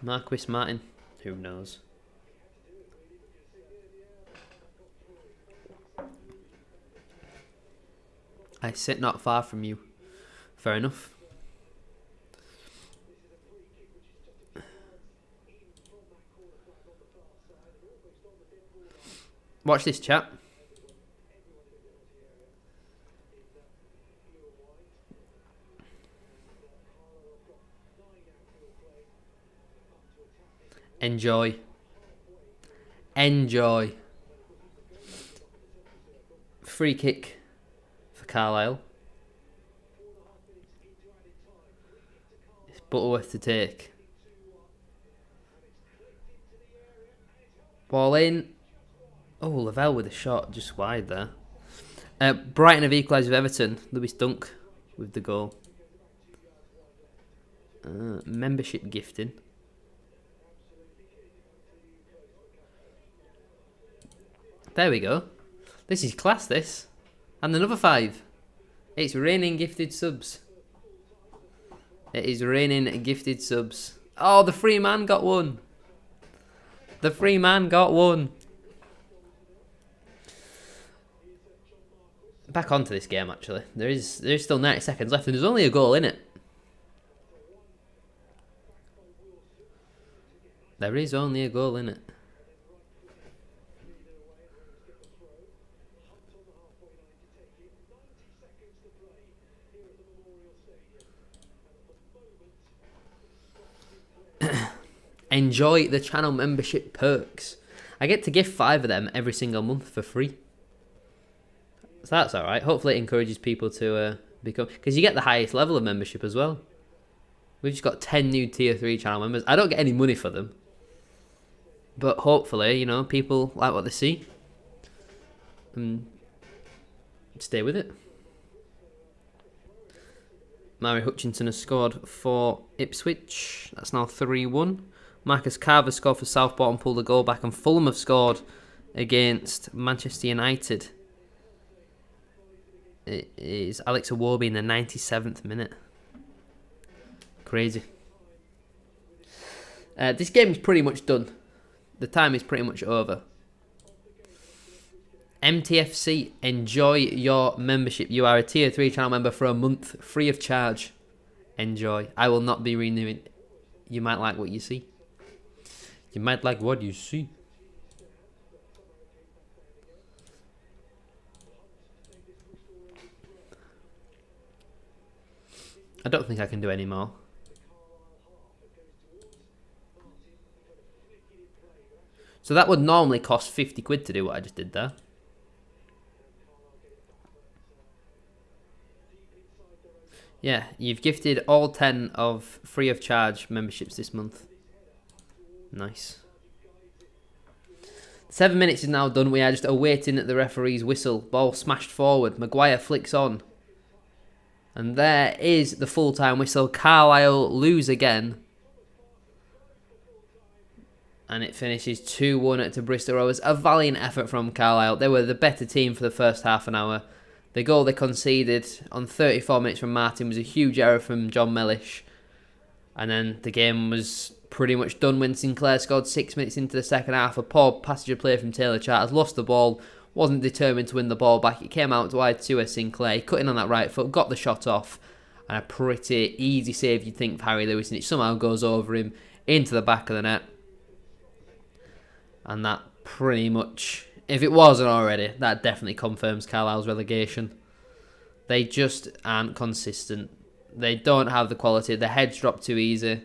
Marquis Martin. Who knows? I sit not far from you. Fair enough. Watch this, chat. Enjoy. Enjoy. Free kick for Carlisle. It's Butterworth to take. Ball in. Oh, Lavelle with a shot just wide there. Brighton have equalised with Everton. Lewis Dunk with the goal. Membership gifting. There we go. This is class, this. And another 5. It's raining gifted subs. It is raining gifted subs. Oh, the free man got one. The free man got one. Back onto this game, actually. There's still 90 seconds left, and there's only a goal in it. There is only a goal in it. Enjoy the channel membership perks. I get to gift 5 of them every single month for free. So that's alright. Hopefully it encourages people to become... Because you get the highest level of membership as well. We've just got 10 new tier 3 channel members. I don't get any money for them. But hopefully, you know, people like what they see. And stay with it. Mari Hutchinson has scored for Ipswich. That's now 3-1. Marcus Carver scored for Southport and pulled a goal back. And Fulham have scored against Manchester United. It is Alex Iwobi in the 97th minute. Crazy. This game is pretty much done. The time is pretty much over. MTFC, enjoy your membership. You are a tier 3 channel member for a month, free of charge. Enjoy. I will not be renewing. You might like what you see. You might like what you see. I don't think I can do any more. So that would normally cost 50 quid to do what I just did there. Yeah, you've gifted all 10 of free of charge memberships this month. Nice. 7 minutes is now done. We are just awaiting the referee's whistle. Ball smashed forward. Maguire flicks on. And there is the full-time whistle. Carlisle lose again. And it finishes 2-1 to Bristol Rovers. A valiant effort from Carlisle. They were the better team for the first half an hour. The goal they conceded on 34 minutes from Martin was a huge error from John Mellish. And then the game was pretty much done when Sinclair scored 6 minutes into the second half. A poor passenger play from Taylor Charters. Lost the ball. Wasn't determined to win the ball back. It came out wide to Sinclair. Cut in on that right foot. Got the shot off. And a pretty easy save, you'd think, for Harry Lewis. And it somehow goes over him. into the back of the net. And that pretty much, if it wasn't already, that definitely confirms Carlisle's relegation. They just aren't consistent. They don't have the quality. Their heads drop too easy.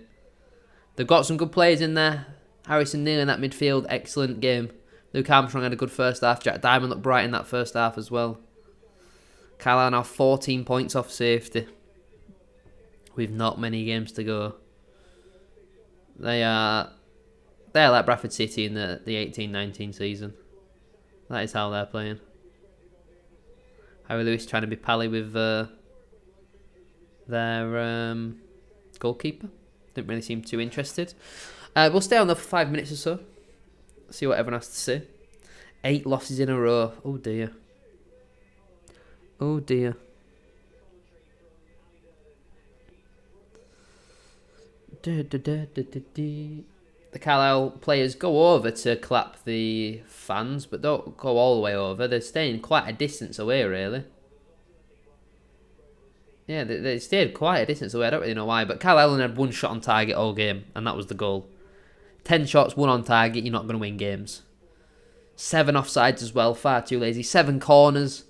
They've got some good players in there. Harrison Neal in that midfield, excellent game. Luke Armstrong had a good first half. Jack Diamond looked bright in that first half as well. Carlisle now 14 points off safety, with not many games to go. They're like Bradford City in the 18-19 season. That is how they're playing. Harry Lewis trying to be pally with their goalkeeper. Didn't really seem too interested. We'll stay on there for 5 minutes or so. See what everyone has to say. 8 losses in a row. Oh dear. Oh dear. The Carlisle players go over to clap the fans, but don't go all the way over. They're staying quite a distance away, really. Yeah, they stayed quite a distance away. I don't really know why, but Carlisle only had 1 shot on target all game, and that was the goal. 10 shots, 1 on target, you're not going to win games. 7 offsides as well, far too lazy. 7 corners.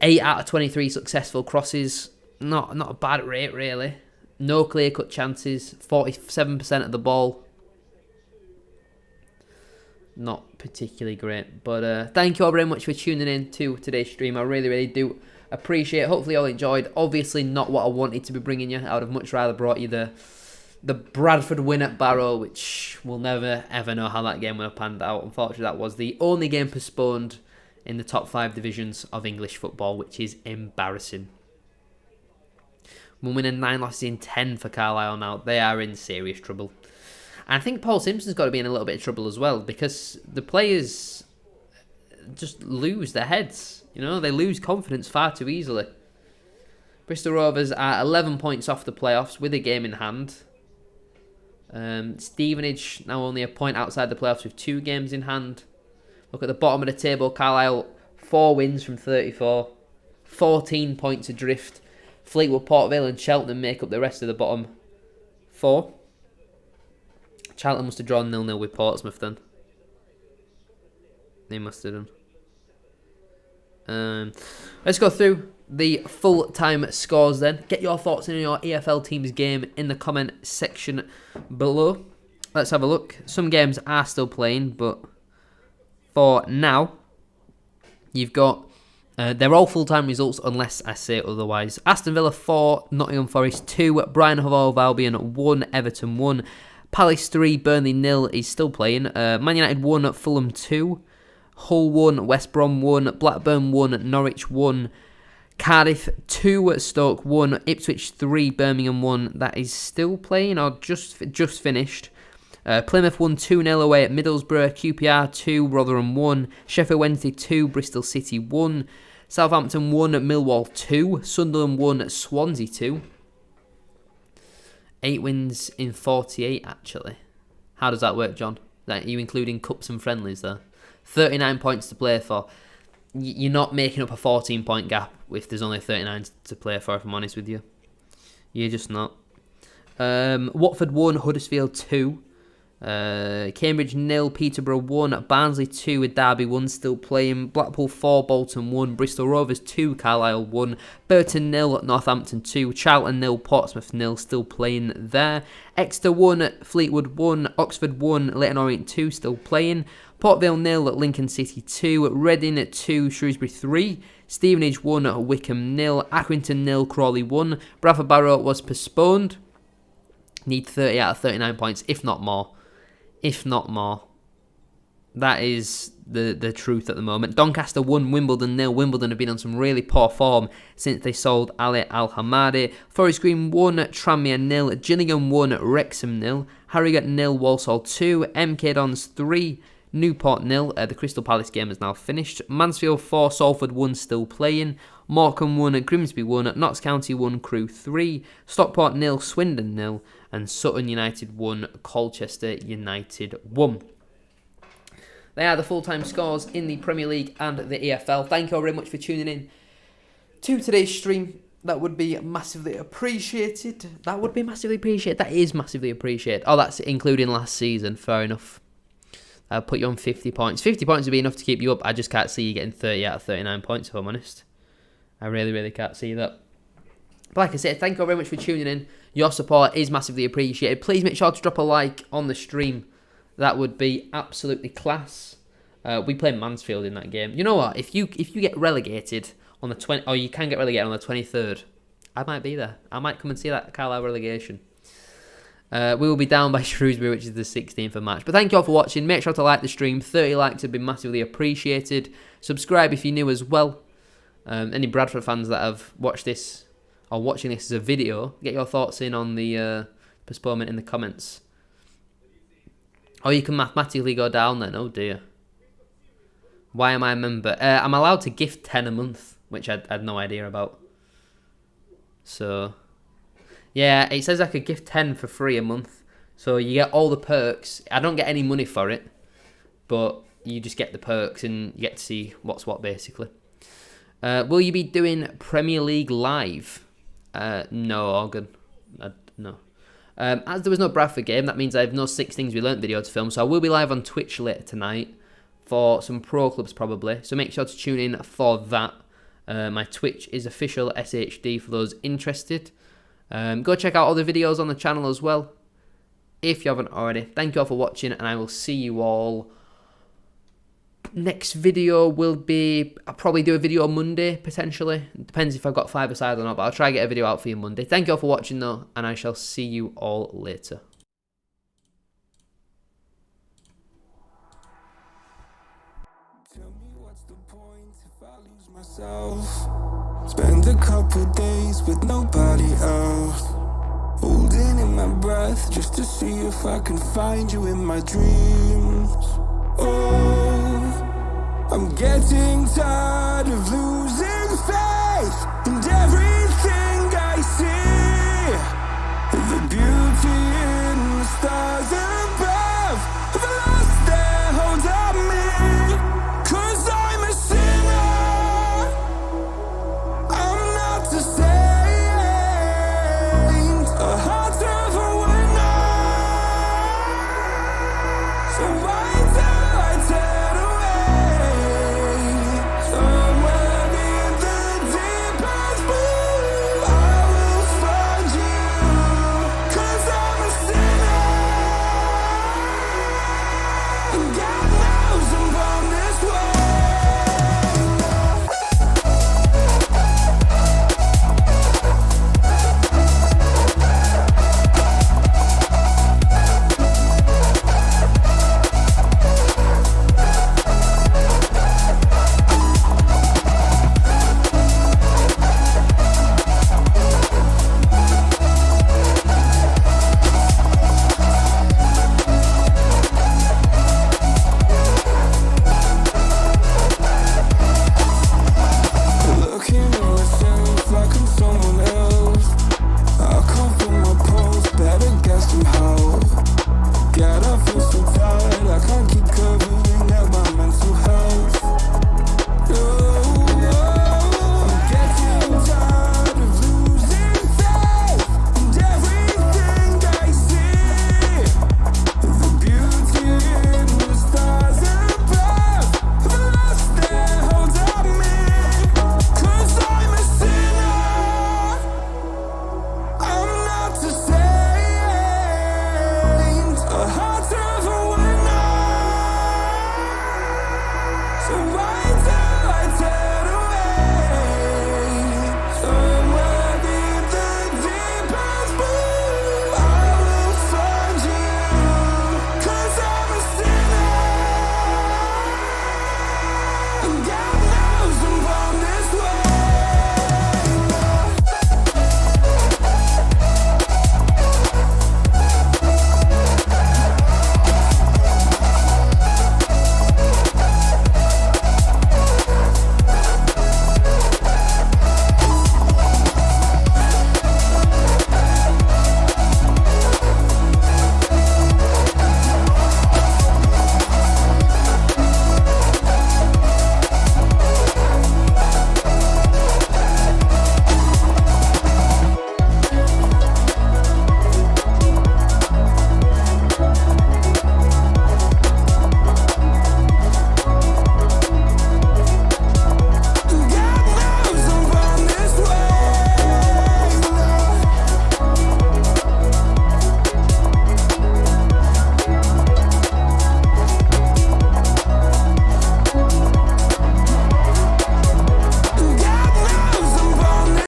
8 out of 23 successful crosses. Not a bad rate, really. No clear-cut chances. 47% of the ball. Not particularly great. But thank you all very much for tuning in to today's stream. I really, really do appreciate it. Hopefully you all enjoyed. Obviously not what I wanted to be bringing you. I would have much rather brought you the Bradford win at Barrow, which we'll never, ever know how that game would have panned out. Unfortunately, that was the only game postponed in the top 5 divisions of English football, which is embarrassing. 1 win and 9 losses in 10 for Carlisle now. They are in serious trouble. And I think Paul Simpson's got to be in a little bit of trouble as well, because the players just lose their heads. You know, they lose confidence far too easily. Bristol Rovers are 11 points off the playoffs with a game in hand. Stevenage now only a point outside the playoffs with 2 games in hand. Look at the bottom of the table. Carlisle 4 wins from 34, 14 points adrift. Fleetwood, Port Vale and Cheltenham make up the rest of the bottom 4. Cheltenham must have drawn 0-0 with Portsmouth then. They must have done. Let's go through the full-time scores then. Get your thoughts on your EFL team's game in the comment section below. Let's have a look. Some games are still playing, but for now, you've got... they're all full-time results unless I say otherwise. Aston Villa 4, Nottingham Forest 2, Brighton Hove Albion 1, Everton 1, Palace 3, Burnley 0 is still playing. Man United 1, Fulham 2, Hull 1, West Brom 1, Blackburn 1, Norwich 1, Cardiff 2, Stoke 1, Ipswich 3, Birmingham 1. That is still playing or just finished. Plymouth won 2-0 away at Middlesbrough, QPR 2, Rotherham 1, Sheffield Wednesday 2, Bristol City 1, Southampton 1, Millwall 2, Sunderland 1, Swansea 2. 8 wins in 48 actually. How does that work, John? Are you including cups and friendlies there? 39 points to play for. You're not making up a 14-point gap if there's only 39 to play for, if I'm honest with you. You're just not. Watford 1, Huddersfield 2. Cambridge 0, Peterborough 1, Barnsley 2, Derby 1 still playing, Blackpool 4, Bolton 1, Bristol Rovers 2, Carlisle 1, Burton 0, Northampton 2, Charlton 0, Portsmouth 0 still playing there, Exeter 1, Fleetwood 1, Oxford 1, Leyton Orient 2 still playing, Port Vale 0, Lincoln City 2, Reading 2, Shrewsbury 3, Stevenage 1, Wickham 0, Accrington 0, Crawley 1, Bradford Barrow was postponed, need 30 out of 39 points, if not more. If not more. That is the truth at the moment. Doncaster 1, Wimbledon 0. Wimbledon have been on some really poor form since they sold Ali Al-Hamadi. Forest Green 1, Tranmere 0. Gillingham 1, Wrexham 0. Harrogate 0, Walsall 2. MK Dons 3, Newport 0. The Crystal Palace game is now finished. Mansfield 4, Salford 1 still playing. Morecambe 1, Grimsby 1, Notts County 1, Crewe 3. Stockport 0, Swindon 0. And Sutton United 1, Colchester United 1. They are the full-time scores in the Premier League and the EFL. Thank you all very much for tuning in to today's stream. That would be massively appreciated. That would be massively appreciated. That is massively appreciated. Oh, that's including last season. Fair enough. I'll put you on 50 points. 50 points would be enough to keep you up. I just can't see you getting 30 out of 39 points, if I'm honest. I really, really can't see that. But like I said, thank you all very much for tuning in. Your support is massively appreciated. Please make sure to drop a like on the stream. That would be absolutely class. We play Mansfield in that game. You know what? If you get relegated on the 20th, or you can get relegated on the 23rd, I might be there. I might come and see that Carlisle relegation. We will be down by Shrewsbury, which is the 16th of March. But thank you all for watching. Make sure to like the stream. 30 likes would be massively appreciated. Subscribe if you're new as well. Any Bradford fans that have watched this or watching this as a video, get your thoughts in on the postponement in the comments. Or you can mathematically go down then. Oh dear. Why am I a member? I'm allowed to gift 10 a month, which I had no idea about. So, yeah, it says I could gift 10 for free a month. So you get all the perks. I don't get any money for it, but you just get the perks and you get to see what's what, basically. Will you be doing Premier League live? No, Organ. No. As there was no Bradford game, that means I have no 6 Things We Learnt video to film. So I will be live on Twitch later tonight for some pro clubs probably. So make sure to tune in for that. My Twitch is official SHD for those interested. Go check out all the videos on the channel as well, if you haven't already. Thank you all for watching, and I will see you all. Next video will be, I'll probably do a video on Monday, potentially. It depends if I've got 5-a-side or not, but I'll try to get a video out for you Monday. Thank you all for watching though, and I shall see you all later. Tell me what's the point if I lose myself? Spend a couple days with nobody else, holding in my breath just to see if I can find you in my dreams. Oh, I'm getting tired of losing